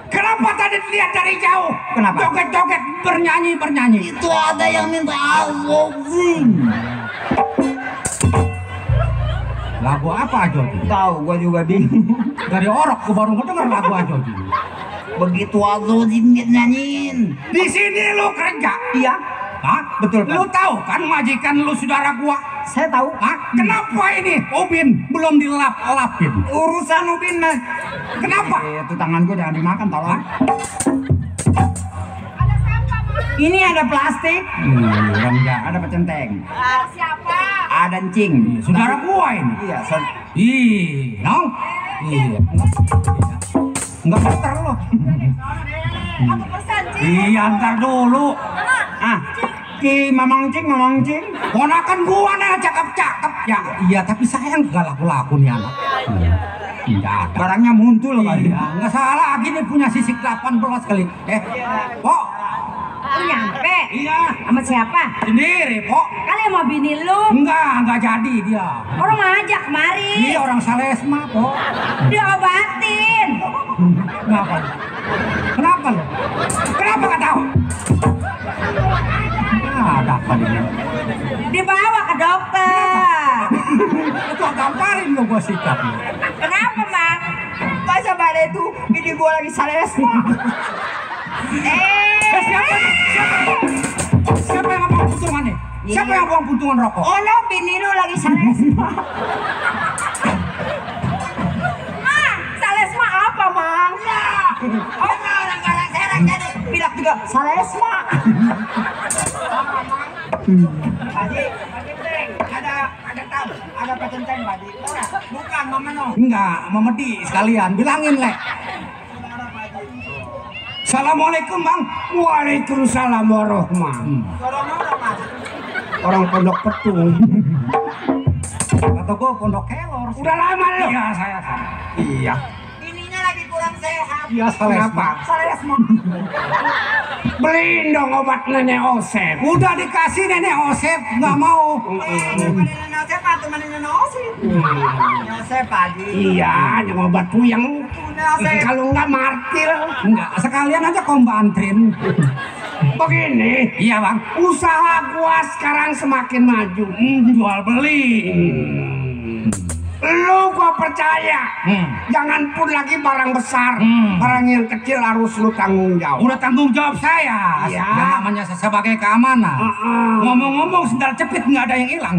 Kenapa tadi lihat dari jauh? Kenapa? Joget-joget, bernyanyi. Itu ada yang minta azobing. Lagu apa Jody? Tahu, gua juga bingung. Dari orok gua baru ngedenger lagu Jody. Begitu azobing nyanyiin. Di sini lu kerja. Iya. Hah? Betul, Pak. Lu tahu kan majikan lu saudara gua? Saya tahu. Hah? Kenapa ini Ubin belum dilap-lapin? Urusan Ubin, Mas. Kenapa? Itu tangan gua jangan dimakan, tolong. Ini ada plastik. Enggak, ada pecenteng. Siapa? Ada encing. Saudara gua ini. Iya, Ih, nong. Iya. enggak beter loh. Apa persen, Cing? Iya, ntar dulu. Ah, Ki Mamang Cing. Ponakan gua nih cakep-cakep ya. Iya, tapi sayang gak laku-laku nih anak. Barangnya muncul kali. Iya, nggak salah lagi nih punya sisik 18 kali. Pok. Lu nyampe? Iya. Sama siapa? Sendiri, Pok. Kali sama bini lu. Enggak jadi dia. Orang ngajak kemari. Dia orang Salesma, Pok. Diobatin. Kenapa? Kenapa lo? Kenapa nggak tahu? Ada apa dia? Dibawa ke dokter. Itu gamparin lo gua sikat lo. Kenapa, Bang? Masa pada itu bini gua lagi Salesma. Siapa yang ngomong puntungan nih? Siapa yang ngomong puntungan rokok? Oh no, bini lu lagi Salesma. Salesma apa, Bang? Oh, orang garang-garang jadi bilang juga Salesma. Ada pecenteng Badi. Bukan Mama No. Enggak, Mamedi sekalian bilangin le. Assalamualaikum Bang. Waalaikumsalam warahmatullahi. Orang pondok petung. Kata gua pondok kelor. Udah lama lo. Iya saya. Iya. Bininya lagi kurang sehat. Iya Salesma. Salesma. Beliin dong obat nenek Osep. Udah dikasih nenek Osep, nggak mau. Iya, yang obat puyeng. Kalau nggak martir. Enggak, sekalian aja kau bantrin. Begini, iya bang. Usaha gua sekarang semakin maju. Jual beli. Lu gua percaya. Jangan pun lagi barang besar. Barang yang kecil harus lu tanggung jawab. Udah tanggung jawab saya. Iya. Dan namanya saya sebagai keamanan. Ngomong-ngomong sendal cepit nggak ada yang hilang.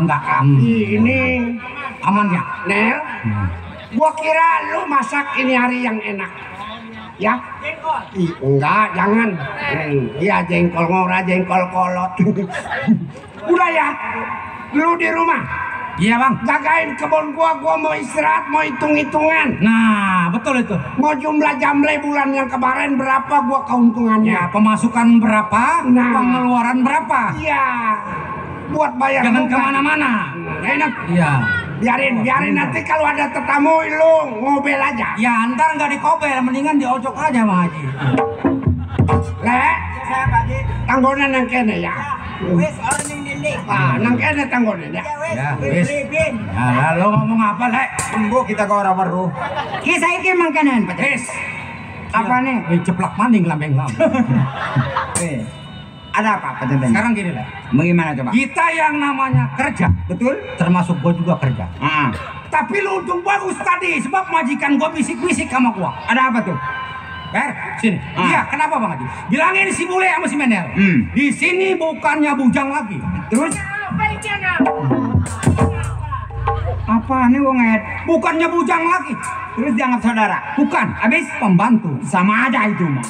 Enggak. Ini aman ya, Nel. Gua kira lu masak ini hari yang enak. Ya? Jengkol. Enggak, jangan. Iya jengkol ngora, jengkol kolot. Udah ya. Lu di rumah. Iya bang, jagain kebun gua mau istirahat, mau hitung-hitungan. Nah, betul itu. Mau jumlah jamle bulan yang kemarin berapa gua keuntungannya. Ya, pemasukan berapa, pengeluaran berapa. Iya, buat bayar. Jangan kemana-mana. Enak. Iya. Biarin nanti kalau ada tetamu lu ngobel aja. Ya, ntar nggak dikobel, mendingan diojok aja sama Haji. Le, Saya Badi. tanggonan yang kene ya. Wes orang yang dinding. Nang kene tanggonan ya. Ya, wes. Nah, lalu ngomong apa, Le? Tunggu kita ke orang baru. Kisah iki mangkanan, Pak. Wis. Apa nih? Ceplak maning lambeng lam. Ada apa pecenteng? Sekarang gini, Le. Bagaimana coba? Kita yang namanya kerja, Betul? termasuk gua juga kerja. Ah. Tapi lu untung bagus tadi, sebab majikan gua bisik-bisik sama gua. Ada apa tuh? Ber, sini. Iya, kenapa Bang Haji? Bilangin si Bule sama si Menel. Di sini bukannya bujang lagi. Terus? Apa nih wong Ed? Bukannya bujang lagi. Terus dianggap saudara? Bukan, habis pembantu. Sama aja itu mah.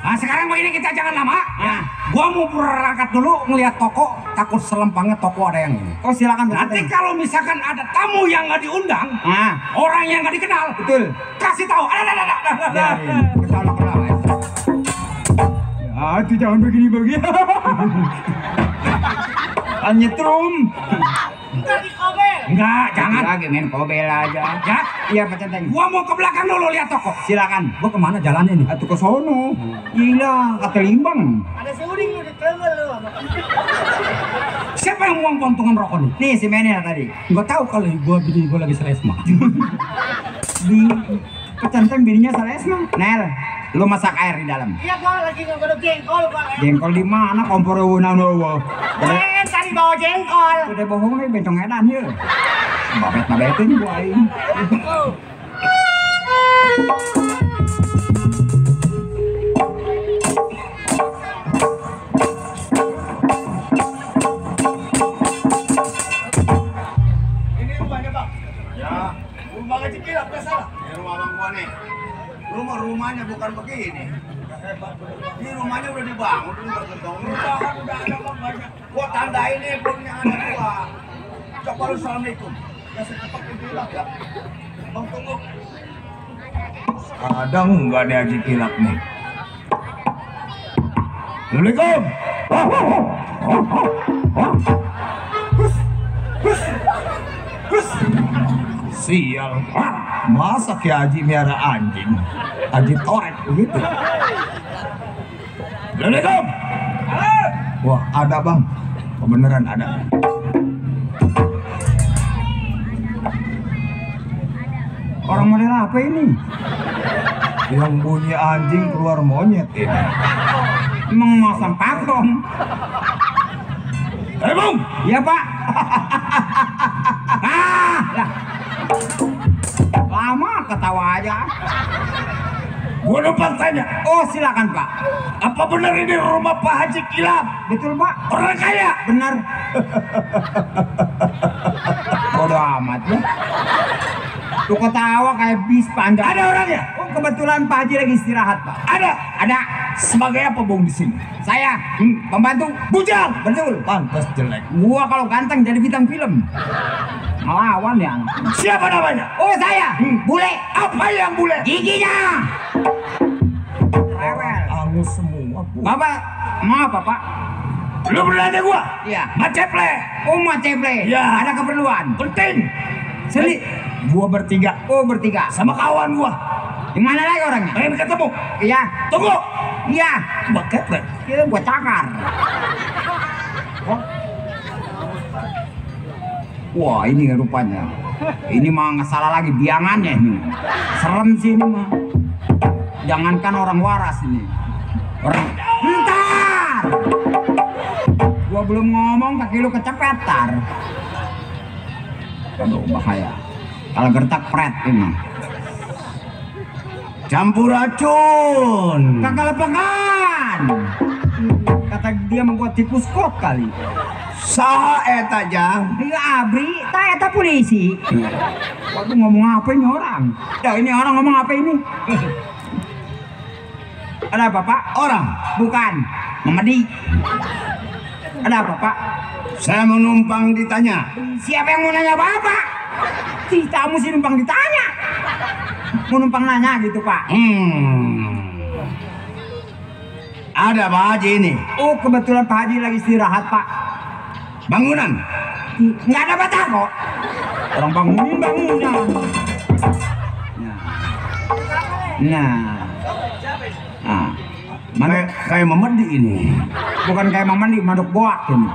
Nah, sekarang begini kita jangan lama. Ya. Gua mau berangkat dulu ngelihat toko, takut selempangnya toko ada yang ini. Oh silakan. Nanti kalau misalkan ada tamu yang nggak diundang, orang yang nggak dikenal, Betul. kasih tahu. Ketawa-ketawa. Ah, itu jangan begini-begini. Nyetrum. Enggak, jangan. Lagi main kobel aja. Ya, Iya pecenteng. gua mau ke belakang dulu lihat toko. Silakan. Gua kemana jalannya nih? Atau ke sono. Gila, kata limbang. Siapa yang buang pontungan rokok nih? Nih si Menel tadi. Gua tahu kalau gua bini gua lagi Salesma. Di pecenteng bininya Salesma. Nel, lu masak air di dalam. Iya, gua lagi ngegodok jengkol, Pak. Jengkol di mana? Kompor nawa. Tadi bawa jengkol. Udah bohong nih bencong edan ya. Babet-babetin gua ini. Ini rumahnya Bang. Ya, rumah kecil tidak salah. Ini rumah Bang gua nih. Rumahnya bukan begini. Ini rumahnya udah dibangun, udah bergentong. Rumah kan udah ada Bang banyak. Gua tanda ini belum yang ada gua. Coba lu assalamualaikum. Ya secepat itu lah ya. Bang tunggu. Kadang nggak ada Haji Kilap nih. Assalamualaikum. Hus. Sial. Masa Ki Haji miara anjing? Haji Toret begitu. Assalamualaikum. Wah, ada bang. Beneran ada. Orang model apa ini? Yang bunyi anjing keluar monyet ini. Emang masang pakem. Bung. Iya pak. Lah. Lama ketawa aja. Gua numpang tanya. Oh silakan pak. Apa benar ini rumah Pak Haji Kilap? Betul pak. Orang kaya? Benar. Bodoh amat ya. Lu ketawa kayak bis panjang. Ada orangnya? Oh kebetulan Pak Haji lagi istirahat pak. Ada. Ada. Sebagai apa Bung di sini? Saya pembantu. Bujang. Betul. Pantas jelek. Gua kalau ganteng jadi bintang film. Ngelawan ya. Siapa namanya? Oh saya. Bule. Apa yang bule? Giginya. Rewel. Angus semua. Bapak mau apa pak? Lu berani gua? Iya. Maceple. Oh Maceple. Iya. Ada keperluan. Penting. Seli. Gua bertiga Oh bertiga. sama kawan gua. Di mana lagi orangnya? Pengen ketemu. Iya. Tunggu. Iya. Maceple. Kita buat cakar. Wah ini rupanya. Ini mah nggak salah lagi biangannya ini. Serem sih ini mah. Jangankan orang waras ini. Orang. Bentar. Gua belum ngomong kaki lu kecepetar. Aduh bahaya. Kalau gertak pret ini. Campur racun. Kagak lepekan. Kata dia membuat tikus kot kali. Saha eta jang? Iya abri, tak eta polisi. Waduh ngomong apa ini orang? Ya ini orang ngomong apa ini? Ada apa pak? Orang. Bukan, Mamadi. Ada apa pak? Saya mau numpang ditanya. Siapa yang mau nanya bapak? Si tamu sih numpang ditanya. Mau numpang nanya gitu pak? Ada Pak Haji ini. Oh kebetulan Pak Haji lagi istirahat pak. Bangunan. Nggak ada batang kok. Orang bangunin bangunan. Nah. Mana Kayak Mamadi ini. bukan kayak Mamadi, Maduk Boak ini.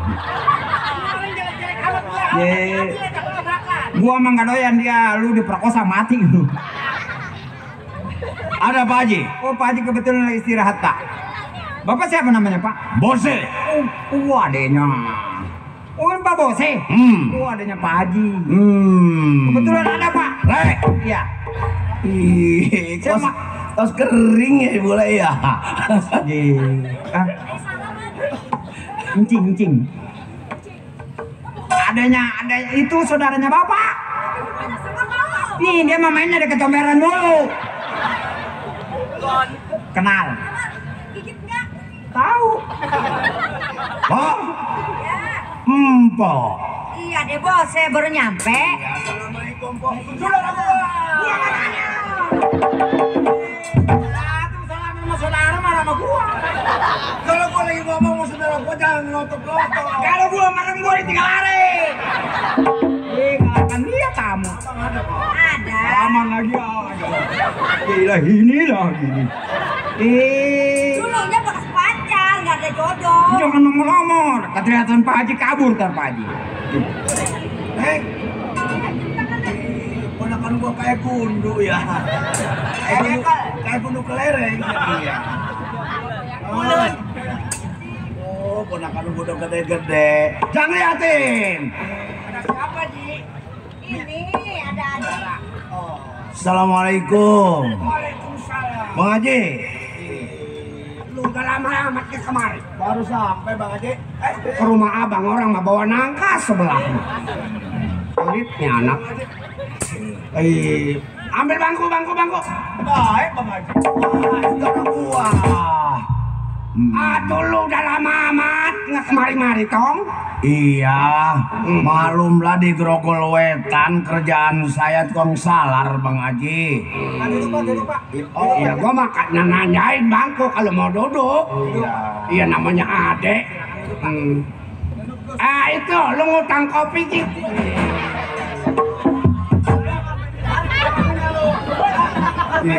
Gua emang gak doyan dia, lu diperkosa mati lu. Ada Pak Haji. Oh Pak Haji kebetulan lagi istirahat pak. Bapak siapa namanya pak? Bose. Oh adenya. Oh Pak Bose. Oh adenya Pak Haji. Kebetulan ada pak. Lek. Iya. Ih, Sama. tos kering ya boleh ya. Encing. Ada itu saudaranya bapak. Nih dia mamanya ada kecomberan mulu. Kenal. Tahu. Pak. Pak. Iya deh bos, saya baru nyampe. Assalamualaikum Pak. Saudara gua. Iya katanya. Aduh salam sama saudara marah sama gua. Kalau gua lagi ngomong sama saudara gua jangan ngotot-ngotot. Kalau gua marah gua ditinggal lari. Kan dia tamu. Ada. Aman lagi ada. Gila ini lagi. Dulunya bekas pacar, nggak ada jodoh. Jangan nomor-nomor. Kelihatan Pak Haji kabur kan Pak Haji. Ponakan gua kayak gundu ya. Kayak gundu kelereng. Iya. Oh, ponakan gua udah gede-gede. Jangan liatin. Apa Ji? Ini ada. Assalamualaikum. Waalaikumsalam. Bang Haji. Lu udah lama amat ke kemari. Baru sampai Bang Haji. Ke rumah abang orang mah bawa nangka sebelah. Pelit anak. Ambil bangku. Baik Bang Haji. Wah, itu orang gua. Aduh lu udah lama amat nggak kemari-mari tong. Iya, malumlah di Grogol Wetan kerjaan saya tukang salar Bang Haji. Duduk pak. Oh iya gua makanya nanyain bangku kalau mau duduk. Iya namanya adek. Itu lu ngutang kopi gitu. Udah.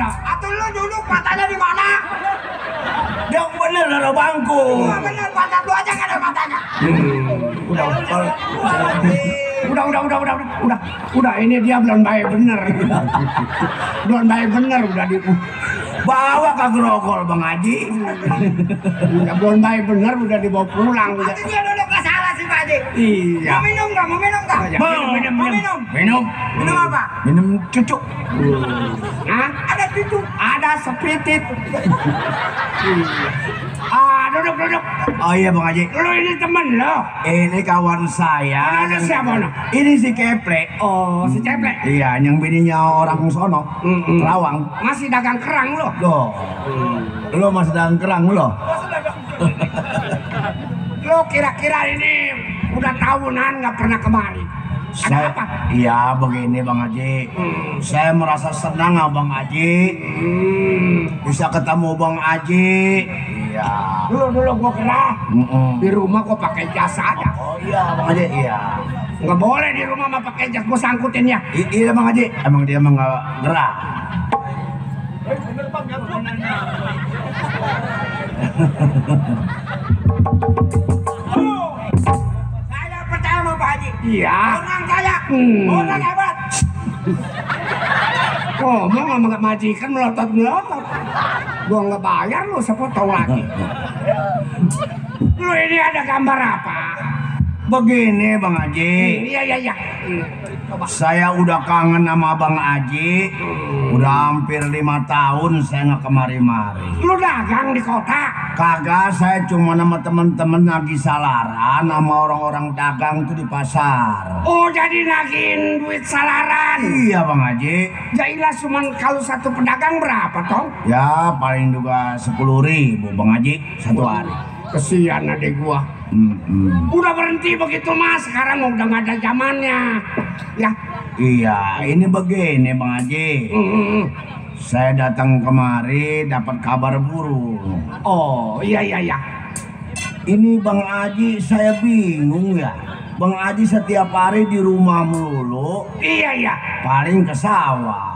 Atuh lu duduk matanya di mana? Yang bener ada bangku. Bener mata lu aja kan ada matanya. Udah ini dia belum baik bener. Udah di Bawa ke Grogol Bang Haji. udah belum baik bener udah dibawa pulang udah. Atuh dia duduk gak salah sih Pak Haji. Iya. Mau minum nggak? Minum. Minum apa? Minum cucuk. Hah? Ada cucu. Ada sepitit. Duduk. Oh iya Bang Haji. Lu ini temen lo. Ini kawan saya. Ini siapa no? Ini si Keple. Oh, si Ceplek. Iya, yang bininya orang sono. Rawang. Masih dagang kerang lo. Loh. Lo masih dagang kerang lo? Lo kira-kira ini udah tahunan nggak pernah kemari. Ada apa? Iya begini Bang Haji. Saya merasa senang Bang Haji. Bisa ketemu Bang Haji. Iya. Dulu gua kira di rumah gua pakai jas aja. Oh iya Bang Haji. Iya. Nggak boleh di rumah mah pakai jas, gua sangkutin ya. Iya Bang Haji. Emang dia emang nggak gerak. Saya percaya sama Pak Haji. Iya. Orang kaya, orang hebat. Ngomong sama majikan melotot. Gua nggak bayar lu sepotong lagi. Lu ini ada gambar apa? Begini Bang Haji. Iya. Coba. Saya udah kangen sama Bang Haji. Udah hampir 5 tahun saya nggak kemari-mari. Lu dagang di kota? Kagak, saya cuma sama temen-temen lagi salaran sama orang-orang dagang tuh di pasar. Oh, jadi nagihin duit salaran. Iya Bang Haji. Jailah cuman kalau satu pedagang berapa toh? Ya paling juga 10.000 Bang Haji satu hari. Kesian adek gua. Udah berhenti begitu mas, sekarang udah nggak ada zamannya. Ya. Iya, ini begini Bang Haji. Saya datang kemari dapat kabar burung. Oh iya. Ini Bang Haji saya bingung ya. Bang Haji setiap hari di rumah mulu. Iya. Paling ke sawah.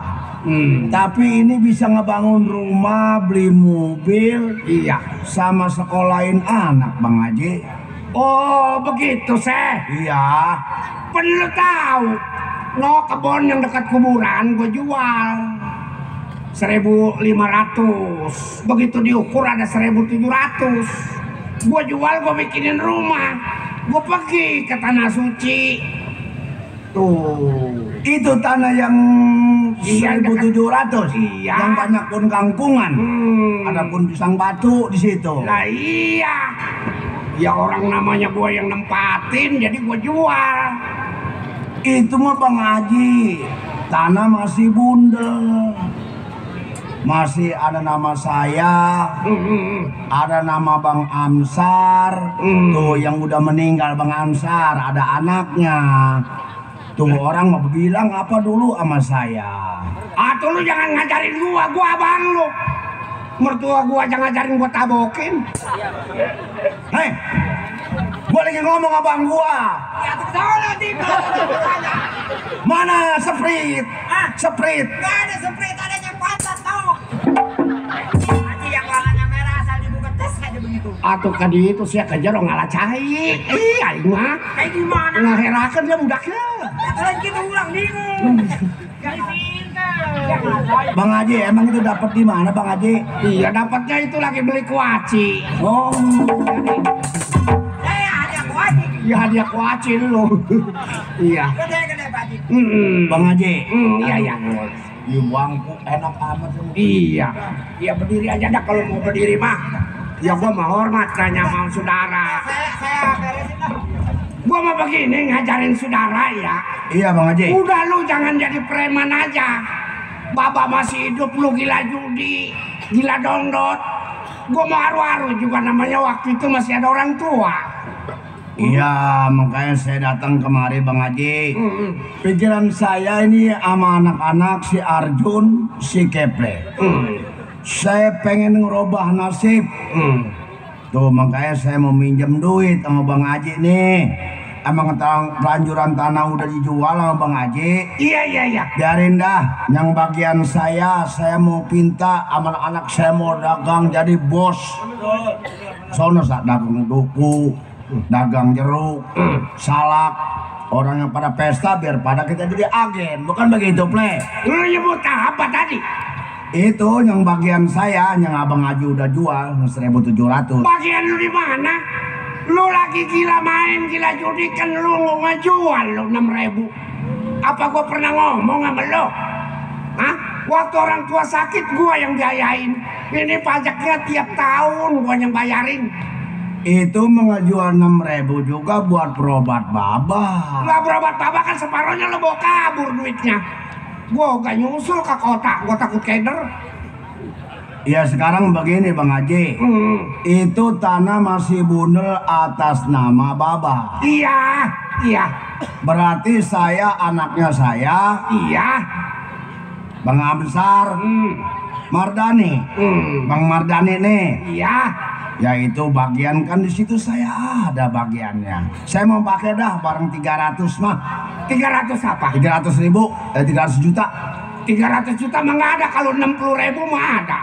Tapi ini bisa ngebangun rumah, beli mobil, Iya. sama sekolahin anak Bang Haji. Oh begitu seh. Iya. Perlu tahu. No kebun yang dekat kuburan gue jual 1.500. Begitu diukur ada 1.700. Gue jual, gue bikinin rumah. Gue pergi ke tanah suci. Tuh. Itu tanah yang Iya, 1.700. Iya. Yang banyak pun kangkungan. Ada pun pisang batu di situ. Lah iya. Ya orang namanya gue yang nempatin, jadi gue jual. Itu mah Bang Haji, tanah masih bundel. Masih ada nama saya, ada nama Bang Amsar. Tuh yang udah meninggal Bang Amsar, ada anaknya. Tuh orang mau bilang apa dulu sama saya. Tuh lu jangan ngajarin gua abang lu. Mertua gua aja ngajarin gua tabokin. Hei, gua lagi ngomong abang gua. Ya tuh sana tiba. Mana Sprite? Sprite. Gak ada Sprite, adanya pantat tau. Haji yang warnanya merah asal dibuka tes aja begitu. Tadi itu sih kejar ngalah cai. Aing mah. Kayak gimana? Ngaherakeun dia budaknya. Kalian kita ulang bingung. Jadi pintar. Bang Haji, emang itu dapat di mana Bang Haji? Iya, dapatnya itu lagi beli kuaci. Oh, Hadiah ku Haji. Ya hadiah kuaci lu. Iya. Gede-gede Pak Haji. Bang Haji. Iya. Di uangku enak amat. Iya. Ya berdiri aja dah kalau mau berdiri mah. Ya gua mah hormat tanya sama saudara. Saya beresin lah. Gua mau begini ngajarin saudara ya. Iya Bang Haji. Udah lu jangan jadi preman aja. Bapak masih hidup lu gila judi, gila dongdot. Gua mau haru-haru juga namanya waktu itu masih ada orang tua. Iya, makanya saya datang kemari Bang Haji. Pikiran saya ini sama anak-anak si Arjun, si Keple. Saya pengen ngerubah nasib. Tuh makanya saya mau minjem duit sama Bang Haji nih. emang telanjuran tanah udah dijual sama Bang Haji. Iya. Biarin dah, yang bagian saya mau pinta anak-anak saya mau dagang jadi bos. Sono sak dagang duku, dagang jeruk, salak. Orang yang pada pesta biar pada kita jadi agen, bukan begitu, Ple? Lu nyebut apa tadi? Itu yang bagian saya, yang Abang Haji udah jual 1.700. Bagian lu di mana? Lu lagi gila main, gila judi kan lu ngejual lu 6.000. Apa gua pernah ngomong sama lu? Hah? Waktu orang tua sakit gua yang biayain. Ini pajaknya tiap tahun gua yang bayarin. Itu mengejual 6.000 juga buat berobat babak. Lah berobat babak kan separohnya lo bawa kabur duitnya. Gua gak nyusul ke kota, gua takut keder. Ya sekarang begini Bang Haji, itu tanah masih bundel atas nama Baba. Iya. Berarti saya anaknya saya. Iya. Bang Amsar, Mardani, Bang Mardani nih. Iya. Ya itu bagian kan di situ saya ada bagiannya. Saya mau pakai dah barang 300 mah. 300 apa? 300.000, 300 juta. 300 juta mah nggak ada, kalau 60.000 mah ada.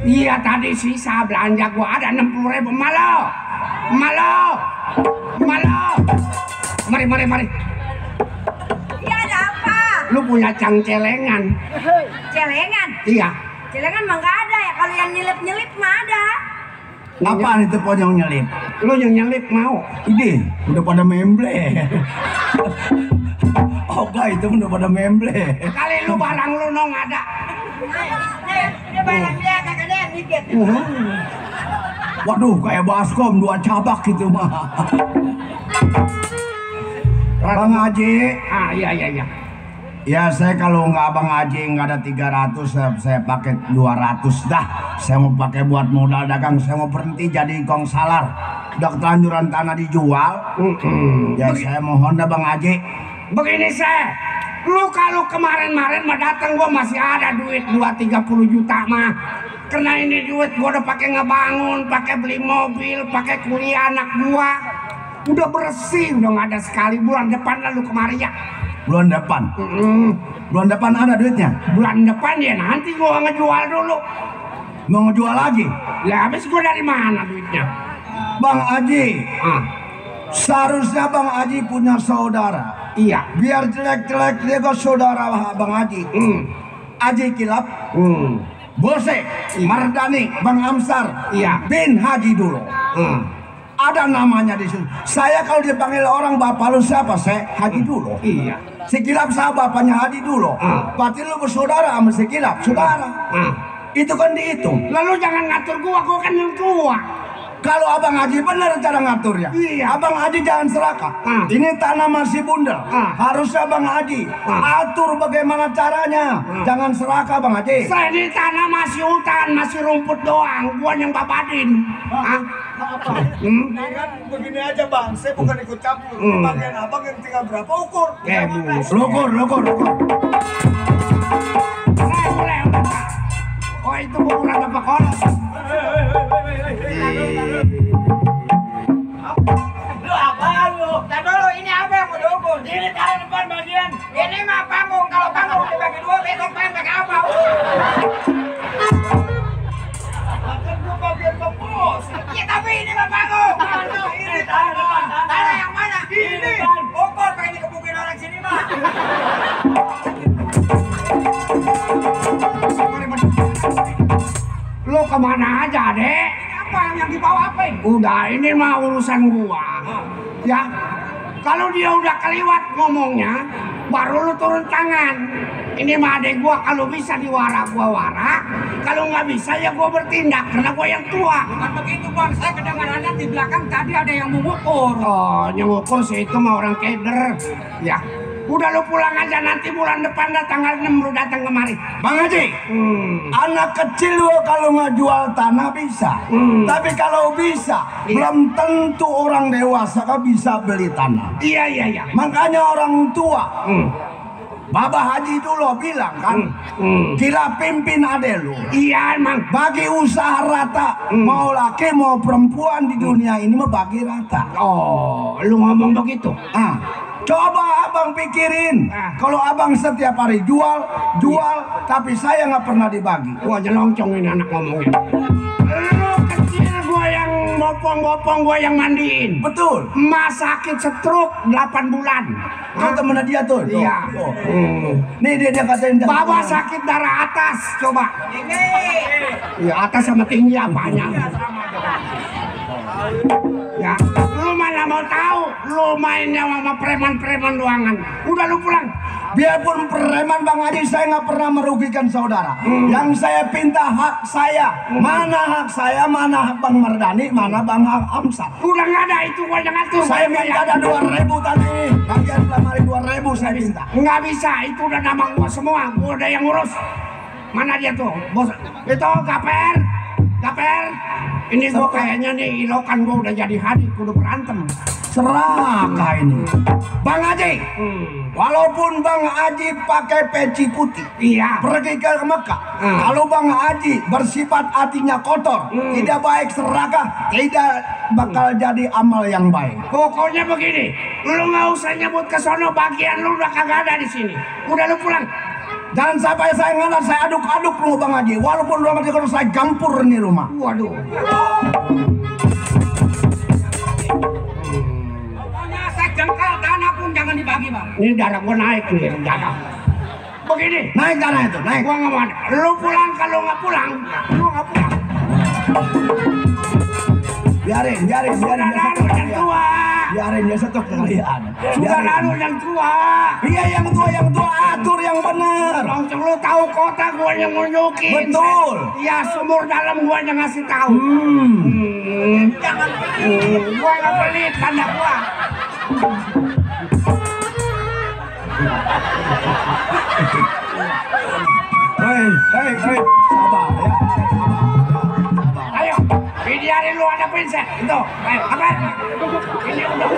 Iya tadi sisa belanja gua ada 60.000. Malo. Mari. Iya ada apa? Lu punya cangcelengan? Celengan? Iya. Celengan mah nggak ada ya, kalau yang nyelip mah ada. Apaan itu ponyong nyelip? Lu yang nyelip mau? Ini udah pada memble. Oga itu udah pada memble. Kali lu barang lu nong ada. Ini barang dia kagak ada dikit. Waduh kayak baskom 2 cabak gitu mah. Bang Haji. Iya. Ya saya kalau nggak Abang Haji nggak ada 300 saya pakai 200 dah. Saya mau pakai buat modal dagang. Saya mau berhenti jadi kong salar. Udah kelanjuran tanah dijual. Ya saya mohon dah Bang Haji. Begini lu kalau kemarin mah datang gua masih ada duit 2-30 juta mah. Karena ini duit gua udah pakai ngebangun, pakai beli mobil, pakai kuliah anak gua. Udah bersih, udah nggak ada sekali. Bulan depan lalu kemari ya. Bulan depan. Bulan depan ada duitnya. Bulan depan ya nanti gua ngejual dulu. Mau ngejual lagi? Ya habis gua dari mana duitnya? Bang Haji. Seharusnya Bang Haji punya saudara. Iya. Biar jelek-jelek dia ke saudara Bang Haji. Haji Kilap. Bose, Mardani, Bang Amsar. Iya. Bin Haji dulu. Ada namanya di situ. Saya kalau dipanggil orang bapak lu siapa? Saya Haji dulu. Iya. Si Kilap saya bapaknya Haji dulu. Berarti lu bersaudara sama si Kilap, saudara. Itu kan dihitung. Lalu jangan ngatur gua kan yang tua. Kalau Abang Haji benar cara ngaturnya. Iya. Abang Haji jangan serakah. Ini tanah masih bundel. Harusnya Abang Haji atur bagaimana caranya. Jangan serakah Bang Haji. Saya di tanah masih hutan, masih rumput doang. Gua yang babatin. Begini aja Bang, saya bukan ikut campur. Bagian abang yang tinggal berapa ukur? Lukur. Boleh. Oh itu ukuran apa kolos? Lu apa lu? Nah dulu ini apa yang mau diukur? Ini tanah depan bagian. Ini mah panggung. Kalau panggung dibagi 2 besok main pakai apa? Kan gua bagian bos. Ya tapi ini mah panggung. Ini tanah depan. Tanah yang mana? Ini. Ukur pengen dikebukin orang sini mah. Lu kemana aja dek? Apa yang dibawa apa? Udah ini mah urusan gua. Ya. Kalau dia udah keliwat ngomongnya, baru lu turun tangan. Ini mah adek gua, kalau bisa diwara gua wara, kalau nggak bisa ya gua bertindak karena gua yang tua. Bukan begitu Bang, saya kedengarannya di belakang tadi ada yang mengukur. Oh, nyukur sih itu mah orang keder. Ya. Udah lu pulang aja, nanti bulan depan dah tanggal 6 lu datang kemari. Bang Haji, anak kecil lu kalau nggak jual tanah bisa. Tapi kalau bisa, belum tentu orang dewasa kan bisa beli tanah. Iya. Makanya orang tua Baba Haji itu lo bilang kan, kira pimpin ade lu. Iya emang. Bagi usaha rata, mau laki mau perempuan di dunia ini mah bagi rata. Oh, lu ngomong begitu? Coba abang pikirin, kalau abang setiap hari jual, tapi saya nggak pernah dibagi. Wah jelongcong ini anak ngomongnya. Lu kecil gua yang ngopong-ngopong, gua yang mandiin. Betul. Emak sakit stroke 8 bulan. Itu temennya dia tuh. Iya. Nih dia katain. Bawa sakit darah atas, coba. Iya atas sama tinggi apanya? Ya, lu mana mau tahu? Lu mainnya sama preman-preman doangan. Udah lu pulang. Biarpun preman Bang Haji, saya nggak pernah merugikan saudara. Yang saya pinta hak saya. Mana hak saya, mana hak Bang Mardani, mana Bang Amsat. Udah nggak ada itu, gua yang ngatur. Saya minta ada 2.000 tadi. Bagian lemari 2.000 saya minta. Nggak bisa, itu udah nama gua semua. Gua udah yang ngurus. Mana dia tuh, bos? Itu Gaper. Ini gua kayaknya nih ilokan gua udah jadi hari, kudu berantem. Serakah ini. Bang Haji, walaupun Bang Haji pakai peci putih, iya, pergi ke Mekah. Kalau Bang Haji bersifat hatinya kotor, tidak baik, serakah, tidak bakal jadi amal yang baik. Pokoknya begini, lu nggak usah nyebut ke sono, bagian lu udah kagak ada di sini. Udah lu pulang. Jangan sampai saya ngalah, saya aduk-aduk lu Bang Haji. Walaupun Bang Haji kalau saya gampur nih rumah. Waduh. Pokoknya saya jengkal tanah pun jangan dibagi bang. Ini darah gua naik nih darah. Begini. Naik darah itu, naik. Gua nggak mau. Lu pulang, kalau nggak pulang, lu nggak pulang. Biarin dia satu yang tua. Biarin dia satu kalian. Sudah lalu yang tua. Iya yang tua atur yang benar. Langsung lu tahu kota gua yang nunjukin. Betul. Ya sumur dalam gua yang ngasih tahu. Jangan. Gua nggak pelit tanda gua. Hei, sabar ya. Ayo, biarin lu ada prinsip itu. Ayo, apa? Ini udah.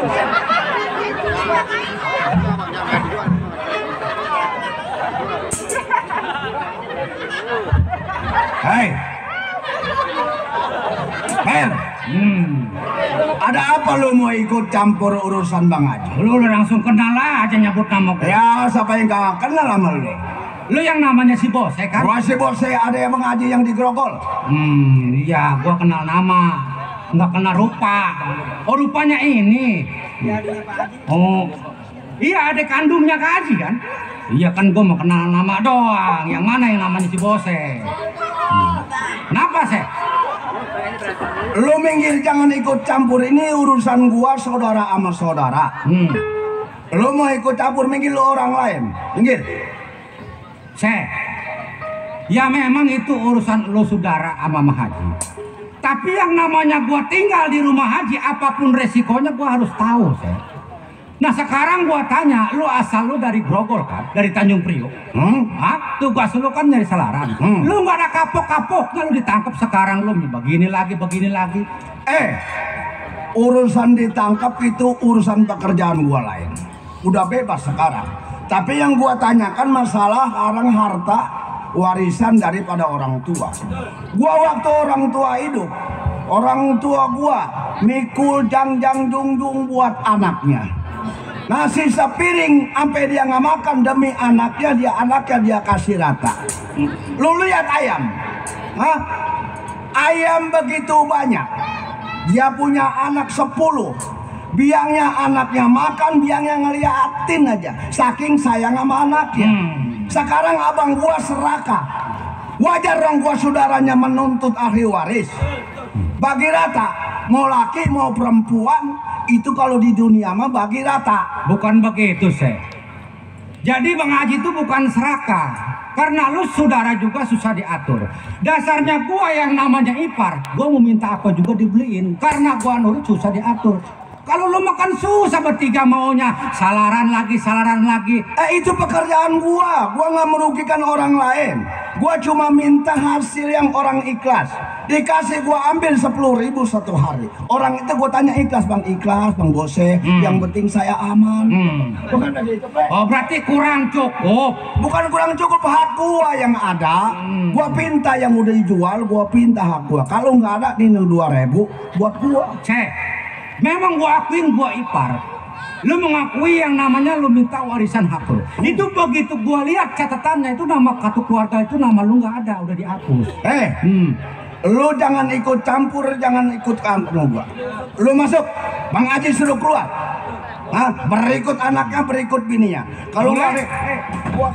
Hei. Ada apa lu mau ikut campur urusan Bang Haji? Lu langsung kenal aja nyebut nama gue. Ya, siapa yang gak kenal sama lu? Lu yang namanya si Bose kan? Si Bose ada yang Bang Haji yang digrogol. Iya, gua kenal nama, nggak kenal rupa. Oh, rupanya ini. Oh, iya ada kandungnya Kak Haji kan? Iya kan, gua mau kenal nama doang. Yang mana yang namanya si Bose? Kenapa sih? Lu minggir, jangan ikut campur, ini urusan gua saudara sama saudara. Lu mau ikut campur, minggir lu orang lain. Minggir. Ya memang itu urusan lu saudara sama Mah Haji. Tapi yang namanya gua tinggal di rumah Haji, apapun resikonya gua harus tahu, Nah sekarang gua tanya, lu asal lu dari Grogol kan? Dari Tanjung Priok? Tugas lu kan nyari selaran. Lu nggak ada kapok-kapoknya, lu ditangkap sekarang lu begini lagi. Urusan ditangkap itu urusan pekerjaan gua lain. Udah bebas sekarang. Tapi yang gua tanyakan masalah orang harta warisan daripada orang tua. Gua waktu orang tua hidup, orang tua gua mikul dung buat anaknya. Nasi sepiring sampai dia nggak makan demi anaknya dia kasih rata. Lu lihat ayam, ayam begitu banyak. Dia punya anak 10. Biangnya anaknya makan, biangnya ngeliatin aja. Saking sayang sama anaknya. Sekarang abang gua serakah. Wajar dong gua saudaranya menuntut ahli waris. Bagi rata. Mau laki mau perempuan, itu kalau di dunia mah bagi rata. Bukan begitu, Jadi Bang Haji itu bukan serakah. Karena lu saudara juga susah diatur. Dasarnya gua yang namanya ipar, gua mau minta apa juga dibeliin. Karena gua nurut susah diatur. Kalau lu makan susah bertiga maunya salaran lagi. Itu pekerjaan gua nggak merugikan orang lain. Gua cuma minta hasil yang orang ikhlas. Dikasih gua ambil 10.000 satu hari. Orang itu gua tanya ikhlas bang Bose. Yang penting saya aman. Bukan begitu, Pak. Oh berarti kurang cukup. Bukan kurang cukup, hak gua yang ada. Gua pinta yang udah dijual, gua pinta hak gua. Kalau nggak ada ini 2.000 buat gua. Memang gua akuin gua ipar. Lu mengakui yang namanya lu minta warisan hak lu. Itu begitu gua lihat catatannya itu nama kartu keluarga itu nama lu nggak ada, udah dihapus. Lu jangan ikut campur, jangan ikut kampung gua. Lu masuk, Bang Haji suruh keluar. Berikut anaknya, berikut bininya. Kalau nggak ada, gua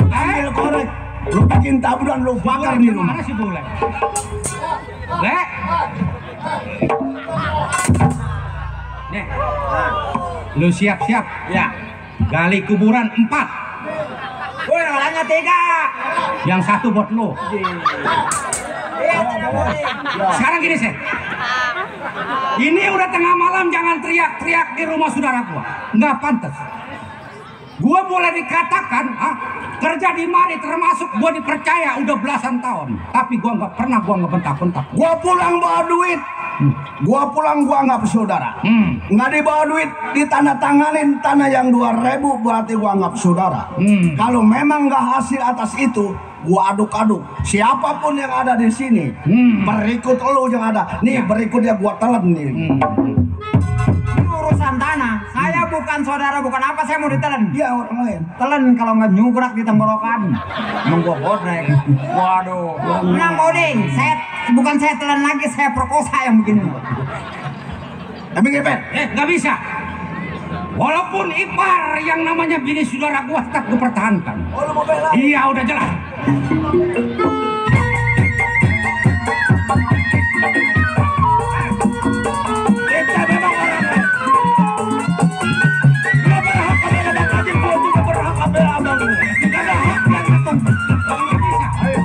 ambil korek. Lu bikin taburan, lu bakar di rumah. Mana sih boleh? Nih, lu siap-siap ya. Gali kuburan 4. Woi, orangnya 3. Yang 1 buat lu. Sekarang gini sih. Ini udah tengah malam, jangan teriak-teriak di rumah saudara gua. Nggak pantas. Gua boleh dikatakan kerja di mari termasuk gua dipercaya udah belasan tahun. Tapi gua nggak pernah ngebentak-bentak. Gua pulang bawa duit. Gua pulang gua anggap saudara. Nggak dibawa duit, ditandatanganin tanah yang 2.000 berarti gua anggap saudara. Kalau memang nggak hasil atas itu, gua aduk-aduk. Siapapun yang ada di sini, berikut lo yang ada. Nih berikutnya gua telan nih. Ini urusan tanah. Saya bukan saudara, bukan apa, saya mau ditelan. Iya orang lain. Telan kalau nggak nyugrak di tenggorokan. Nunggu bodrek. Waduh. Menang boding. Bukan saya telan lagi, saya perkosa yang begini. Tapi gepet. Nggak bisa. Walaupun ipar yang namanya bini saudara gua tetap gua pertahankan. Oh, lu mau bela? Iya udah jelas. Kita memang orang lain. Lu berhak membela Bang Haji, gua juga berhak membela abang lu. Tidak ada hak yang ketemu. Nggak bisa. Ayo.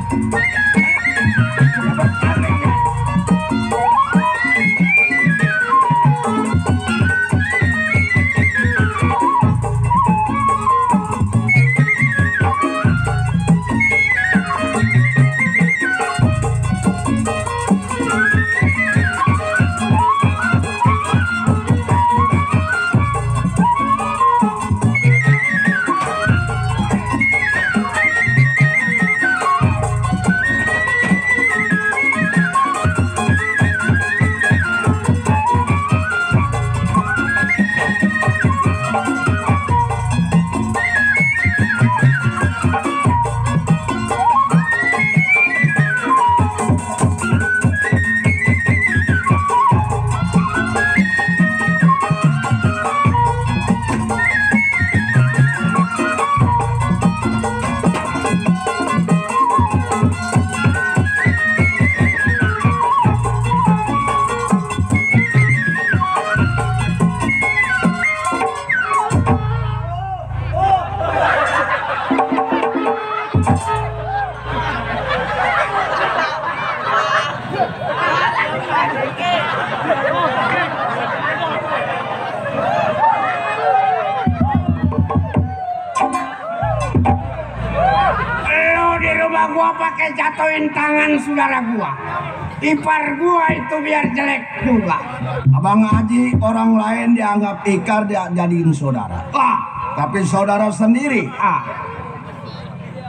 Gua pakai jatuhin tangan saudara gua. Ipar gua itu biar jelek juga. Abang Haji orang lain dianggap ikar, dia jadiin saudara. Tapi saudara sendiri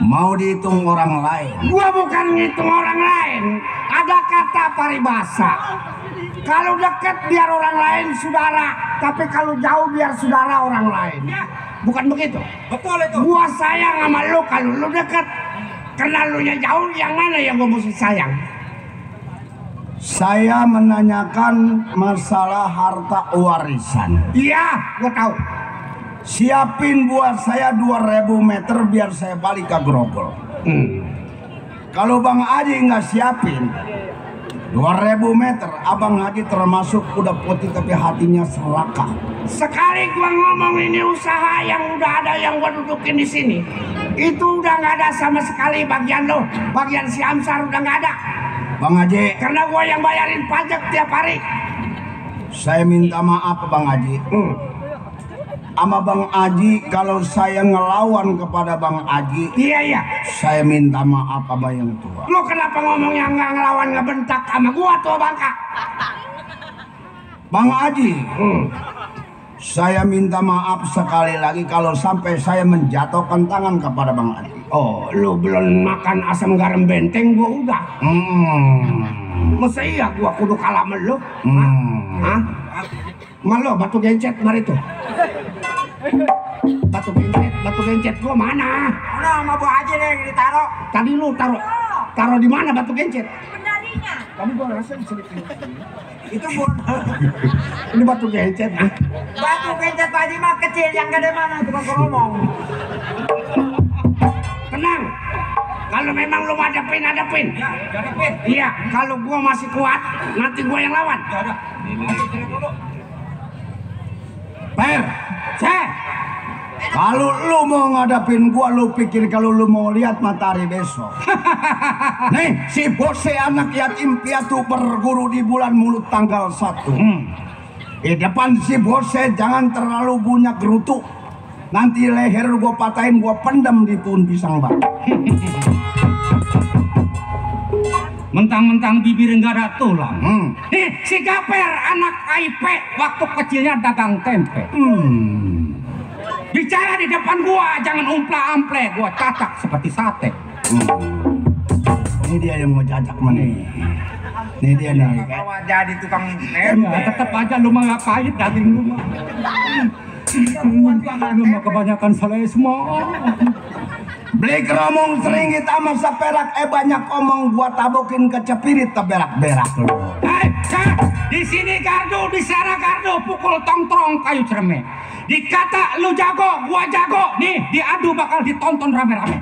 mau dihitung orang lain. Gua bukan ngitung orang lain. Ada kata paribasa. Kalau dekat biar orang lain saudara, tapi kalau jauh biar saudara orang lain. Bukan begitu? Betul itu. Gua sayang sama lu kalau lu dekat. Karena lu nya jauh, yang mana yang gua mesti sayang? Saya menanyakan masalah harta warisan. Iya, gua tahu. Siapin buat saya 2.000 meter biar saya balik ke Grogol. Kalau Bang Haji nggak siapin 2.000 meter, Abang Haji termasuk udah putih tapi hatinya serakah. Sekali gua ngomong ini usaha yang udah ada yang gua dudukin di sini, itu udah nggak ada sama sekali bagian lo, bagian si Amsar udah nggak ada. Bang Haji, Karena gua yang bayarin pajak tiap hari. saya minta maaf Bang Haji. sama Bang Aji, kalau saya ngelawan kepada Bang Aji, Iya. saya minta maaf sama yang tua. Lu kenapa ngomongnya nggak ngelawan ngebentak sama gua tua bangka? Bang Aji, saya minta maaf sekali lagi kalau sampai saya menjatuhkan tangan kepada Bang Aji. Oh, lu belum makan asam garam benteng, gua udah. Masa iya gua kudu kalah sama lu? Hah? Malo batu gencet mari tuh. Batu gencet gua mana? Mana sama Bu Haji deh ditaro. Tadi lu taruh di mana batu gencet? Penarinya. Kamu gua rasa selipin. Itu Bu. Ini batu gencet. Batu gencet Pak Haji mah kecil, yang gede mana tukang ngomong. Tenang. Kalau memang lu hadapin. Iya, kalau gua masih kuat, nanti gua yang lawan. Kalau lu mau ngadapin gua, lu pikir kalau lu mau lihat matahari besok. Nih, si Bose anak yatim piatu berguru di bulan Mulut tanggal 1. Di depan si Bose jangan terlalu banyak gerutu. Nanti leher gua patahin, gua pendam di pohon pisang batu. Mentang-mentang bibir enggak ada tulang. Si Gaper anak IP waktu kecilnya dagang tempe. Bicara di depan gua, jangan umpla-ample, gua cacak seperti sate. Ini dia yang mau cacak mana? Ini dia nih. Kalau jadi tukang Ya, tetap aja lu mah ngapain daging lu mah. Lu mah kebanyakan selesma. Beli keromong seringgit sama seperak, banyak omong gua tabokin ke cepirit teberak-berak lu. Di sini gardu, di sana gardu, pukul tongtrong kayu cerme. Dikata lu jago, gua jago. Nih, diadu bakal ditonton rame-rame.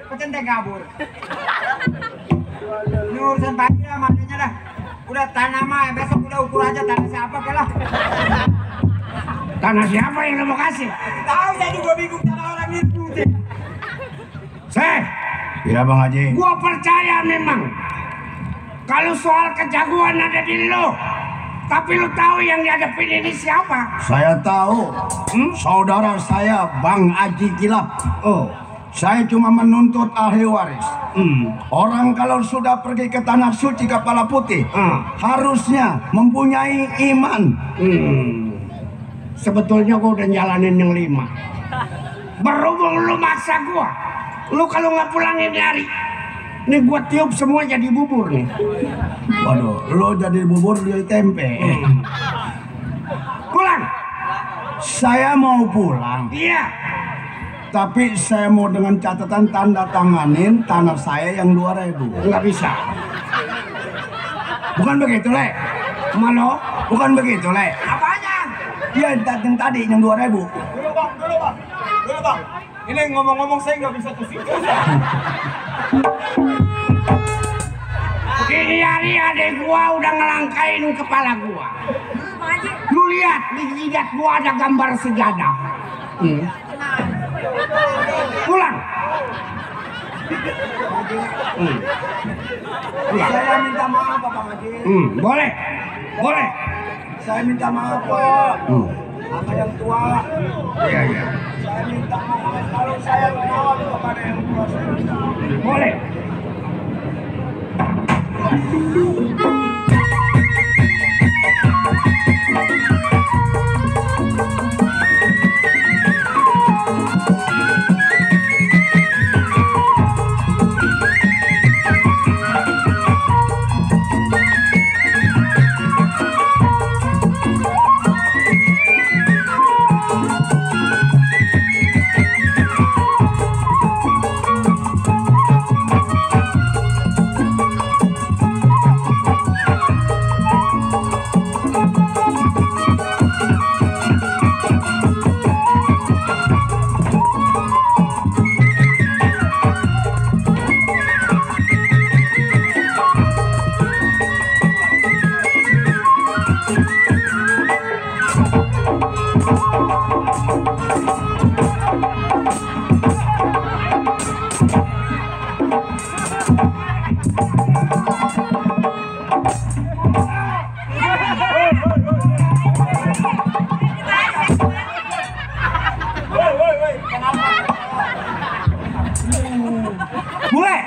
Pecenteng kabur. Ini urusan pagi lah makanya dah. Udah tanah mah besok udah ukur aja tanah siapa ke lah. Tanah siapa yang lo mau kasih? Tahu saya juga bingung tanah orang itu. Iya Bang Haji. Gua percaya memang kalau soal kejagoan ada di lo. Tapi lu tahu yang dihadapin ini siapa? Saya tahu. Saudara saya Bang Haji Kilap. Saya cuma menuntut ahli waris. Orang kalau sudah pergi ke tanah suci kepala putih, harusnya mempunyai iman. Sebetulnya gua udah jalanin yang 5. Berhubung lu maksa gua, lu kalau nggak pulangin hari, Ini gua tiup semua jadi bubur nih. Waduh, lo jadi bubur dia tempe. Pulang. Saya mau pulang, Iya. tapi saya mau dengan catatan tanda tanganin tanah saya yang 2.000. Nggak bisa. Bukan begitu, Le? Malo. Bukan begitu, Le? Apanya? Dia yang tadi yang 2.000. Dulu bang. Ini ngomong-ngomong saya nggak bisa ke situ. Ini hari adek gua udah ngelangkain kepala gua. Lu lihat di jidat gua ada gambar sejadah. Pulang. Saya minta maaf, Pak Haji. Boleh. Boleh. Saya minta maaf, Pak. Sama yang tua. Iya. Saya minta maaf kalau saya menolak kepada yang tua. Boleh. Boleh.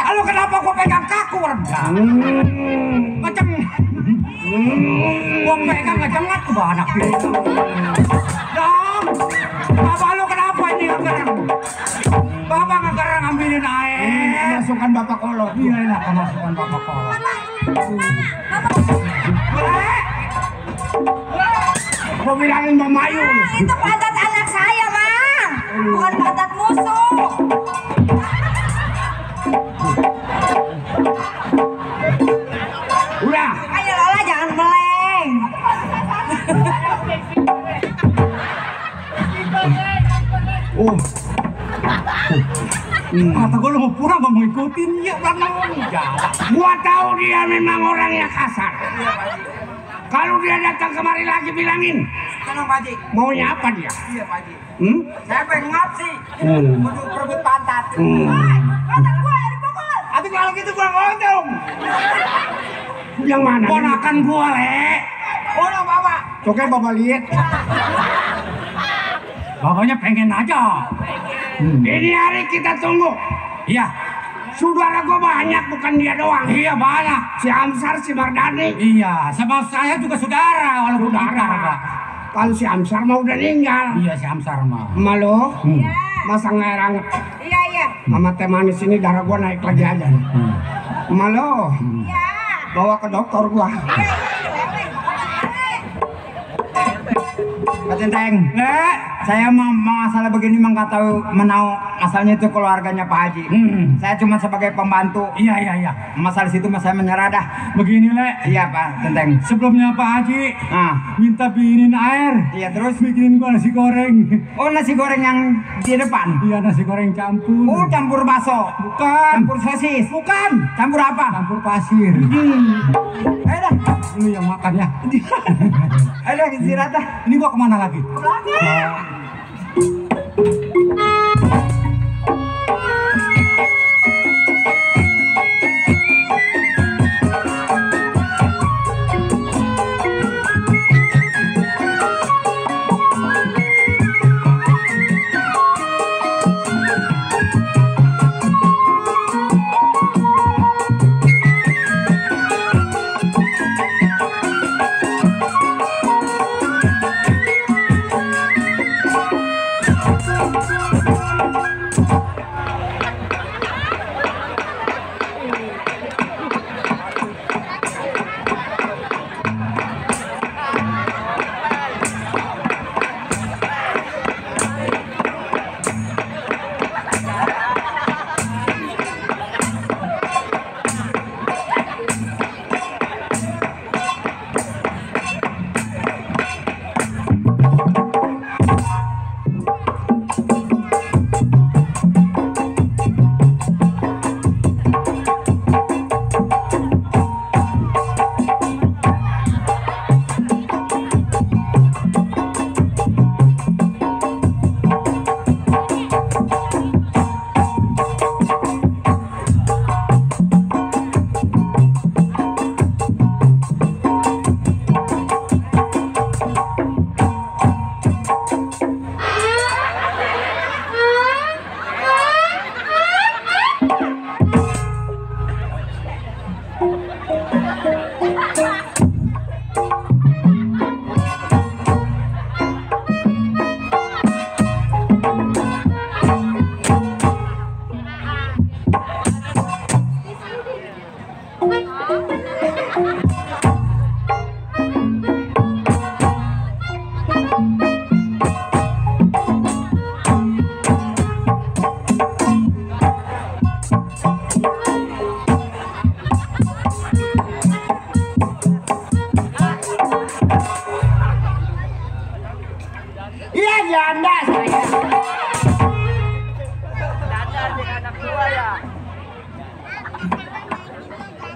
Lalu kenapa gua pegang kaku rendang? Macam gua pegang aja nggak tuh anak itu. Dong, bapak lu kenapa ini ngegerang? Bapak ngegerang ambilin air. Masukkan Bapak kolot. Iya enak masukkan bapak kolot. Boleh. Gua bilangin Mbak Mayu. Itu pantat anak saya, Mang. Bukan pantat musuh. Udah. Ayo Lola jangan meleng. Kata gue lu mau pulang mau ngikutin ya jangan. Gua tahu dia memang orangnya kasar. Kalau dia datang kemari lagi bilangin. Tenang Pak Haji. Maunya apa dia? Iya Pak Haji. Saya pengen ngapsi. Perebut pantat. Pantat gua dipukul. Tapi kalau gitu gua ngotong. Yang mana? Ponakan gua, Le. Oh, no, Bapak. Oke, Bapak lihat. Bapaknya pengen aja. Ini hari kita tunggu. Iya. Saudara gua banyak, bukan dia doang. Iya, banyak. Si Amsar, si Mardani. Iya, sama saya juga saudara, walaupun saudara. Kalau si Amsar mah udah meninggal. Iya, si Amsar mah. Malu? Iya. Masa ngerang Iya. sama teh manis ini darah gua naik lagi aja. Malu? Iya. Bawa ke dokter gua. Pak Centeng, saya mau masalah begini mah nggak tahu menau asalnya itu keluarganya Pak Haji. Saya cuma sebagai pembantu. Iya. Masalah situ mas saya menyerah dah. Begini, Le. Iya Pak Centeng. Sebelumnya Pak Haji minta bikinin air. Iya terus. Bikinin gua nasi goreng. Oh nasi goreng yang di depan. Iya, nasi goreng campur. Oh campur bakso. Bukan. Campur sosis. Bukan. Campur apa? Campur pasir. Ayo dah. Lu yang makan ya. Ayo dah istirahat dah. Ini gua kemana lagi? janda saya.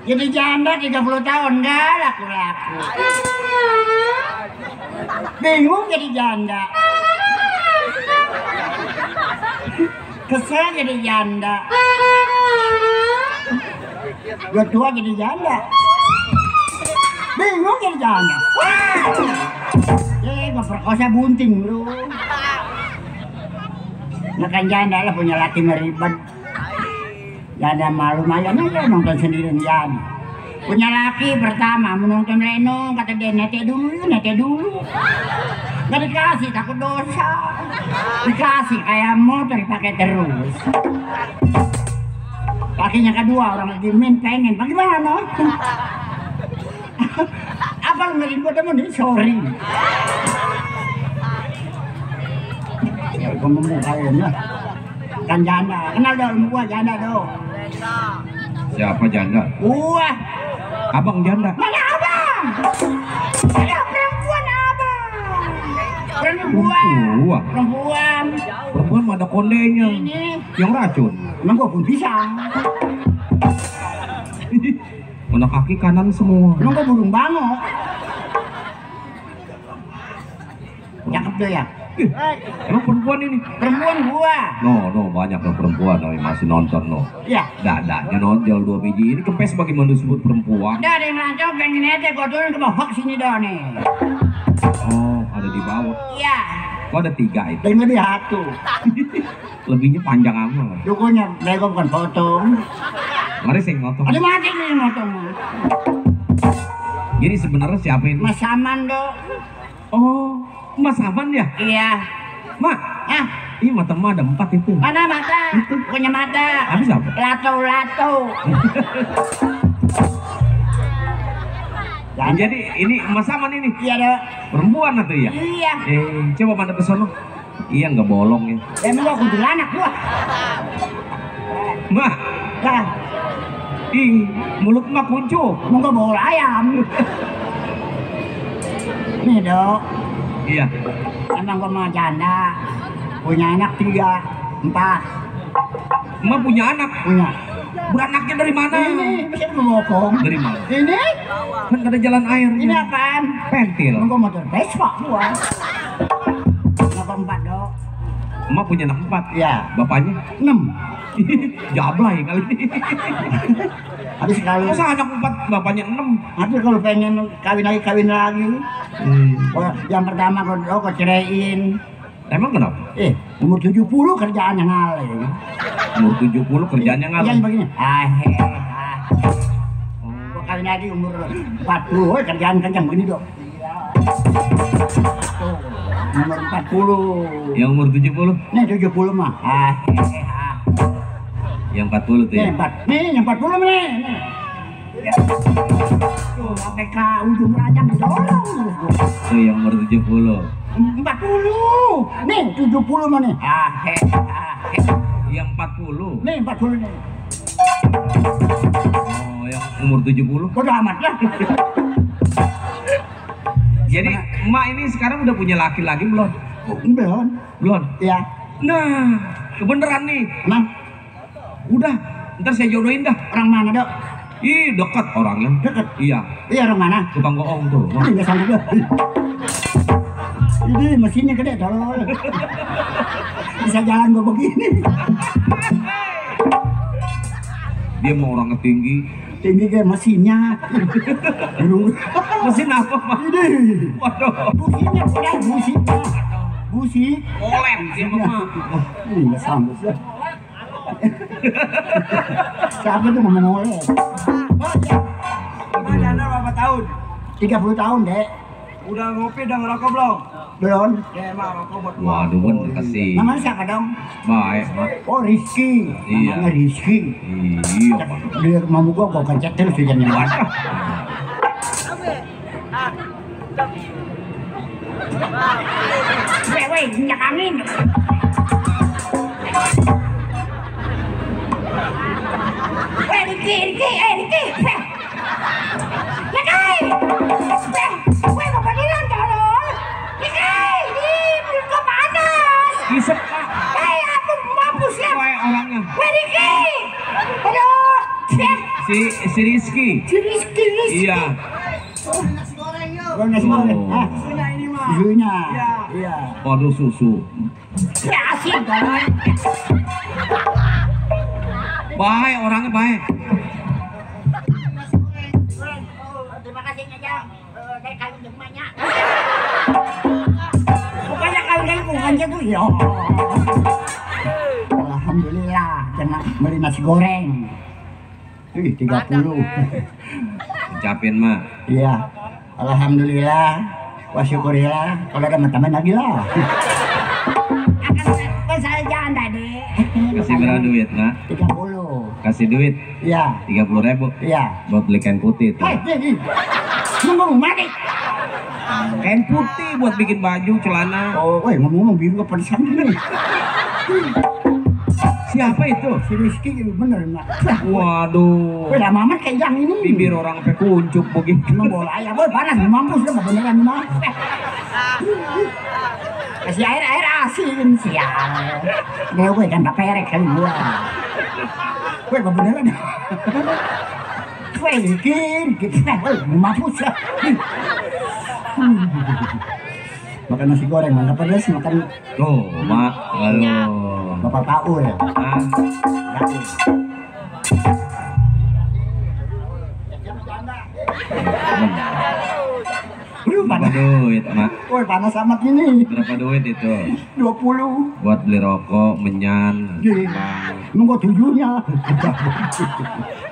Jadi janda 30 tahun enggak laku-laku. Bingung jadi janda. Kesel jadi janda. Udah tua jadi janda. Bingung jadi janda. Memperkosa bunting lu. Makan janda lah punya laki meribet. Janda malu lumayan aja nonton sendirian janda. Punya laki pertama menonton Reno kata dia nete dulu. Gak dikasih takut dosa. Dikasih kayak motor dipakai terus. Lakinya kedua orang lagi main pengen bagaimana? Apa lu ngerin gua temen ini sorry. Ya gua ngomong kayaknya kan janda, kenal dong gua janda dong. Siapa janda? Gua. Abang janda. Mana abang? Ada perempuan abang. Perempuan. Perempuan mah ada kondenya. Ini. Yang racun. Emang gua pun pisang. Mana kaki kanan semua. Emang gua burung bangok. Cakep tuh ya. Emang perempuan ini? Perempuan gua. No, banyak loh perempuan masih nonton loh. Iya. Dadanya nonjol 2 biji. Ini kempes bagaimana disebut perempuan? Ada yang rancang pengen aja gua turun ke bawah sini dah nih. Oh, ada di bawah. Iya. Kok ada 3 itu? Yang lebih satu. Lebihnya panjang amat. Dukunya bego bukan potong. Mari sing ngotong. Ada mati nih ngotong. Jadi sebenarnya siapa ini? Mas Saman dong. Oh, Mas Saman ya? Iya. Mak, ini mata mah ada 4 itu. Mana mata? Punya mata. Habis apa? Lato. Jadi ini Mas Saman ini? Iya dong. Perempuan atau ya? Iya. Coba mana ke sono. Iya nggak bolong ya. Emang gua kuntilanak gua. Mah. Lah. Mulut mah kuncup. Emang gua bawa ayam. Nih dok. Iya. Emang gua mau janda. Punya anak 3, 4. Emak punya anak? Punya. Beranaknya dari mana? Ini bisa bokong. Dari mana? Ini? Kan ada jalan air. Ini apaan? Pentil. Emang gua motor Vespa gua. Kenapa 4 dok? Emak punya anak 4? Iya. Bapaknya? 6. Jablay kali ini. Habis kalau Masa anak 4 bapaknya 6? tapi kalau pengen kawin lagi. Oh, yang pertama gua ceraiin. Emang kenapa? Umur 70 kerjaan yang ngale. Umur 70 kerjaannya Yang ngalah. begini. Gua kawin lagi umur 40, kerjaan kencang begini dong. Tuh, umur 40. Yang umur 70? Nih 70 mah. Yang 40 tuh ya? Nih yang 40 nih. Tuh, sampai ke ujung rajang didorong. Tuh yang umur 70. 40. Nih 70 mah nih. Yang 40? Nih 40 nih. Oh, yang umur 70? Bodoh amat lah. Jadi emak ini sekarang udah punya laki-laki belum? Belum. Belum? Ya. Nah, kebeneran nih. Emang Udah, ntar saya jodohin dah. orang mana dok? Ih, dekat orangnya. Deket. Iya, Iya orang mana? tukang bohong tuh. Enggak sanggup dah. Ini mesinnya gede tolol. Bisa jalan gua begini. Dia mau orangnya tinggi. Tinggi kayak mesinnya. Mesin apa, Pak? Ini. Waduh, Businya udah businya. Busi. olem dia mah. Enggak sanggup dah. Siapa tuh ngomong oleh? Janda berapa tahun? 30 tahun, Dek. Udah ngopi, udah ngerokok belum? Belum. Ya emang rokok buat Waduh, kan kasih. Namanya siapa dong? Baik, Pak. Oh, Rizky. Iya. Namanya Rizky. Iya, Pak. Dia mau gua kencet terus hujannya. Weh, minyak angin. Ricky. Weh, bapak dia tolong. Ricky, ini belum ke mana? si Rizky. Rizky. Iya. Nasi goreng. Oh. Ah, susunya. Iya. Waduh susu. Asyik kan. Baik orangnya baik. Terima kasih aja. Dari kawin rumahnya. Bukannya kawin bukannya tuh ya. Alhamdulillah, kena beli nasi goreng. Ih, 30. Ucapin mah. Iya. Alhamdulillah. Wa syukurillah. Kalau ada teman lagi lah. Akan saya janda deh. Kasih berapa duit nak? 30. Kasih duit Iya. 30.000 Iya. buat beli kain putih tuh. Hei, ngomong mati. Kain putih buat bikin baju celana. Oh, woi ngomong biru apa pedesan ini? Siapa itu? Si Rizky bener nak. Waduh. Woi lama amat kayak yang ini. Bibir orang sampai kuncup begitu. Emang bola ayam, woi panas mampus dah beneran mah. Kasih air asin sial. Dia woi kan tak perek kali gua. Woi beneran. Woi dikit, woi mampus dah. Makan nasi goreng, mana pedas makan. Tuh, mak. Aduh. Bapak Paul. Ah, berapa duit, mak? Woi panas amat ini. Berapa duit itu? 20. Buat beli rokok, menyan. Nunggu tujuhnya.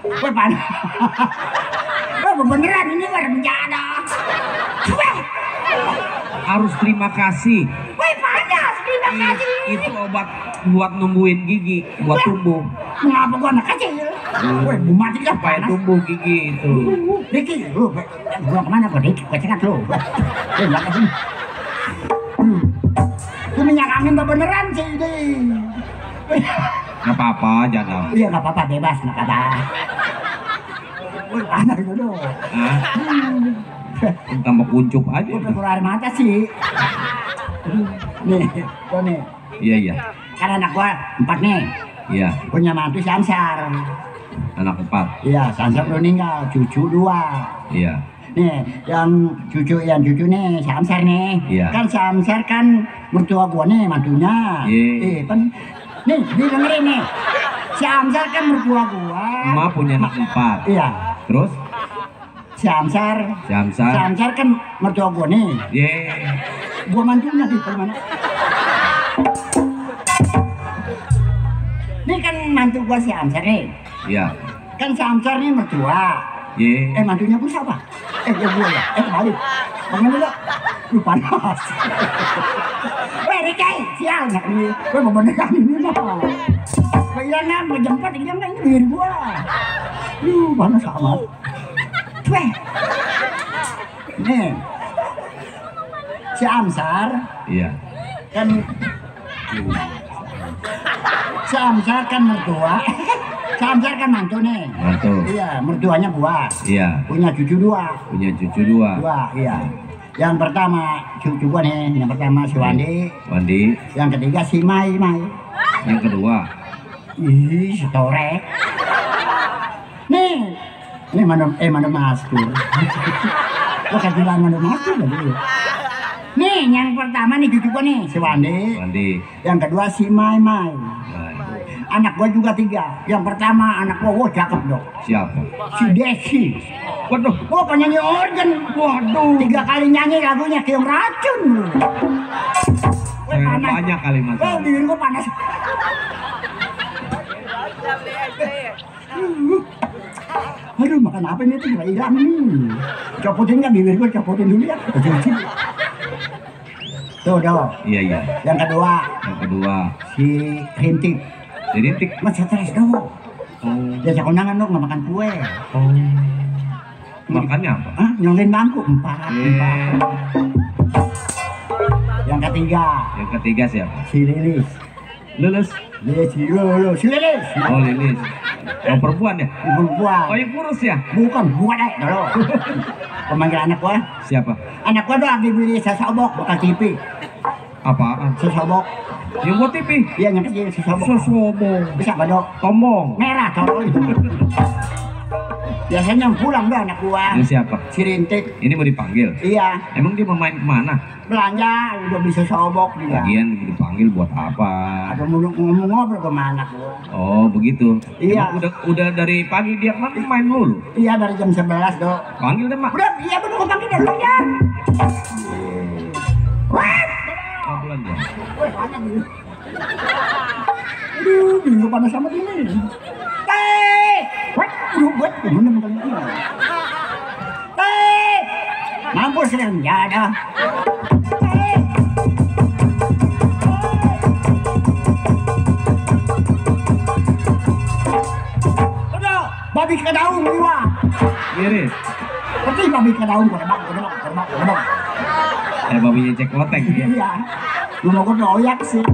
Woi panas. Woi beneran ini mah rencana. Harus terima kasih. Woi panas, terima kasih. Itu obat buat numbuhin gigi, buat tumbuh. Ngapa gua anak kecil? Woi bu mati kan Supaya panas. tumbuh gigi itu. Diki, lu gua kemana gua Diki? Gua cekat lu. Belakang sini. Itu minyak angin mah beneran sih ini. Gak apa-apa, jangan. Iya nggak apa-apa bebas nggak apa-apa. Woi panas dulu. Ah, tambah kuncup aja. Gua keluar air mata sih. Nih, gua nih. Iya, iya. Kan anak gua 4 nih. Iya, Punya mantu si Amsar. anak 4. Iya, si Amsar udah meninggal, cucu 2. Iya. Nih, yang cucu nih si Amsar nih. Iya. Kan si Amsar kan mertua gua nih mantunya. Iya. Kan nih, dengerin nih. Si Amsar kan mertua gua. Emak punya anak 4. Iya. Terus Si Amsar. si Amsar. Si Amsar kan mertua gua nih. Ye. Gua mantunya di mana? Nih kan mantu gua si Amsar nih. Iya. Kan si Amsar nih mertua. Ye. Mantunya pun siapa? Ya gua ya. Kembali. Bangun dulu. Lu panas. Weh Riki, sial nggak nih? Gue mau beneran ini mah. Kayaknya mau jemput, ini diri gua. Panas amat. Weh. Nih. Si Amsar Iya. kan si Amsar kan mertua. Si Amsar kan mantu nih. Mantu. Iya, mertuanya gua. Iya. Punya cucu 2. Punya cucu 2. Iya. Yang pertama cucu gua nih, yang pertama si Wandi. Wandi. Yang ketiga si Mai. Yang kedua. Ih, si Torek. Nih mana masku. Gua kan bilang mana masku lagi. Nih, yang pertama nih cucu gua nih, si Wandi. Wandi. Yang kedua si Mai. Nah, Anak gua juga 3. Yang pertama anak gua, wah cakep dong. siapa? Si Desi. Waduh. Gua penyanyi organ. Waduh. 3 kali nyanyi lagunya kirim racun. Saya banyak kali mas. Oh, bibir gua panas. Aduh, makan apa ini tuh? Gak hilang nih. Copotin kan bibir gua, copotin dulu ya. Tuh, dong. Iya, iya. Yang kedua, Yang kedua. si Rintik. Jadi tik. Mas stres dong. Oh. Dia kondangan dong, nggak makan kue. Oh. Makannya apa? Hah? Nyolin bangku 4. Yang ketiga, Yang ketiga siapa? si Lilis. Lulus. Si Lilis. Oh Lilis. Oh perempuan ya? Ibu gua. Oh yang kurus ya? Bukan, gua deh, dulu. Pemanggil anak gua. Siapa? Anak gua doang dibeli sesobok, bakal TV. Apaan? Sesobok. Yang buat TV? Iya, yang kecil sesobok. Sosobong. Bisa apa, Dok? Tombong. Merah, tolong itu. Biasanya pulang dah anak gua. Ini siapa? Si Rintik. Ini mau dipanggil? Iya. Emang dia mau main kemana? Belanja udah bisa sobok dia. Lagian dipanggil buat apa? Ada mau ngomong ngobrol sama anak gua. Oh begitu. Iya. Emang udah dari pagi dia kemana main mulu? Iya dari jam 11 dok. Panggil deh mak. Udah iya bener gua panggil dulu ya. Pelan dia. Wih banyak nih. Aduh bingung pada sama ini. Buat gimana bukan ini? Mampus yang jada. Udah, babi ke daun gua. Iris. Berarti babi ke daun gua terbang. Babinya cek lotek dia. Iya. Lu mau gua doyak sih.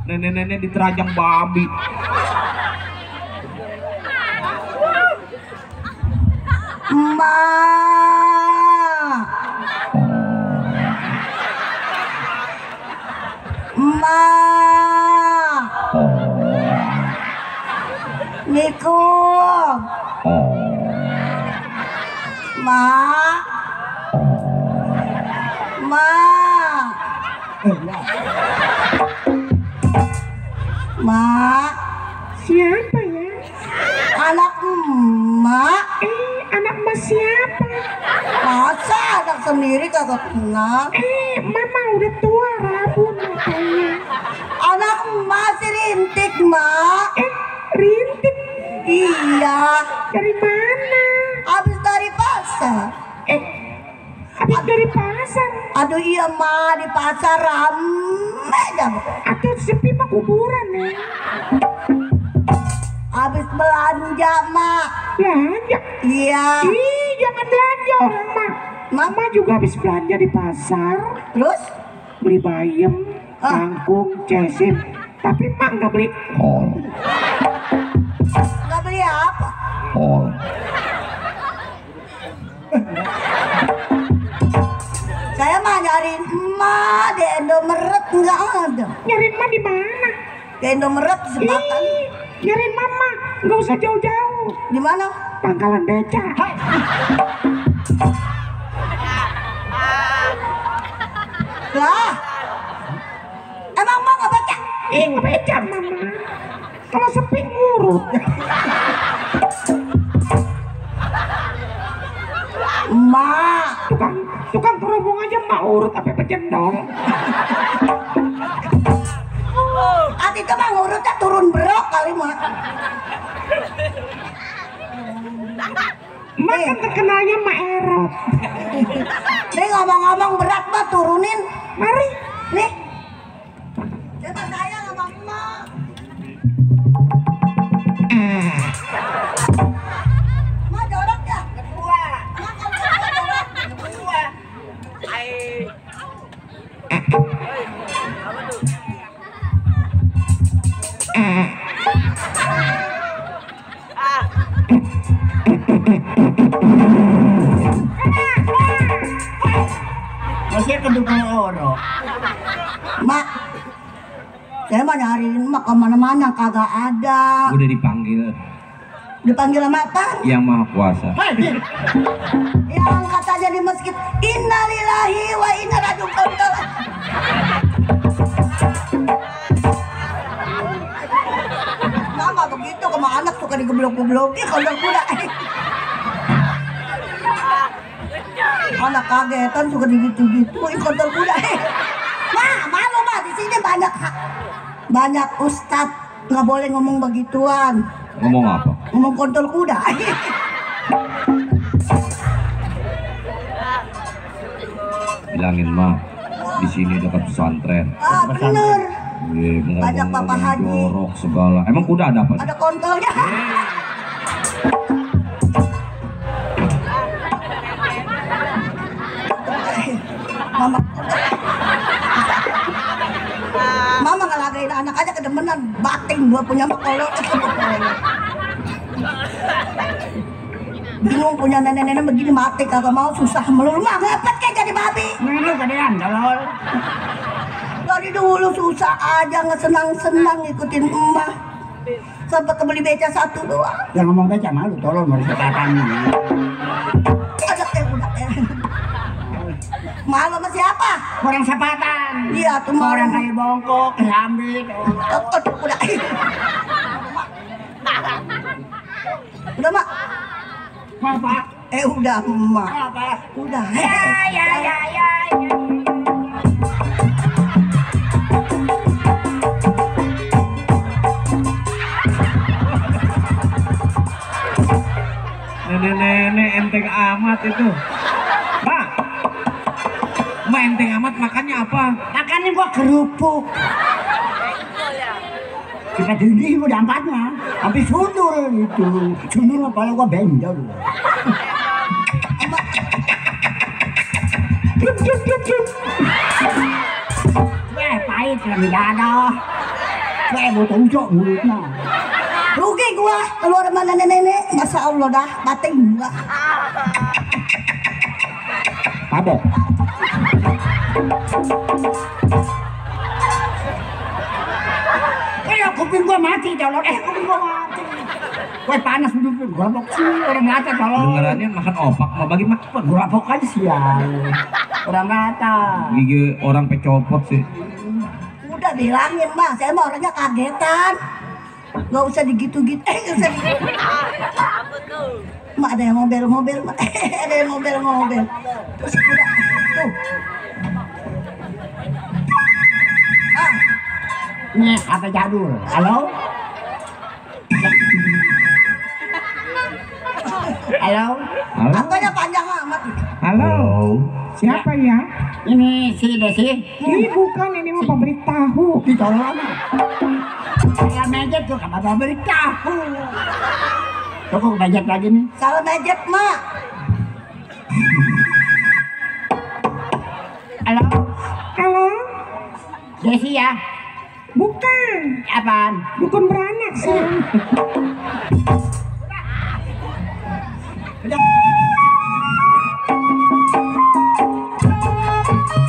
Nenek-nenek diterajang babi. Ma. Ma. Niku. Ma. Ma. Ma. Siapa ya? Anak emak. Anak emak siapa? Masa anak sendiri kagak kenal? Mama udah tua rabun matanya. Anak emak si Rintik, Mak. Rintik? Iya. Dari mana? Habis dari pasar. Habis dari pasar? Aduh iya, Ma, di pasar rame dah. Atau sepi mah kuburan nih. Habis belanja, Mak. Belanja? Iya. Ih, jangan belanja orang mah. Mama juga habis belanja di pasar. Terus? Beli bayam, kangkung, cesim. Tapi mak nggak beli kol. Nggak beli apa? Kol. Saya mah nyariin emak di Indomaret nggak ada. Nyariin emak di mana? Di Indomaret Selatan. Nyariin mama, nggak usah jauh-jauh. Di mana? Pangkalan beca. Lah, emang mau nggak baca? Nggak beca mama. Kalau sepi ngurut. Mak, tukang kerobong aja mau urut apa pecendol. Ati itu mah ngurutnya turun berok kali Mak. Mak kan terkenalnya Mak Erot. Nih ngomong-ngomong berat Mak turunin. Mari. Nih. Coba saya sama Mak. Mak jorok ya? Kedua. Mak jorok. Kedua. Masih kedua orang. Mak, saya mah nyariin Mak kemana-mana kagak ada. Udah dipanggil. Dipanggil sama apa? Yang Maha Kuasa. Yang katanya di masjid innalillahi wa inna ilaihi raji'un. Nama begitu sama anak suka digeblok-gebloki kalau kuda. Anak kagetan suka digitu-gituin kotor kuda. Malu mah di sini banyak ustad nggak boleh ngomong begituan. Ngomong apa? Ngomong kontol kuda. Bilangin mah di sini dekat pesantren. Bener. Banyak Bapak Haji. Jorok segala. Emang kuda ada apa? Ada kontolnya. Mama ngelagain anak aja kedemenan bating gua punya makolot. Bingung punya nenek-nenek begini mati kagak mau susah melulu mah ngepet kayak jadi babi. Lu gedean tolol. Lo Dari dulu susah aja ngesenang-senang ngikutin emak. Sempat beli beca 1 doang. Yang ngomong beca malu, tolong mau sepatan. Ada udah. Malu sama siapa? Orang sepatan. Iya tuh Orang kayu bongkok, kesambil. Udah. Udah mak. Apa? Udah mak. Apa? Udah. Ya. Nenek-nenek enteng amat itu. Pak, enteng amat makannya apa? Makannya gua kerupuk. Kita dinding gua dampaknya. Sampai sundul itu. Sundul kepala gua benjol. Pahit lebih dada. Botol ucok mulutnya. Rugi gua keluar mana nenek. Masya Allah dah bating gua. Mabok. Kuping gua mati colok. Kuping gua mati. Wah panas dulu gua bok sih orang ngata colok. Dengarannya makan opak mau bagi makan. Gua bok aja siang. Orang ngata. Gigi orang pecopot sih. Udah bilangin mah, saya mah orangnya kagetan. Gak usah digitu-gitu. Gak usah digitu. Mak ada yang mobil-mobil, mak. Ada yang mobil-mobil. Terus udah tuh. Ini apa jadul? Halo? Halo? Apanya panjang amat. Halo. Siapa ya? Ini si Desi. Ini bukan, ini mau pabrik tahu. Di tolong. Saya mejet tuh kabar pabrik tahu. Toko budget lagi nih. Salah mejet mak. Halo? Halo. Desi ya? Bukan. Apaan? Dukun beranak sih.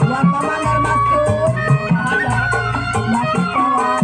Buat pemandar masuk. Batik kawan.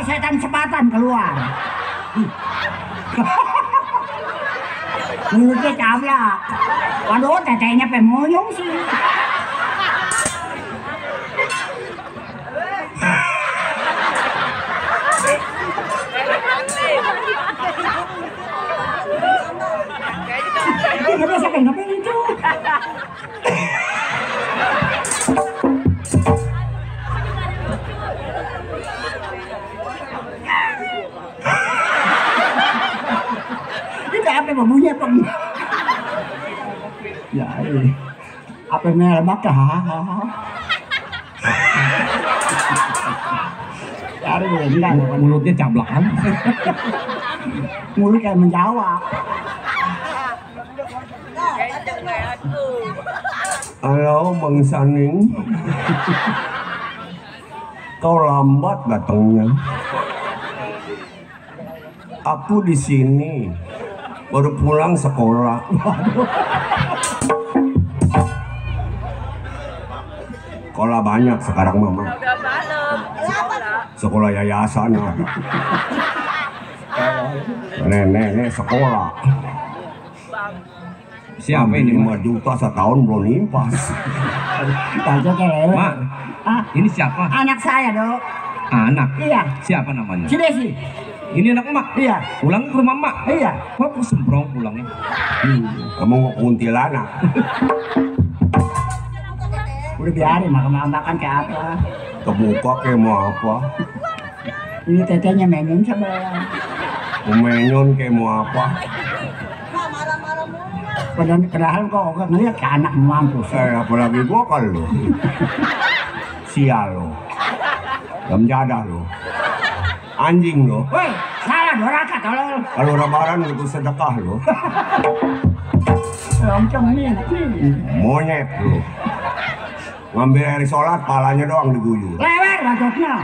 Setan sepatan keluar. Mulutnya cablak. Waduh, tetenya pemoyong sih. Nggak bisa ngapain itu. Itu apa babunya peng? Ya, apa melebak Cari enggak, Mulutnya cablakan. mulut kayak menjawab. Halo Bang Saning, kau lambat datangnya. Aku di sini baru pulang sekolah. Sekolah banyak sekarang mama. Sekolah yayasan. Nenek sekolah. Siapa ini? 5 juta setahun belum nimpas. Mak, ini siapa? Anak saya, Dok. Anak? Iya. Siapa namanya? Si Desi. Ini anak emak? Iya. Pulang ke rumah emak? Iya. Kok semprong pulangnya? Kamu mau kuntilanak? Udah biarin makan kayak apa. Kebuka kayak mau apa? Ini tetenya menyen sebelah. Menyon kayak mau apa? Padahal kok ngeliat ke anak mampus. Apalagi gua kan lo. Sial lo. Gam jadah lo. Anjing lo. Woi, salah doraka tolol. Kalau lebaran itu sedekah lo. Loncong ini. Monyet lo. Ngambil air sholat, palanya doang diguyur. Lewer bacotnya.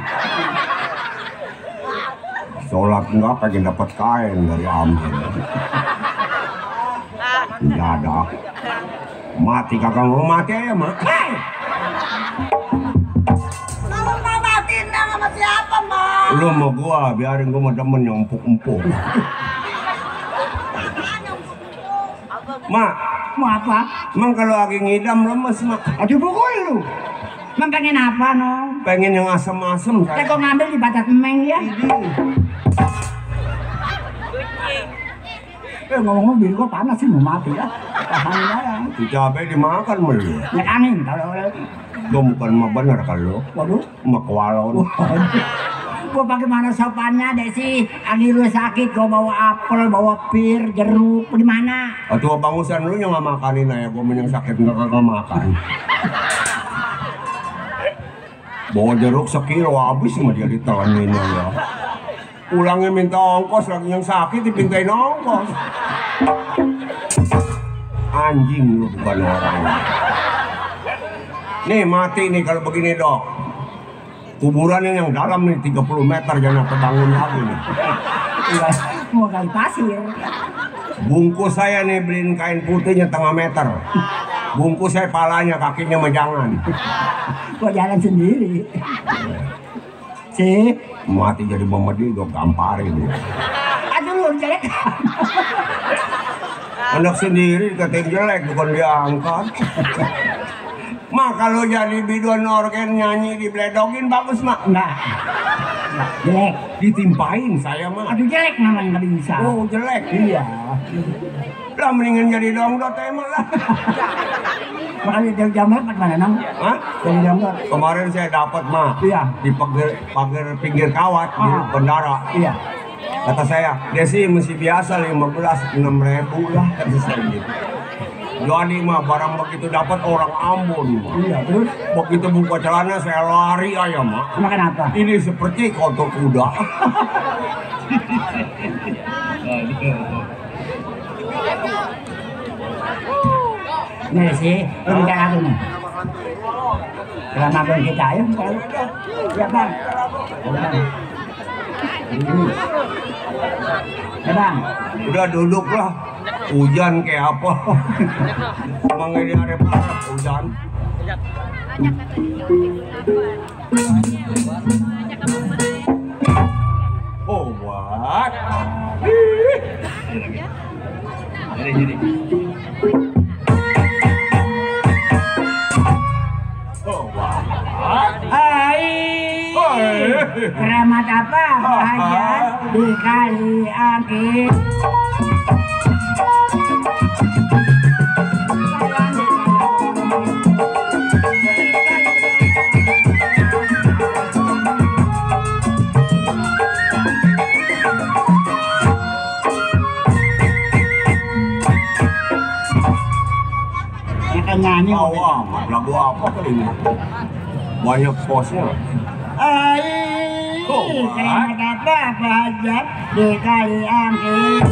Sholat enggak pengen dapat kain dari ambil. Jadah. Mati kakak mau mati aja mak. Kamu mau matiin sama siapa, Mak? Lu mau gua, biarin gua mau demen yang empuk-empuk. Mak, Mau apa? emang kalau lagi ngidam lemes mak. Aduh pukul lu. Emang pengen apa, Nong? Pengen yang asem-asem. Saya kok ngambil di batas emeng ya? Ngomong-ngomong bini gua panas sih, mau mati ya. Tahan ya. Si cabai dimakan melu. Nyak angin kalau. Gua bukan mah bener kalau. Waduh. Mak walon. Gua bagaimana sopannya Desi? Lagi lu sakit, gua bawa apel, bawa pir, jeruk, di mana? Atau bangusan lu yang nggak makanin aja, gua yang sakit nggak makan. Bawa jeruk sekilo habis sama dia ditelanin ya. Pulangnya minta ongkos, lagi yang sakit dipintain ongkos. Anjing lu bukan orang. Nih mati nih kalau begini dok. Kuburannya yang dalam nih 30 meter jangan terbangun lagi nih. Iya, mau kali pasir. Bungkus saya nih beliin kain putihnya 1/2 meter. Bungkus saya palanya, kakinya mah jangan. Gua jalan sendiri. Sih. Mati jadi memedi gue gamparin. Aduh lu jelek. Anak sendiri dikatain jelek bukan diangkat. Mak kalau jadi biduan organ nyanyi dibledogin bagus mak. Enggak. Jelek. Ditimpain saya mah. Aduh jelek namanya nggak bisa. Oh jelek. Iya. Lah mendingan jadi dongdot emang lah. Makanya dari jam berapa mana nang? Hah? Dari jam berapa? Kemarin saya dapat mah. Iya. Di pagar pinggir kawat di bandara. Iya. Kata saya, Desi mesti biasa 15.000 lah kata saya gitu. Jadi mah barang begitu dapat orang Ambon. Iya, terus Begitu buka celana saya lari aja mak. makan apa? Ini seperti kotor kuda. Nih sih, lu bicara aku nih. Kalau makan kita ayo, ya bang. Ya bang. Udah duduk lah. Hujan kayak apa? Emang ini hari parah hujan. Oh what? Keramat apa hajat dikali angin. Nyanyi lagu apa ini? Banyak posnya. Keramat apa hajat dikali angin.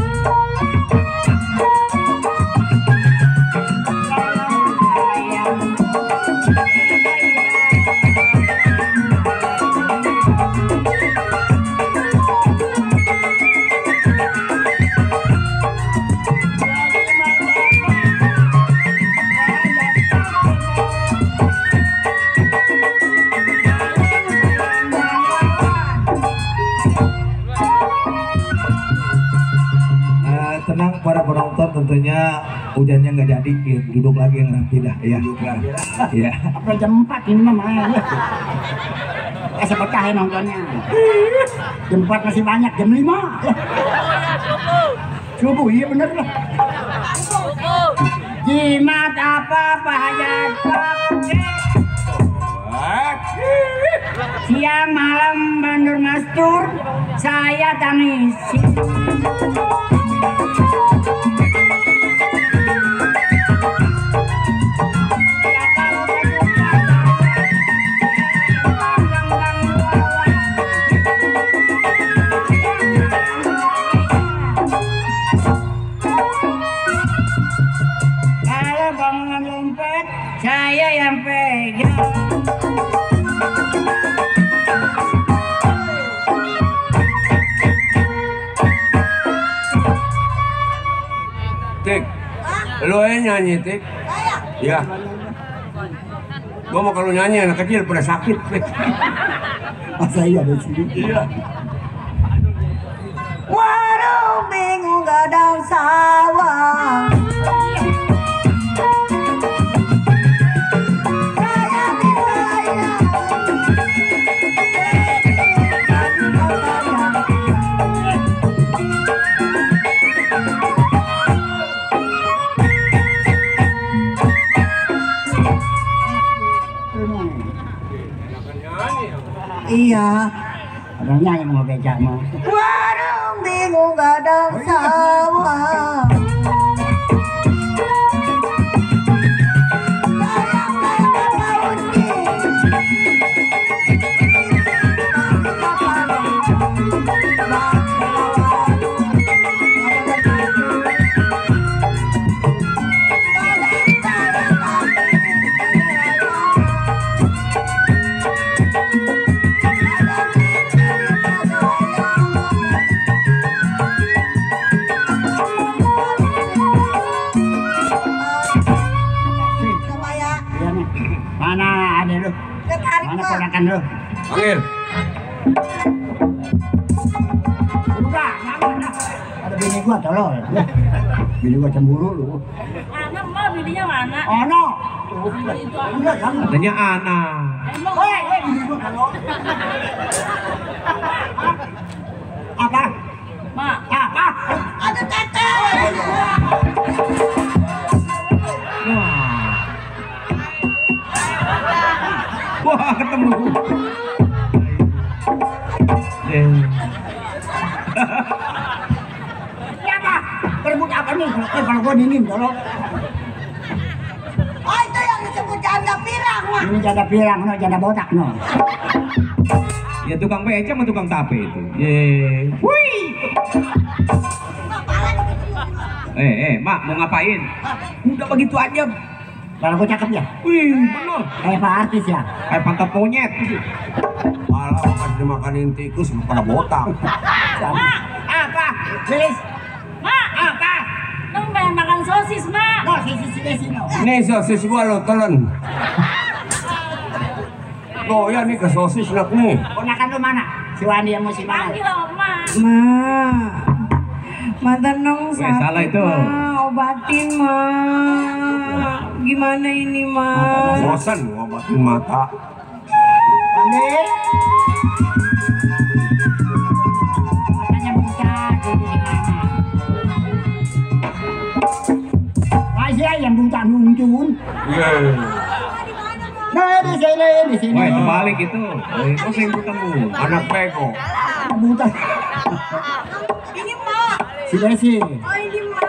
Tenang para penonton, tentunya hujannya nggak jadi, duduk lagi yang nanti dah ya. Ya. Apa jam 4 ini mah? Saya pecah nontonnya. Jam 4 masih banyak, jam 5. Subuh, iya bener lah. Jimat apa hajat siang malam bandur mastur, saya tangisi. Kalau bangunan lompet, saya yang pegang. Tik, lo nyanyi Tik? Ya. Gua mau kalau nyanyi anak kecil pada sakit. Masa iya ada sini? Iya. Warung bingung gadang sawah. Iya. Orangnya yang mau becak mau. Warung bingung gadang sawah. Mana ada lu? Mana ponakan lu? Panggil. Udah, mana? Ada bini gua tolol. Bini gua cemburu lu. Anak mah bininya mana? Ono. Katanya Ana. Bini gua tolol. Apa? Ma, Apa? Ada tete. Wah, ketemu. Siapa? Berebut apa nih? Kalau gua dingin tolong. Oh itu yang disebut janda pirang mah. Ini janda pirang, no, janda botak no. Ya tukang beca sama tukang tape itu. Ye. Wih. Mak mau ngapain? Udah begitu aja. Kalau gua cakep ya? Wih, bener. Kayak Pak Artis ya? Kayak pantat monyet. Malah pas dimakanin tikus pada botak. Apa? Lilis? Ma, Apa? Nung pengen makan sosis, Ma. No, sisi no. Nih sosis gua lo telan. Oh ya nih ke sosis nak nih. Ponakan lu mana? Si Wandi yang mau si mana? Panggil sama Ma. Ma tenang salah itu. Ma, diobatin, Mak. Gimana ini, Mak? Bosan ngobatin mata. Pandi. Matanya buta, dulu gimana? Masih yang buta nunjun. Iya. Nah, di sini. Wah, terbalik itu. Itu sing buta anak peko. Buta. Ini Mak. Si Desi. Oh ini Mak.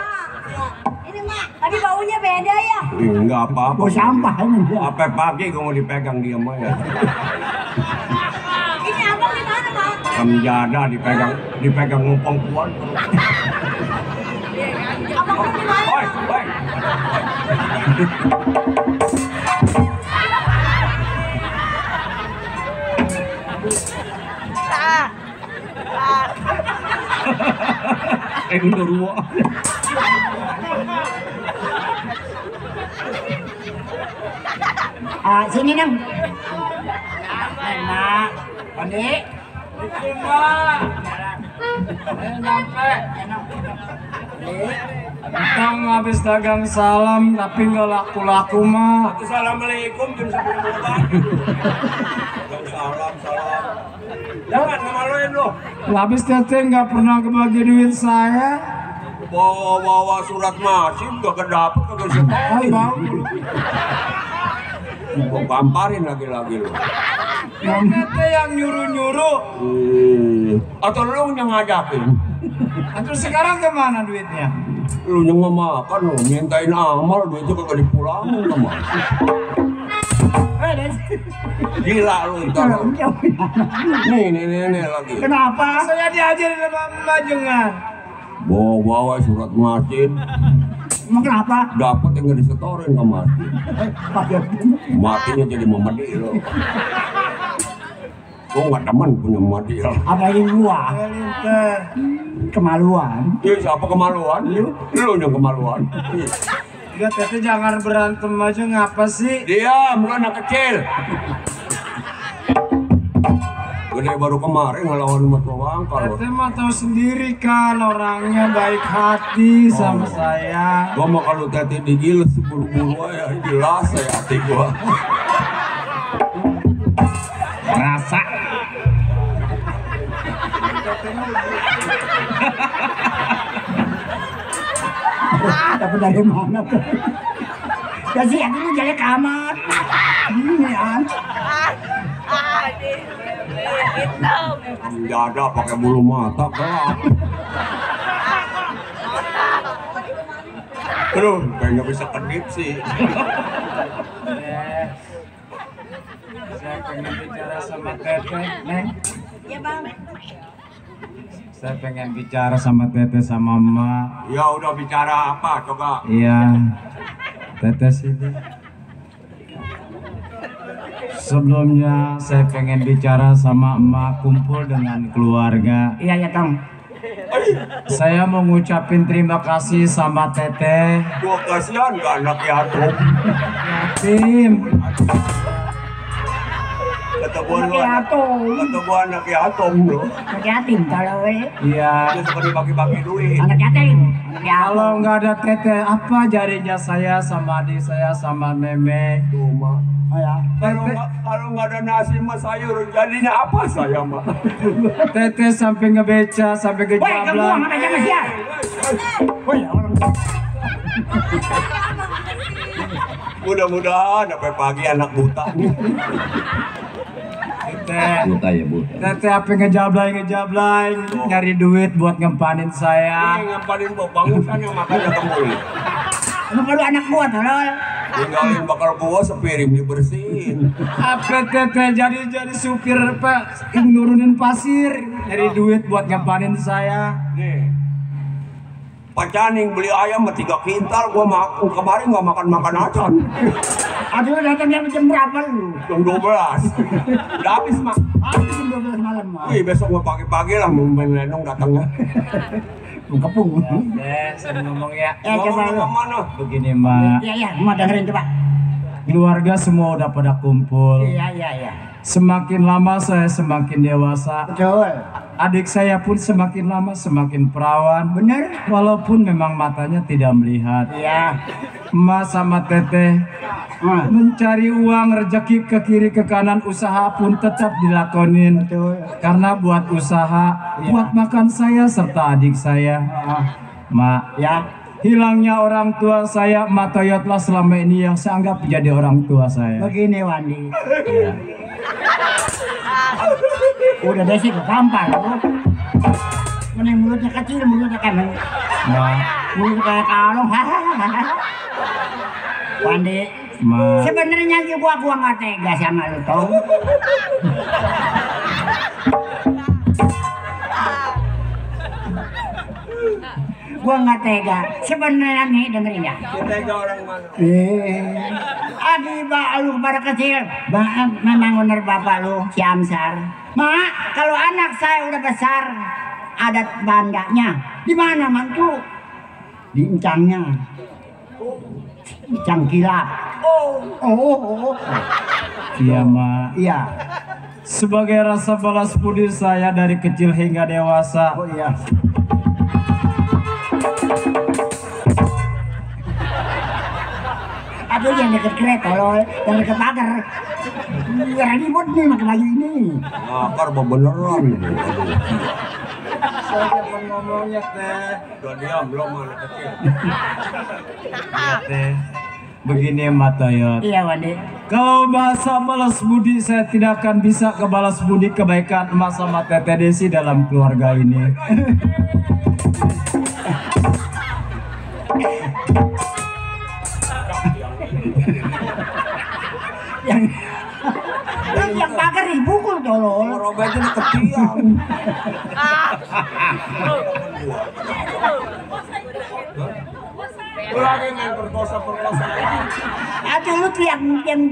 Ini Mak. Tapi baunya beda ya. Enggak apa-apa. Bau sampah ini. Apa pagi kamu dipegang dia mah ya. Ini abang di mana Mak? Kamjada dipegang ngumpang kuat. Abang di mana? Oi. Udah ruwa. Sini dong. Enak. Pandi. Tang habis dagang salam tapi nggak laku-laku mah. Assalamualaikum jam 10 malam. Salam. Jangan ngemaluin lo. Habis teteh nggak pernah kebagi duit saya. Bawa surat masih gak kedapet kagak Hai setor. bang. Gua gamparin lagi-lagi lo. Yang teteh yang nyuruh-nyuruh. Atau lu yang ngajakin? Terus sekarang kemana duitnya? Lu yang makan lu, mintain amal duitnya kagak dipulangin sama. Gila lu ntar. Nih lagi. Kenapa? Saya diajarin sama majengan. Bawa surat masjid. Emang kenapa? Dapat yang nggak disetorin ke masjid. Matinya jadi memedi lo. Gua nggak teman punya memedi lo. Apalagi gua. Kemaluan. Iya siapa kemaluan? Lu yang kemaluan. Udah teteh jangan berantem aja ngapa sih? Diam, lu anak kecil. Gede baru kemarin ngelawan sama tuang kalau. Teteh mah tahu sendiri kan orangnya baik hati sama saya. Gua mah kalau teteh digiles buru-buru ya jelas saya hati gua. Rasa. Dapat dari mana tuh? Ya sih, aku tuh jelek amat. Ini an. Nggak ada pakai bulu mata gelap. Aduh, kayak nggak bisa kedip sih. Saya pengen bicara sama teteh, Neng. Ya bang. Saya pengen bicara sama teteh sama emak. Ya udah bicara apa coba? Iya, teteh sini. Sebelumnya saya pengen bicara sama emak, kumpul dengan keluarga. Iya ya Tong. Saya mau ngucapin terima kasih sama teteh. Gua kasihan ke anak yatim. Yatim. Kata gua anak yatim lo. Anak yatim kalau Iya. Dia suka dibagi-bagi duit. anak yatim. Anak yatim. Kalau nggak ada teteh, apa jadinya saya sama adik saya sama meme? Cuma. Oh ya. Kalau nggak ada nasi mah sayur, jadinya apa saya mah? Teteh sampai ngebeca, sampai Woi, kamu kejablan. mana aja Mas ya? Woi, orang Mudah-mudahan sampai pagi anak buta. Teteh, Buta ya buta. teteh apa ngejablay, nyari duit buat ngempanin saya. Ini ngapain gua bangun kan yang makannya kembali. lu kalau anak gua tolol. Tinggalin bakal gua sepiring dibersihin. Apa teteh jadi supir pak, nurunin pasir, nyari duit buat ngempanin saya. Nih. Pak Caning beli ayam 3 kintal, gua makan kemarin nggak makan acan. Aduh datang jam berapa lu? Jam 12. Udah habis mak. Habis jam 12 malam mah. Wih besok gua pagi-pagi lah mau main lenong datangnya. Kepung. Saya ngomong ya. Coba lu. Mana? Begini mbak, Iya, mau dengerin coba. keluarga semua udah pada kumpul. Iya. Semakin lama saya semakin dewasa. Betul. Adik saya pun semakin lama semakin perawan. Bener. Walaupun memang matanya tidak melihat. Iya. Mas sama Teteh mencari uang rezeki ke kiri ke kanan, usaha pun tetap dilakonin. Betul. Karena buat usaha, buat makan saya serta adik saya. Mak, Ya. hilangnya orang tua saya, Mak Toyotlah selama ini yang saya anggap menjadi orang tua saya. Begini Wandi. Udah desi ke gampang. Mana mulutnya kecil, mulutnya kan. Mulutnya kayak kalong. Wandi. Sebenarnya juga gua nggak tega sama lu tau. Gua nggak tega. Sebenarnya nih dengerin ya. Tega orang mana? Adi lu pada kecil, memang bener bapak lu si Amsar. Mak, kalau anak saya udah besar, adat bandanya di mana mantu? Di encangnya, encang kilap. Oh. Iya, Mak. Iya. Sebagai rasa balas budi saya dari kecil hingga dewasa. Oh iya. Aduh, yang deket kereta loh, yang deket pagar. Ribut nih pakai baju ini. Akar beneran. Saya pun ngomongnya Teh. Udah diam belum anak kecil. Iya Teh. Begini Mak Toyot. Iya Wandi. Kalau bahasa balas budi, saya tidak akan bisa kebalas budi kebaikan emak sama Teteh Desi dalam keluarga ini. yang pagar dipukul tolong. Robeknya di ketiang. Lu lagi main perkosa. Aduh lu teriak yang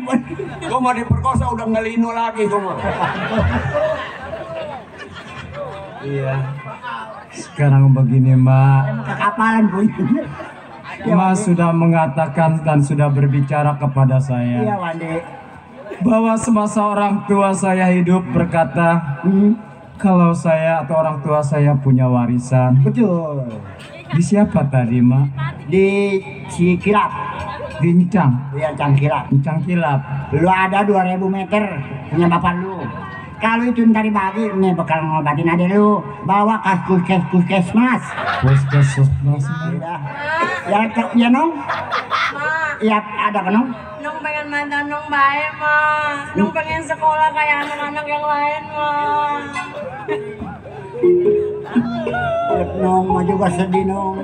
Gua mau diperkosa udah ngelino lagi gua mah. Iya. Sekarang begini Mak. kekapalan pun. Mas sudah mengatakan dan sudah berbicara kepada saya. Iya Wandi. Bahwa semasa orang tua saya hidup berkata, kalau saya atau orang tua saya punya warisan. Betul. Di siapa tadi Mak? Di Cikilap. Di Encang. Iya Cangkilap. Encang Kilap. Lu ada 2000 meter punya bapak lu. Kalau itu ntar dibagi, nih bakal ngobatin adek lu. Bawa ke puskesmas. Puskesmas. Ya Nong? Iya ada kan Nong? Nong pengen mantan Nong baik mah. Nong pengen sekolah kayak anak-anak yang lain mah. Nong mah juga sedih Nong.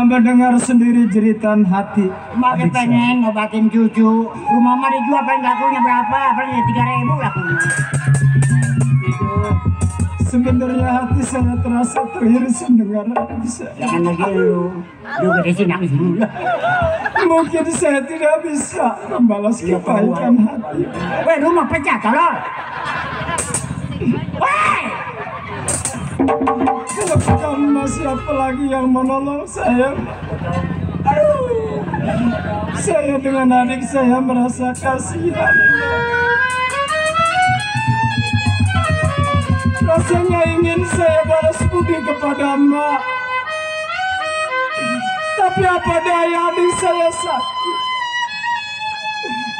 Mendengar sendiri jeritan hati. Makin pengen ngobatin cucu. Rumah mah dijual paling lakunya berapa? Paling 3.000 lakunya. Sebenarnya hati saya terasa teriris mendengar bisa. Jangan lagi lu. Juga di sini nangis dulu. Mungkin saya tidak bisa membalas kebaikan hati. Weh, rumah pecah tolong. Weh! Kalau bukan Mas, siapa lagi yang menolong saya? Aduh, saya dengan adik saya merasa kasihan. Rasanya ingin saya balas budi kepada Mak. Tapi apa daya, adik saya sakit.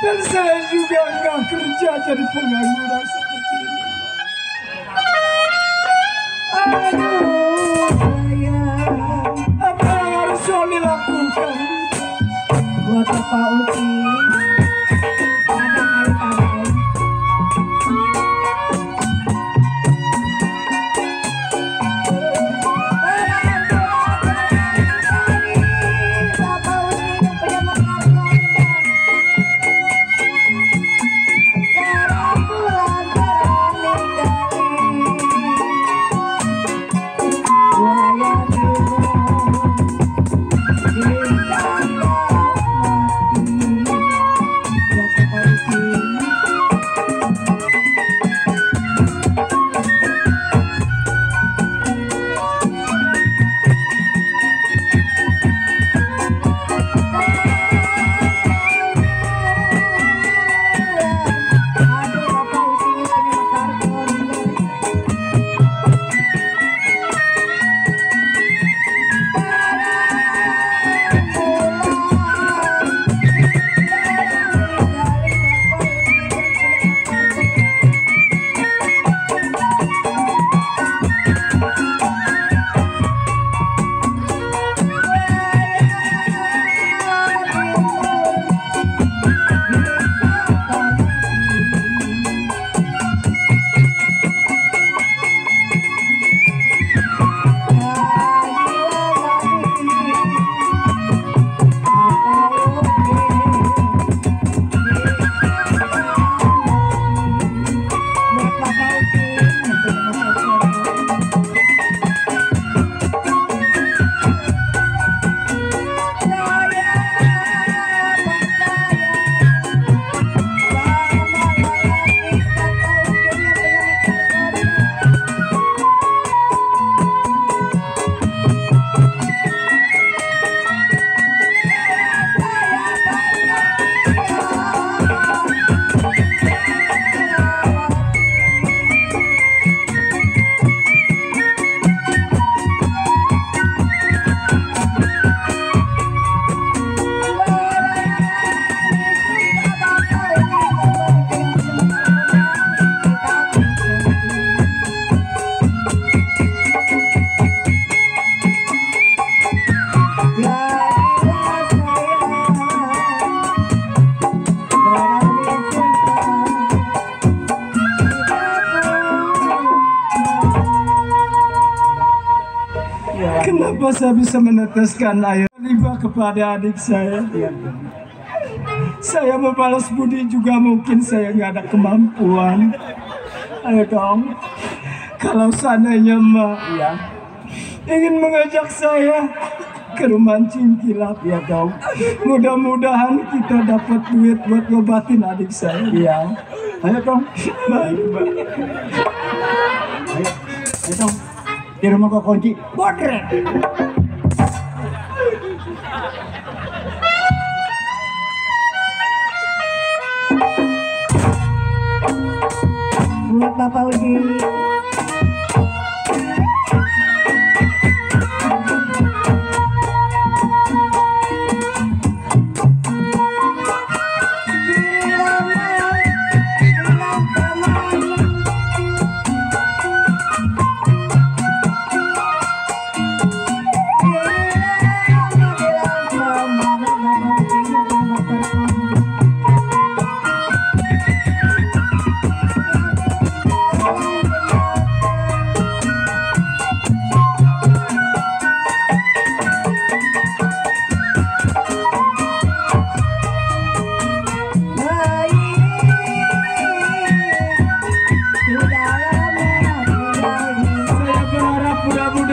Dan saya juga nggak kerja jadi pengangguran seperti ini. Aduh, sayang, apa yang harus Soli lakukan? Buat apa Uci? Ada kali-kali. Kenapa saya bisa meneteskan air limbah kepada adik saya? Saya membalas budi juga mungkin saya nggak ada kemampuan. Ayo dong, kalau seandainya Mbak ya ingin mengajak saya ke rumah Cingkilap ya dong. Mudah-mudahan kita dapat duit buat ngobatin adik saya. Ya, ayo dong. Baik, Mbak. Ayo dong. Di rumah gua kunci. Bodrek. Buat Bapak Udi.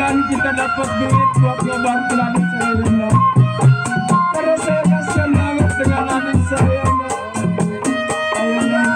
Kita dapat duit buat ngebantu adik saya, Mbak. Karena saya kasihan banget dengan adik saya, Mbak. Ayo, Mbak.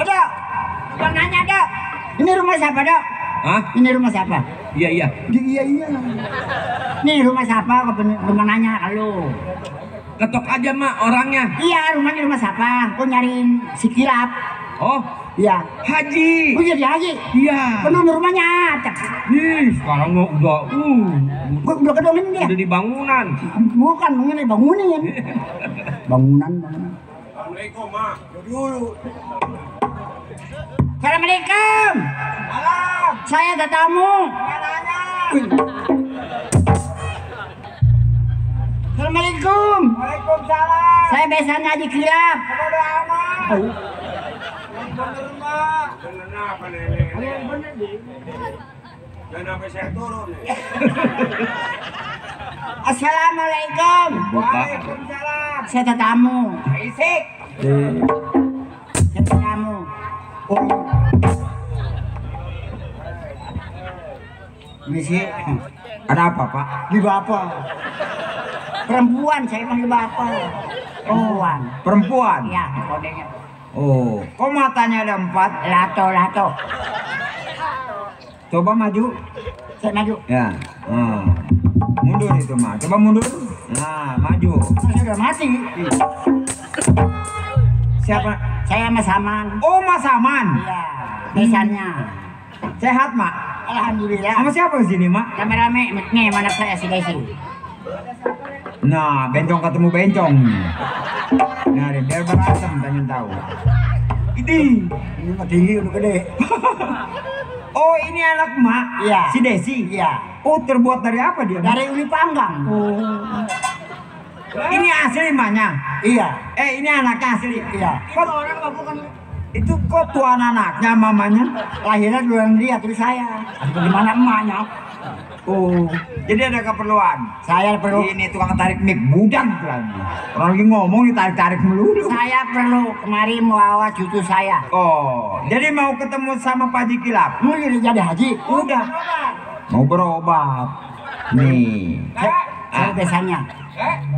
Dok, bang nanya dok, ini rumah siapa dok? Hah? Ini rumah siapa? Iya. Iya. Ini rumah siapa? Rumah nanya kalau. Ketok aja mak orangnya. Iya, rumahnya rumah siapa? Kau nyariin si Kilap. Oh, iya. Haji. Oh iya dia Haji. Iya. Penuh rumahnya. Ih, sekarang mah udah. Udah kedongin dia. Udah di bangunan. Bukan, ini bangunin. Bangunan. Assalamualaikum mak. Dulu. Assalamualaikum. Salam. Saya ada tamu. Assalamualaikum. Waalaikumsalam. Saya besannya Haji Kilap. Bodo amat. Bener mak. Bener apa nenek? Yang bener nih. Dan sampai saya turun. Assalamualaikum. Waalaikumsalam. Saya ada tamu. Isik. Saya ada tamu. Ini sih. Ada apa pak? Di bapak. Perempuan, saya panggil bapak. Perempuan. Perempuan? Iya, kodenya. Oh, kok matanya ada 4? Lato. Coba maju. Saya maju. Ya. Mundur itu mah. Coba mundur. Nah, maju. Saya udah mati. Siapa? Saya Mas Saman. Oh, Mas Saman. Iya, besannya. Sehat, Mak? Alhamdulillah. Sama siapa di sini, Mak? Rame-rame, nih mana saya si Desi. Nah, bencong ketemu bencong. Nah, biar berantem, pengen tahu. Ini mah tinggi udah gede. Oh, ini anak Mak? Iya. Si Desi? Iya. Oh, terbuat dari apa dia? Dari uli panggang. Oh. Ini asli Maknya? Iya. Ini anaknya asli? Iya. Kok orang bukan? Itu kok tuan anaknya, mamanya? Lahirnya duluan dia, terus saya. Gimana emaknya? Oh, jadi ada keperluan. Saya perlu. Ini tukang tarik mic budak lagi. Orang lagi ngomong ditarik-tarik melulu. Saya perlu kemari membawa cucu saya. Oh, jadi mau ketemu sama Pak Haji Kilap? Mau jadi haji? Udah. Mau berobat. Nih. Saya besannya.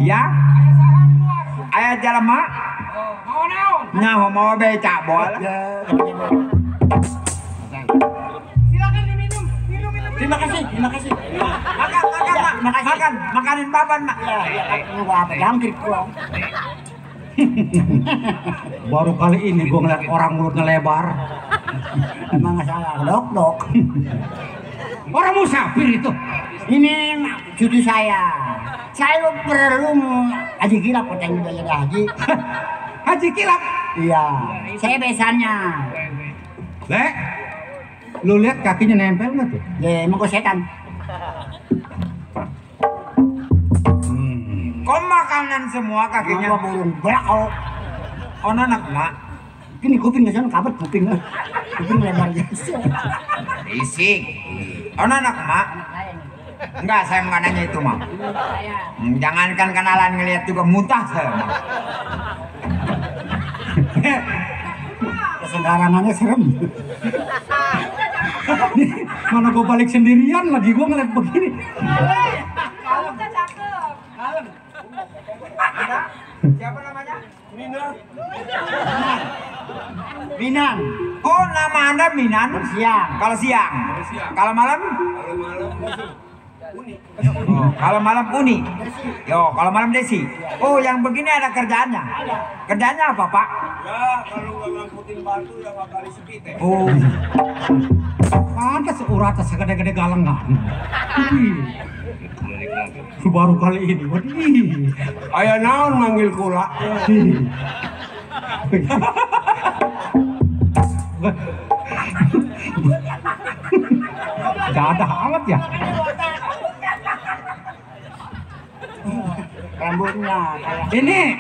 Ya? Ayah jalan Mak? Mau naon? Nah, mau becak bola. Silakan diminum. Minum. Terima kasih. Makan, makanin baban, Mak. Nunggu apa? Jangkrik pulang. Baru kali ini gue ngeliat orang mulutnya lebar. Emang salah dok. Orang musafir itu. Ini cucu saya. Saya perlu haji Kilap katanya udah jadi haji. Haji Kilap? Iya. Saya besannya. Le, lu lihat kakinya nempel nggak tuh? Ya emang kok setan. Kok makanan semua kakinya? Apa burung berakau. Oh, anak Mak. Ini kuping nggak sana kabet kuping. Kuping lebar biasa. Isik. Oh, anak Mak. Enggak, saya nggak nanya itu, Mak. Jangankan kenalan ngelihat juga muntah saya, Mak. Kesembarangannya serem. Mana gue balik sendirian lagi gue ngeliat begini. Kalem kan cakep. Kalem. Siapa namanya? Minan. Oh, nama Anda Minan? Siang. Kalau siang. Kalau malam? Oh, kalau malam Uni. Yo, kalau malam Desi. Oh, yang begini ada kerjaannya. Kerjaannya apa, Pak? Ya, kalau nggak ngangkutin batu ya nggak kali sepi teh. Oh, Pantas uratnya segede-gede galengan. Baru kali ini. Wadih. Ayah naon manggil kula. Gak ada alat ya. Rambutnya kayak Ini.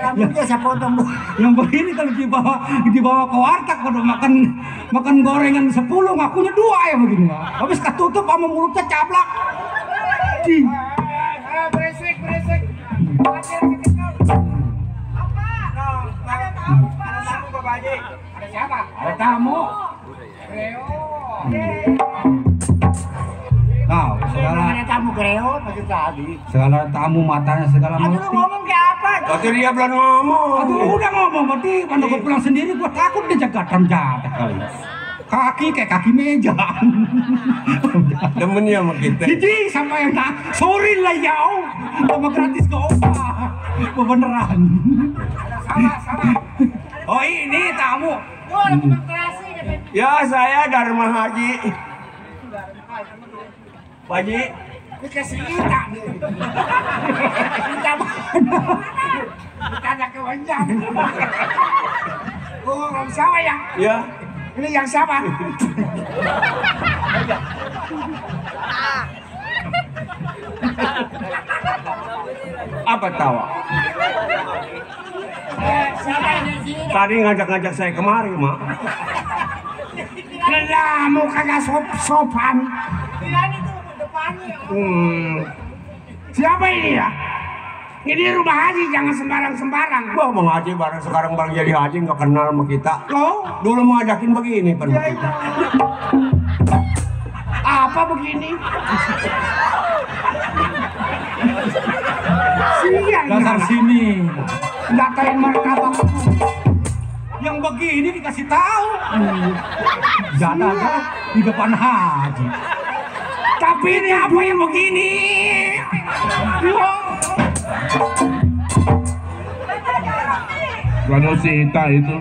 rambutnya saya potong. Yang begini kalau dibawa ke warteg kalau makan gorengan 10 ngakunya 2 ya begini mah. Habis ketutup sama mulutnya caplak. Beresik. Ada siapa? Ada tamu. Nah, Ada tamu kreo maksud tadi. segala tamu matanya segala Aduh lu mati. ngomong kayak apa? Tadi dia belum ngomong. Aduh udah ngomong berarti mana gue pulang sendiri gue takut dia jagatan jahat kali. Kaki kayak kaki meja. Demennya sama kita. Jadi sama yang tak sorry lah yau. Sama gratis ke opa. Beneran. Sama. Oh ini tamu. Ya, saya Dharma Haji. Pak Haji, Dikasih ita nih. Ita mana? Ditanya ke wanjang. Oh, yang siapa ya? ya. Ini yang siapa? Apa tawa? Siapa ini sih? Tadi ngajak-ngajak saya kemari, Mak. Lelah, mau kagak sopan. Ini tuh depannya. Siapa ini ya? Ini rumah haji, jangan sembarang-sembarang. Wah, Bang Haji bareng sekarang bang jadi haji nggak kenal sama kita. Loh? Dulu mau ajakin begini, Pak. Apa begini? Siang Dasar sini. datain martabak. Yang begini dikasih tahu. Jada aja di depan haji. Tapi ini apa yang begini? Kalau si Ita itu.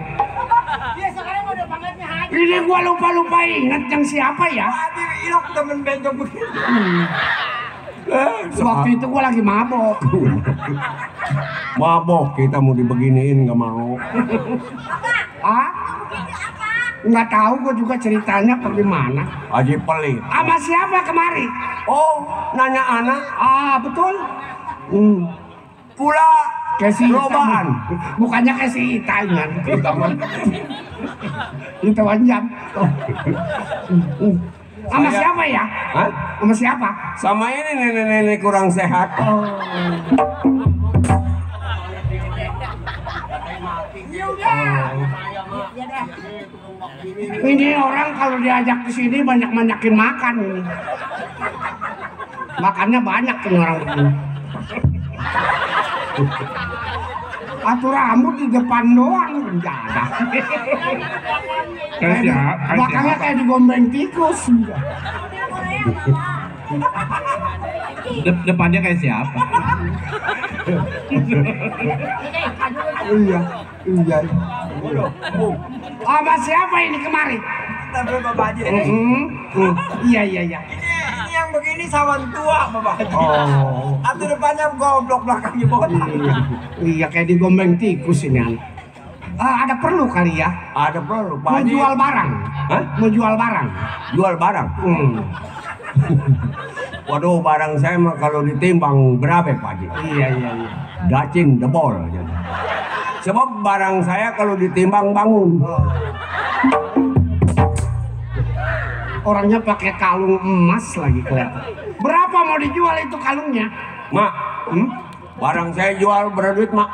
Ini gua lupa ingat yang siapa ya? Ilok temen bengkok begini. Waktu itu gua lagi mabok. Mabok kita mau dibeginiin nggak mau. Ah? Nggak tahu gua juga ceritanya bagaimana. Haji Pelit. Sama siapa kemari? Oh, nanya anak. Ah, betul. Pula Kesi lobaan. Bukannya kesi itanya. Itu wanjam. Sama siapa ya? Hah? Sama siapa? Sama ini nenek-nenek kurang sehat. Ini orang kalau diajak ke sini banyak-banyakin makan ini. Makannya banyak tuh orang begini. Atur rambut di depan doang menjaga. Belakangnya kayak digombeng tikus. Depannya kayak siapa? Iya. Sama siapa ini kemari? Tapi Bapak Haji. Iya. Ini yang begini sawan tua Bapak Haji. Oh. Atau depannya goblok belakangnya botak. Iya kayak digombeng tikus ini anak. Ada perlu kali ya? Ada perlu Pak Mau Haji. jual barang? Hah? Mau jual barang? Jual barang? Waduh, barang saya mah kalau ditimbang berapa Pak Haji? Iya. Gacing debol. Sebab barang saya kalau ditimbang bangun. Orangnya pakai kalung emas lagi kelihatan. Berapa mau dijual itu kalungnya? Mak, barang saya jual berduit Mak.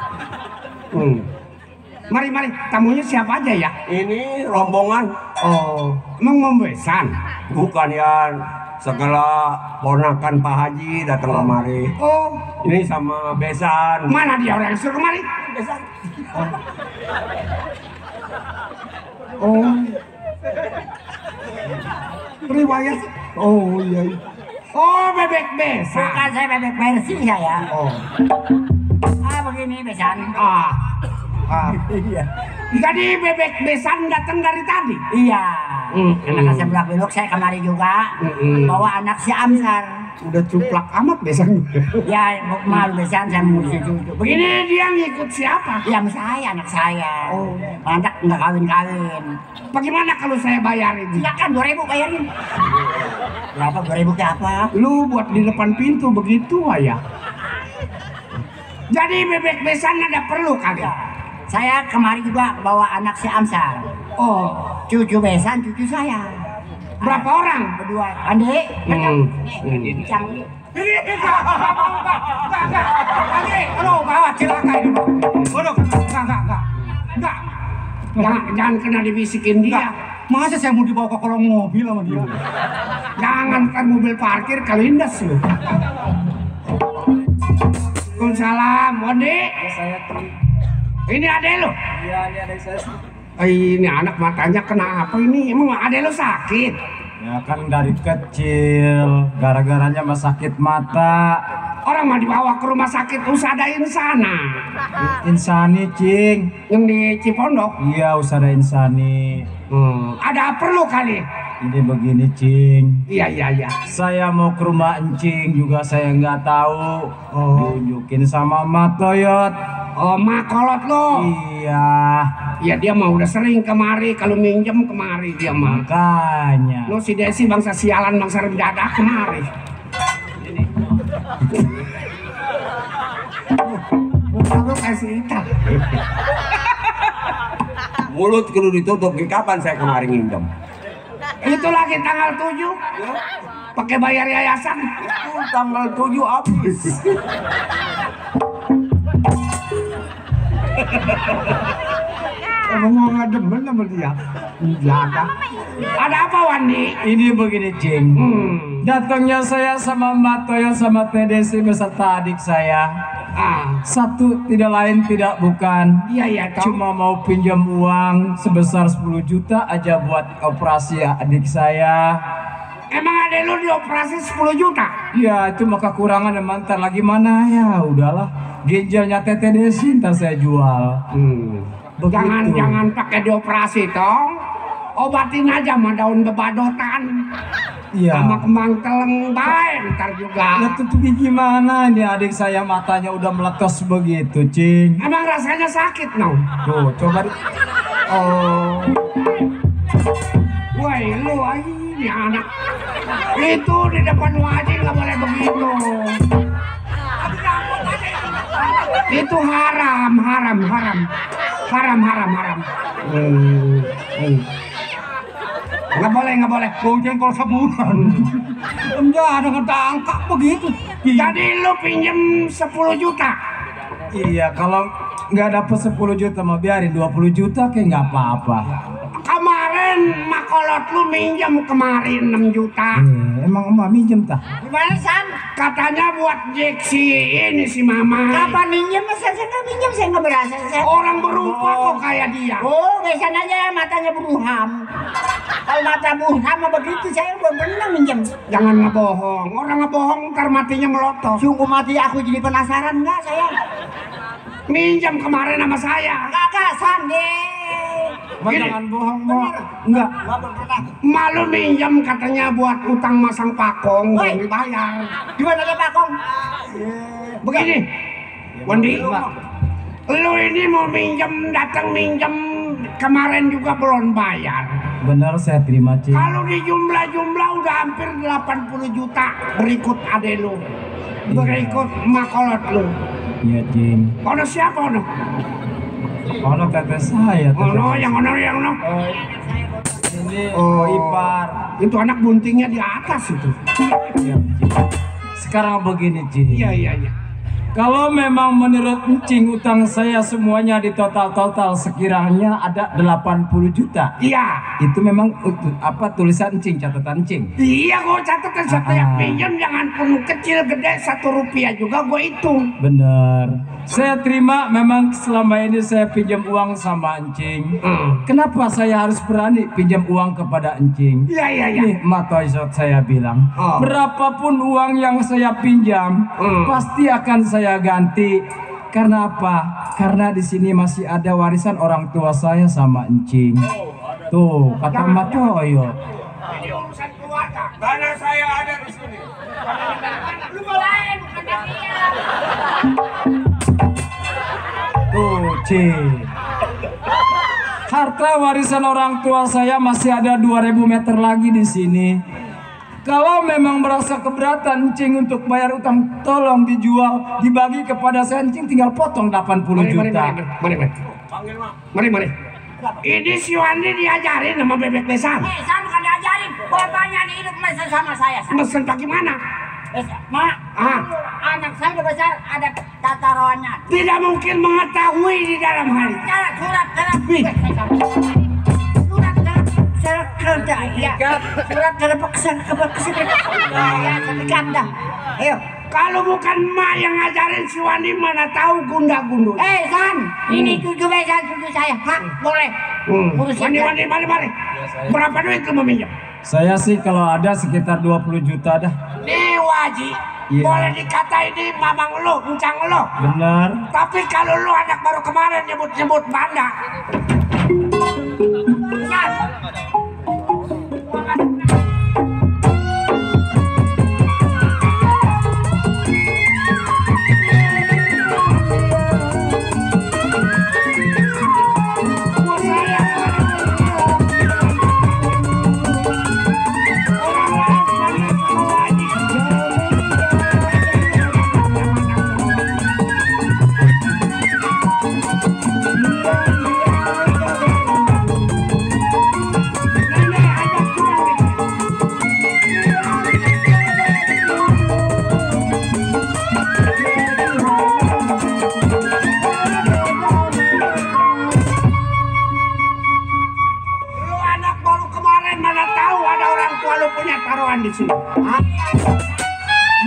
Mari, tamunya siapa aja ya? Ini rombongan. Oh, emang besan? Bukan ya, segala ponakan Pak Haji datang kemari. Oh, ini sama besan. Mana dia orang yang suruh kemari? Besan. Oh. Riwayat. Oh iya. Oh, bebek besan. Bukan saya bebek bersih saya. Oh. Begini besan. Iya. Jadi bebek besan datang dari tadi? Iya. Karena saya belok-belok saya kemari juga. Bawa anak si Amsar. Udah cuplak amat besan. Ya, malu besan saya mau cucu. Begini dia ngikut siapa? Yang saya, anak saya. Oh. Anak nggak kawin-kawin. Bagaimana kalau saya bayarin? Ya kan 2.000 bayarin. Berapa 2.000 ke apa? Lu buat di depan pintu begitu ya. Jadi bebek besan ada perlu kali? Ya. Saya kemarin juga bawa anak si Amsar. Oh, cucu besan, cucu saya. Berapa orang? Berdua. Andi, Cang. Andi, lo bawa celaka ini. Waduh, enggak. Jangan kena dibisikin dia. Masa saya mau dibawa ke kolong mobil sama dia? Jangan kan mobil parkir kalindas lu. Waalaikumsalam, Wandi. Saya ini adek lo? Iya, ini adek saya. Ini anak matanya kenapa ini? Emang adek lo sakit? Ya kan dari kecil, gara-garanya mah sakit mata. Orang mah dibawa ke rumah sakit Usada Insana. Insani, Cing. Yang di Cipondok? Iya, Usada Insani. Ada perlu kali? Ini begini, Cing. Iya. Saya mau ke rumah Encing juga saya nggak tahu. Tunjukin sama Mak Toyot. Oh, Mak Kolot lo? Iya. Ya dia mah udah sering kemari, kalau minjem kemari dia mah. Makanya. Lo si Desi bangsa sialan, bangsa mendadak kemari. Lu kasih Ita. Mulut kudu ditutup, kapan saya kemarin nginjem? Itu lagi tanggal 7. Pakai bayar yayasan. Tanggal 7 habis. Emang nggak demen sama dia. Jaga. Ada apa Wandi? Ini begini, Cing. Datangnya saya sama Mbak Toyo sama TDC beserta adik saya. Satu tidak lain tidak bukan. Iya. Cuma mau pinjam uang sebesar 10 juta aja buat operasi adik saya. Emang ada lu dioperasi 10 juta? Ya itu mah kekurangan mantar lagi mana ya udahlah. Ginjalnya Tete Desi ntar saya jual. Begitu. Jangan pakai dioperasi tong. Obatin aja sama daun bebadotan. Iya. Sama kembang teleng bae ntar juga. Ya tutupi gimana nih adik saya matanya udah meletos begitu, Cing. Emang rasanya sakit, no? Tuh, coba oh. Woi, lu ini anak. Itu di depan wajib nggak boleh begitu. Itu haram. Nggak boleh. Bau jengkol saburan. Enggak ada ketangkap begitu. Jadi lu pinjem 10 juta. Iya, kalau nggak dapet 10 juta mah biarin 20 juta kayak nggak apa-apa. Kemarin makolot lu minjem kemarin 6 juta. Emang emak minjem tah? Gimana San? Katanya buat Jeksi ini si Mama. Kapan minjem? Saya nggak minjem, saya nggak berasa. Orang berupa kok kayak dia. Oh, biasanya aja matanya buram. Kalau mata buram mah begitu, saya belum pernah minjem. Jangan ngebohong. Orang ngebohong ntar matinya melotot. Sungguh mati aku jadi penasaran nggak saya? Minjem kemarin sama saya. Kakak Sandi. Jangan bohong, Mak. Enggak. Malu minjem katanya buat utang masang pakong belum dibayar. Gimana ya Pakong? Begini, Wandi, lu ini mau datang minjem kemarin juga belum bayar. Benar saya terima, Cing. Kalau di jumlah udah hampir 80 juta berikut ade lu. Berikut makolot lu. Iya, Cing. Ono siapa ono? Ono tete saya. Ono yang ono. Ini ipar. Itu anak buntingnya di atas itu. Iya, Cing. Sekarang begini, Cing. Iya. Kalau memang menurut Encing utang saya semuanya di total sekiranya ada 80 juta. Iya. Itu memang apa tulisan Encing, catatan Encing. Iya, gue catatan setiap pinjam jangan pun kecil gede 1 rupiah juga gue hitung. Bener. Saya terima memang selama ini saya pinjam uang sama Encing. Kenapa saya harus berani pinjam uang kepada Encing? Iya. Nih, Matoizot saya bilang, berapapun uang yang saya pinjam, pasti akan saya ganti. Karena apa? Karena di sini masih ada warisan orang tua saya sama Encing. Tuh, kata Matoyo. Ini urusan keluarga. Karena saya ada di sini. Lu lain bukan dia. Tuh, Cing. Harta warisan orang tua saya masih ada 2000 meter lagi di sini. Kalau memang merasa keberatan Encing untuk bayar utang, tolong dijual, dibagi kepada saya. Encing tinggal potong 80 juta. Mari. Ini si Wandi diajarin sama bebek besan. Saya bukan diajarin. Bapaknya di hidup mesen sama saya. Mesen bagaimana? Mak, anak saya udah besar, ada tataroannya. Tidak mungkin mengetahui di dalam hal itu. Surat Ayo, kalau bukan mak yang ngajarin si Wandi mana tahu gunda-gundu. San, ini cucu saya. Hah, boleh. Wandi, mari. Berapa duit lu meminjam? Saya sih kalau ada sekitar 20 juta dah. Nih Waji, boleh dikatain di mamang lu, encang lu. Benar. Tapi kalau lu anak baru kemarin nyebut banda.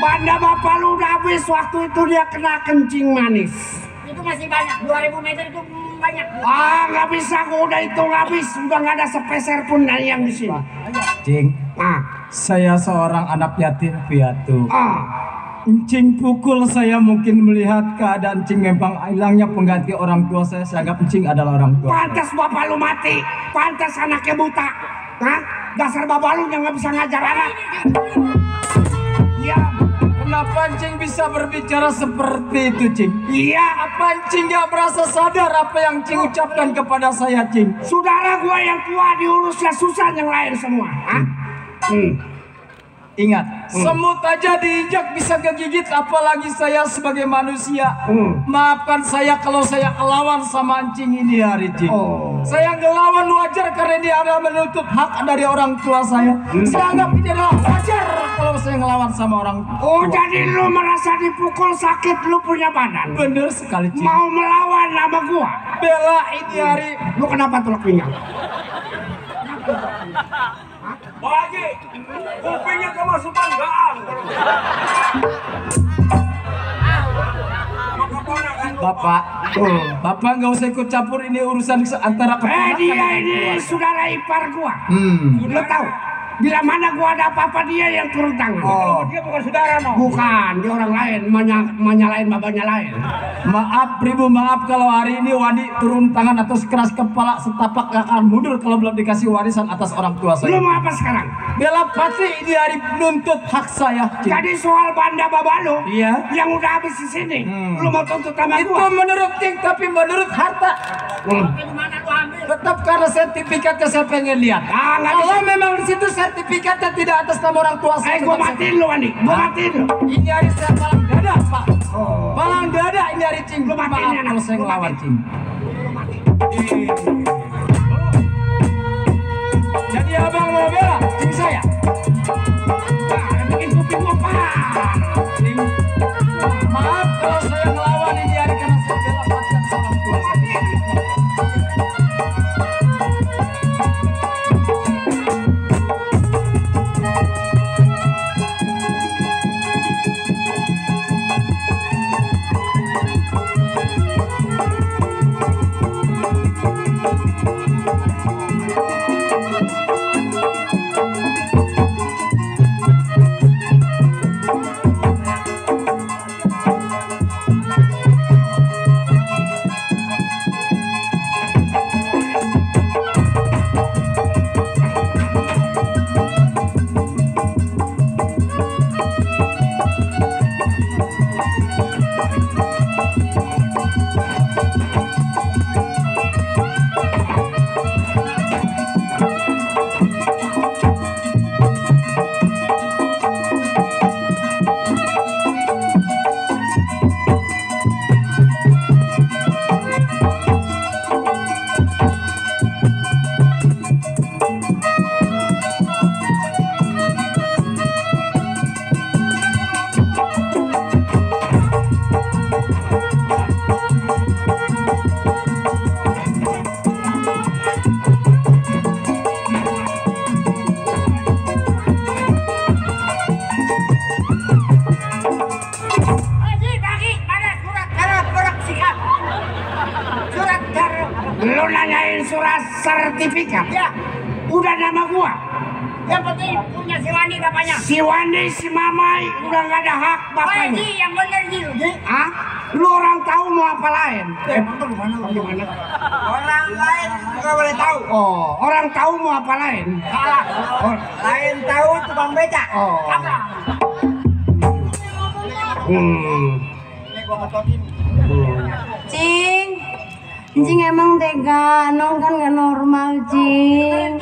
Banda bapak lu udah habis waktu itu dia kena kencing manis. Itu masih banyak, 2000 meter itu banyak. Nggak bisa, gua udah hitung habis, udah nggak ada sepeser pun dari yang di sini. Cing, Saya seorang anak yatim piatu. Encing pukul saya mungkin melihat keadaan Encing memang hilangnya pengganti orang tua saya anggap Encing adalah orang tua. Pantas bapak lu mati, pantas anaknya buta. Hah? Dasar bapak lu yang nggak bisa ngajar anak. Ya, kenapa Encing bisa berbicara seperti itu, Cing? Iya, apa Encing gak merasa sadar apa yang Cing ucapkan kepada saya, Cing? Saudara gua yang tua diurusnya susah yang lain semua. Hah? Ingat, semut aja diinjak bisa kegigit, apalagi saya sebagai manusia. Maafkan saya kalau saya ngelawan sama Encing ini hari, Cing. Saya ngelawan wajar karena dia adalah menuntut hak dari orang tua saya. Saya anggap ini adalah wajar kalau saya ngelawan sama orang tua. Oh, jadi lu merasa dipukul sakit, lu punya badan? Bener sekali, Cing. Mau melawan sama gua? Bela ini hari. Lu kenapa tulak pinggang? Bagi, kupingnya kemasukan gaang. Bapak nggak usah ikut campur ini urusan antara keponakan. Dia ini saudara ipar gua. Lu tahu? Bila mana gua ada apa-apa dia yang turun tangan. Dia bukan saudara, no. Bukan, dia orang lain, menyalahin babanya lain. Maaf, Pribu, maaf kalau hari ini Wandi turun tangan atas keras kepala setapak gak akan mundur kalau belum dikasih warisan atas orang tua saya. Lu mau apa sekarang? Bela pasti ini hari menuntut hak saya. Jadi soal banda baba lu, iya, yang udah habis di sini, lu mau tuntut sama itu gua? menurut Cing, tapi menurut harta. Tetap karena sertifikatnya saya pengen lihat. Kalau memang di situ sertifikatnya tidak atas nama orang tua saya. Gua matiin lu, Andi. Gua matiin lu. Ini hari saya palang dada, Pak. Palang dada ini hari, Cing. Lu matiin kalau saya ngelawan, Cing. Jadi abang mau bela Cing saya? Bikin kuping gua parah. Cing, maaf kalau saya ngelawan ini hari karena saya bela pasien orang tua saya. Lu nanyain surat sertifikat? Ya. Udah nama gua. Yang penting punya si Wandi bapaknya. Si Wandi, si Mamai udah nggak ada hak bapaknya. Ji, yang bener Ji. Hah? Lu orang tahu mau apa lain? Gimana? Orang lain nggak boleh tahu. Oh, orang tahu mau apa lain? Salah. Lain tahu tukang beca. Apa? Cing, Cing emang tega, Nong kan gak normal, Cing.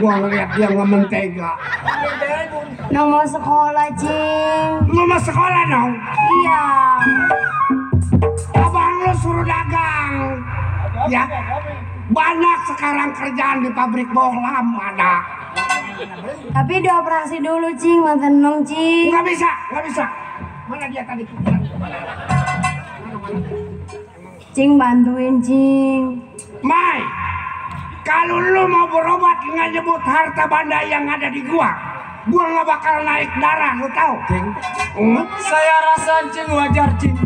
Gua ngeliat dia nggak mentega. Nong mau sekolah, Cing. Lu mau sekolah, Nong? Iya. Abang lu suruh dagang. Ya, banyak sekarang kerjaan di pabrik bohlam ada. Tapi dioperasi dulu, Cing, mantan Nong, Cing. Nggak bisa, nggak bisa. Mana dia tadi? Cing bantuin, Cing. Mai, kalau lu mau berobat nggak nyebut harta benda yang ada di gua nggak bakal naik darah, lu tahu? Cing, saya rasa Cing wajar, Cing.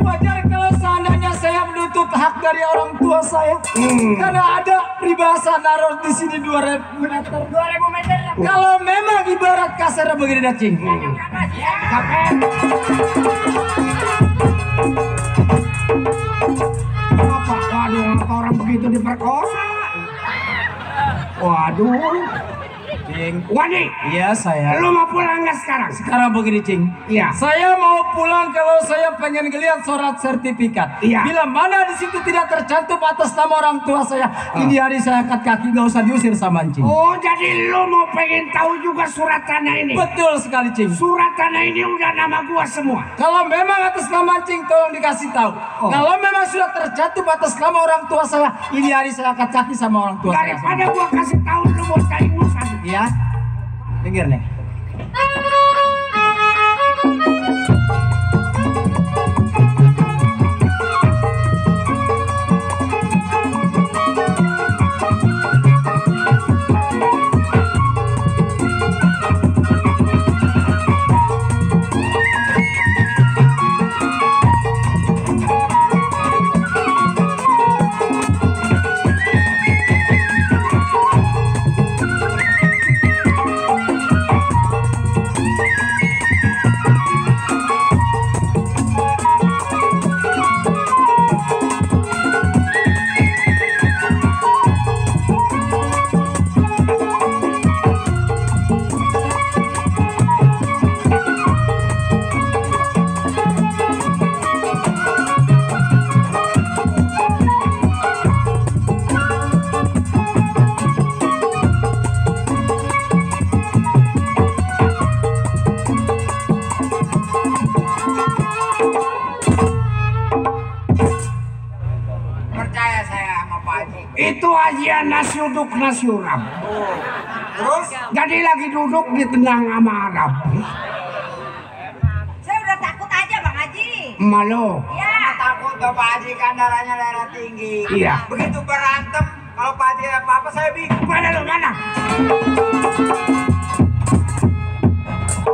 Wajar kalau seandainya saya menuntut hak dari orang tua saya. Karena ada peribahasa naruh di sini 2000 meter. 2000 meter. Kalau memang ibarat kasar begini dacing. Apa? Waduh, ngapa orang begitu diperkosa? Waduh. Cing. Wani, Iya saya. lu mau pulang nggak sekarang? Sekarang begini Cing. Iya. Saya mau pulang kalau saya pengen ngeliat surat sertifikat. Iya. Bila mana di situ tidak tercantum atas nama orang tua saya, ini hari saya angkat kaki nggak usah diusir sama Cing. Oh, jadi lu mau pengen tahu juga surat tanah ini? Betul sekali Cing. Surat tanah ini udah nama gua semua. Kalau memang atas nama Cing tolong dikasih tahu. Kalau memang sudah tercantum atas nama orang tua saya, ini hari saya angkat kaki sama orang tua saya. Daripada gua kasih tahu lu mau cari urusan. Iya. Dengar nih. Percaya saya sama Pak Haji. Itu ajian nasyuduk nasyurab. Terus? Jadi lagi duduk ditendang sama Arab. Saya udah takut aja Bang Haji. Malu. Ya. Takut tuh Pak Haji kan darahnya darah tinggi. Iya. Begitu berantem, kalau Pak Haji apa-apa saya bingung. Mana lu mana?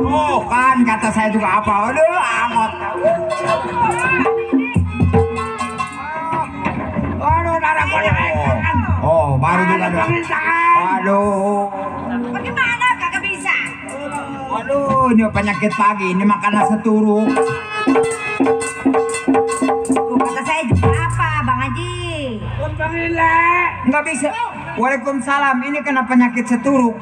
Oh kan kata saya juga apa? Aduh amat. Aduh, darah gua kan. Oh baru juga dong. Aduh. Bagaimana kagak bisa? Aduh ini penyakit pagi, ini makanan seturuk. Tuh, kata saya juga apa Bang Haji? Nggak bisa. Waalaikumsalam, ini kena penyakit seturuk.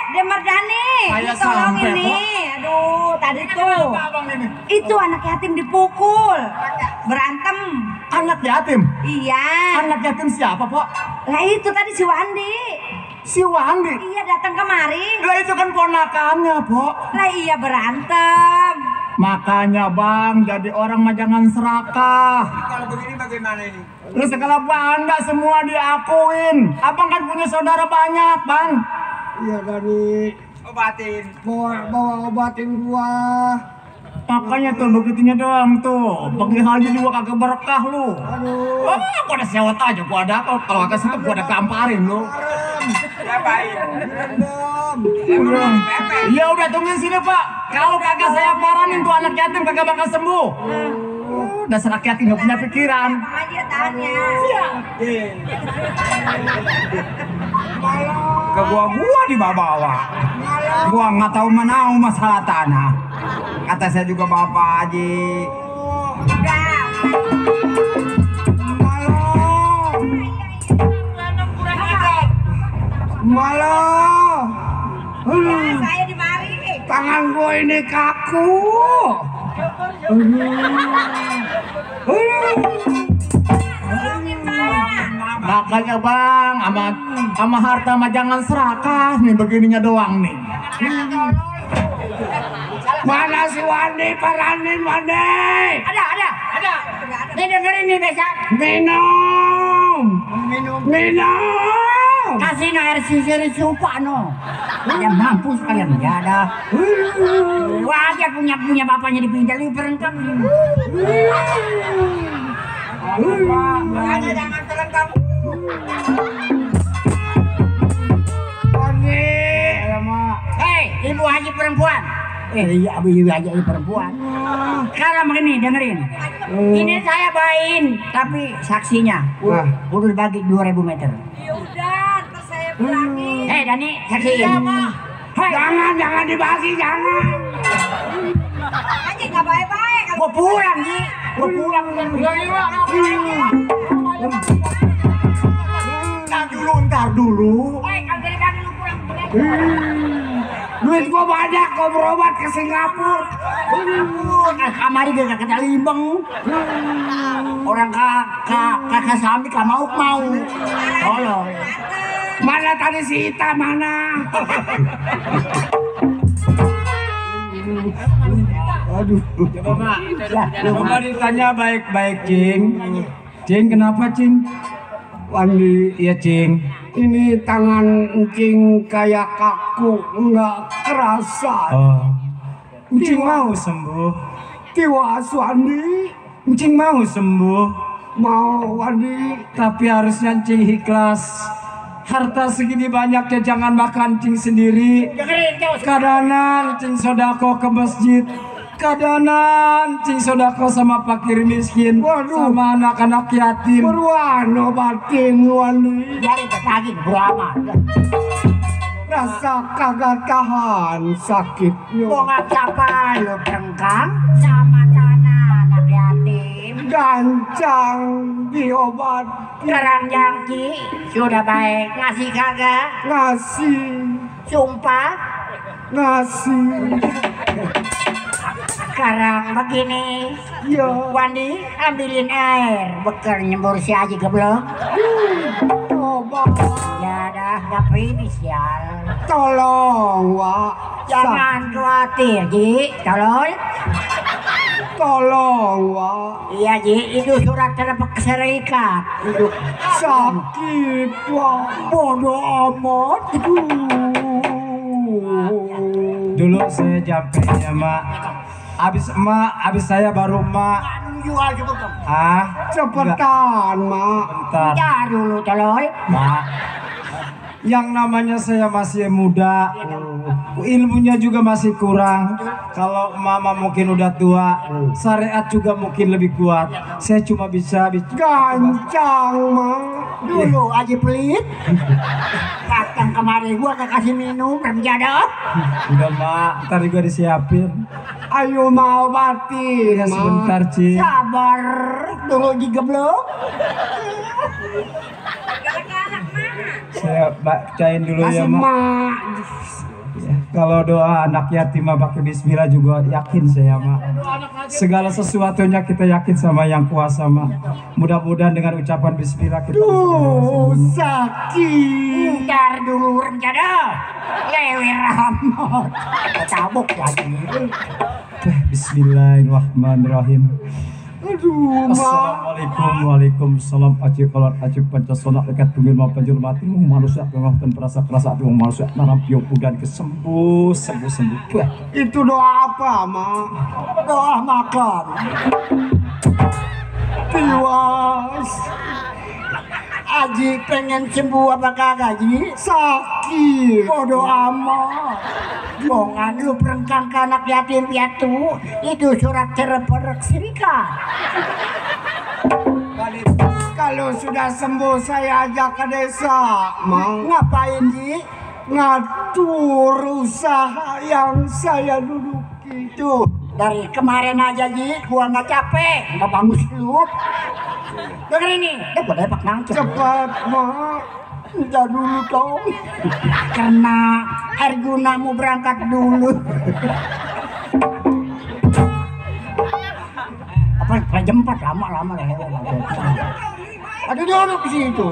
Dek Mardani, Saya tolong sampai, ini. Aduh, tadi tuh. Itu anak yatim dipukul. Berantem. Anak yatim? Iya. Anak yatim siapa, Pok? Lah itu tadi si Wandi. Si Wandi? Iya datang kemari. Lah itu kan ponakannya, Pok. Lah iya berantem. Makanya Bang, jadi orang mah jangan serakah. Kalau begini bagaimana ini? Lu segala bangga semua diakuin. Abang kan punya saudara banyak, Bang. Iya dari Obatin. bawa obatin gua. Makanya tuh begitunya doang tuh. Pergi haji juga kagak berkah lu. Aduh. Oh, gua ada sewot aja, gua ada kalau kagak situ gua ada gamparin lu. Ya baik. Iya udah tungguin sini Pak. Kalau kagak saya paranin tuh anak yatim kagak bakal sembuh. Dasar anak yatim nggak punya pikiran. Bang Haji tahannya. Ke gua dibawa. Gua nggak tahu menau masalah tanah. Kata saya juga Bapak Haji. Malah. Saya di mari. Tangan gua ini kaku. Makanya Bang, sama harta mah jangan serakah nih begininya doang nih. Mana si Wandi? Paranin Wandi. Ada. Nih dengerin nih Desa. Minum. Kasih air sisir supa no. Kalian mampus kalian ya ada. Wah dia punya bapaknya dipinjal berengkam. Makanya jangan terengkap. Wandi. Hei ibu haji perempuan. Iya, aja perempuan. Sekarang begini, dengerin. Ini saya bawain, tapi saksinya udah dibagi 2000 meter. Ya udah, ntar saya bilangin. Dani, saksiin. Jangan dibagi, jangan. Aja nggak baik-baik. Gua pulang, Ji. Gua pulang. Ntar dulu. Duit gua banyak, gua berobat ke Singapura. Kamari gak kena limbang. Orang kakak sambil gak mau. Tolong. Mana tadi si Ita, mana? Aduh. Coba ditanya baik-baik, Cing. Cing, kenapa, Cing? Wandi, Iya, Cing. ini tangan Cing kayak kaku, nggak kerasa. Oh. Cing mau sembuh. Tiwas, Wandi. Cing mau sembuh. Mau, Wandi. Tapi harusnya Cing ikhlas. Harta segini banyaknya jangan makan Cing sendiri. Kadanan Cing sodako ke masjid. Kadanan Cing sodako sama fakir miskin. Waduh. Sama anak-anak yatim. Berwano batin, Wandi. Dari petagin, berapa? Rasa kagak tahan sakitnya. Gua gak siapa lu perengkang sama tanah anak yatim. Gancang diobat. Sekarang Jangki sudah baik. Ngasih kagak? Ngasih. Sumpah? Ngasih. Sekarang begini. Ya. Wandi, ambilin air. Beker nyembur si Aji geblok. Obat. Ya dah, gak pilih sial. Tolong, Wak. Jangan khawatir, Ji. Tolong. Tolong, Wak. Iya, Ji. Itu surat terdapat serikat. Sakit, Wak. Bodoh amat. Dulu saya jampe ya, Mak. Abis saya baru Mak. Jual cukup. Cepetan, Mak. Bentar. Ya dulu, tolong. Mak. Yang namanya saya masih muda, ilmunya juga masih kurang. Kalau mama mungkin udah tua, syariat juga mungkin lebih kuat. Saya cuma bisa gancang, Mak. Dulu Aji pelit. Datang kemari gua gak kasih minum, berjadah. Udah, Mak, ntar juga disiapin. Ayo mau batin, Ya sebentar, Ci. Sabar, dulu digeblok. Saya bacain dulu ya, Mak. Ya, kalau doa anak yatim mah pakai bismillah juga yakin saya, Mak. Segala sesuatunya kita yakin sama yang kuasa, Mak. Mudah-mudahan dengan ucapan bismillah kita sakit. Ntar dulu rencana lewe ramot. Cabuk lagi. Bismillahirrahmanirrahim. Aduh, Assalamualaikum. Waalaikumsalam. Aci kolot aci pancasona dekat tumil ma panjul mati manusia pengohtan perasa kerasa tuh manusia narampiung udan kesembuh sembuh. Itu doa apa, Mak? Doa makan. Tiwas. Aji pengen sembuh apa kagak, Ji? Sakit. Bodoh amat. Bongan lu perengkang ke anak yatim piatu. Itu surat terperek serikat. Kalau sudah sembuh saya ajak ke desa. Mau ngapain, Ji? Ngatur usaha yang saya duduki. Tuh, dari kemarin aja, Ji, gua nggak capek. Nggak bangus lu. Dengar ini, gua dapat nangkep. Cepat, Mak. Udah dulu dong. Karena Arjunamu berangkat dulu. Apa jam 4 lama lah. Aduh duduk di situ.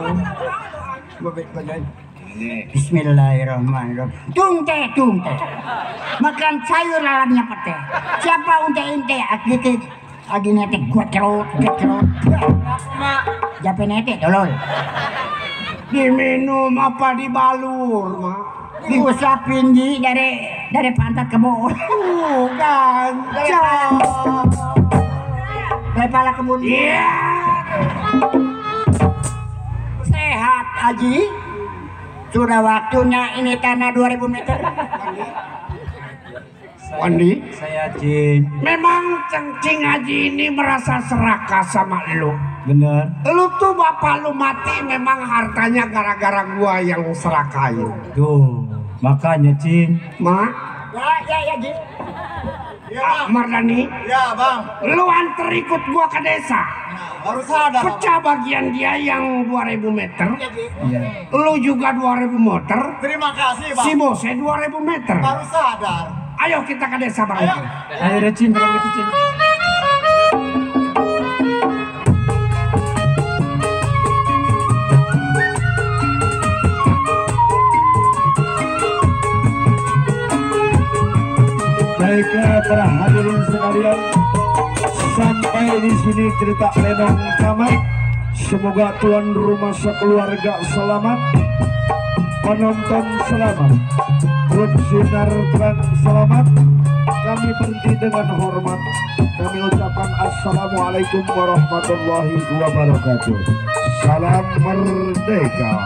Bismillahirrahmanirrahim. Tung teh. Makan sayur lalamnya pete. Siapa unte agi netek gua cerot. Mak, Jape netek tolol. diminum apa dibalur, Mak? Diusapin, Ji, dari pantat ke bawah. Gancang. Dari pala ke mulut. Iya. Sehat, Aji. Sudah waktunya ini tanah 2000 meter. Wandi, Saya Cing. memang Cing Haji ini merasa serakah sama lu. Bener. Lu tuh bapak lu mati memang hartanya gara-gara gua yang serakahin. Tuh, makanya Cing. Mak, Ya, Ji. Mardani, Ya, Bang. lu anter ikut gua ke desa. Baru sadar. Pecah bagian dia yang 2000 meter. Iya. Lu juga 2000 meter. Terima kasih, Bang. Si Bose 2000 meter. Baru sadar. Ayo kita ke desa bareng. Ayo deh Cing, kalau gitu Cing. Baiklah para hadirin sekalian, sampai di sini cerita Lenong Kamar. Semoga tuan rumah sekeluarga selamat, penonton selamat, grup sinar terang selamat. Kami berhenti dengan hormat. Kami ucapkan assalamualaikum warahmatullahi wabarakatuh. Salam merdeka.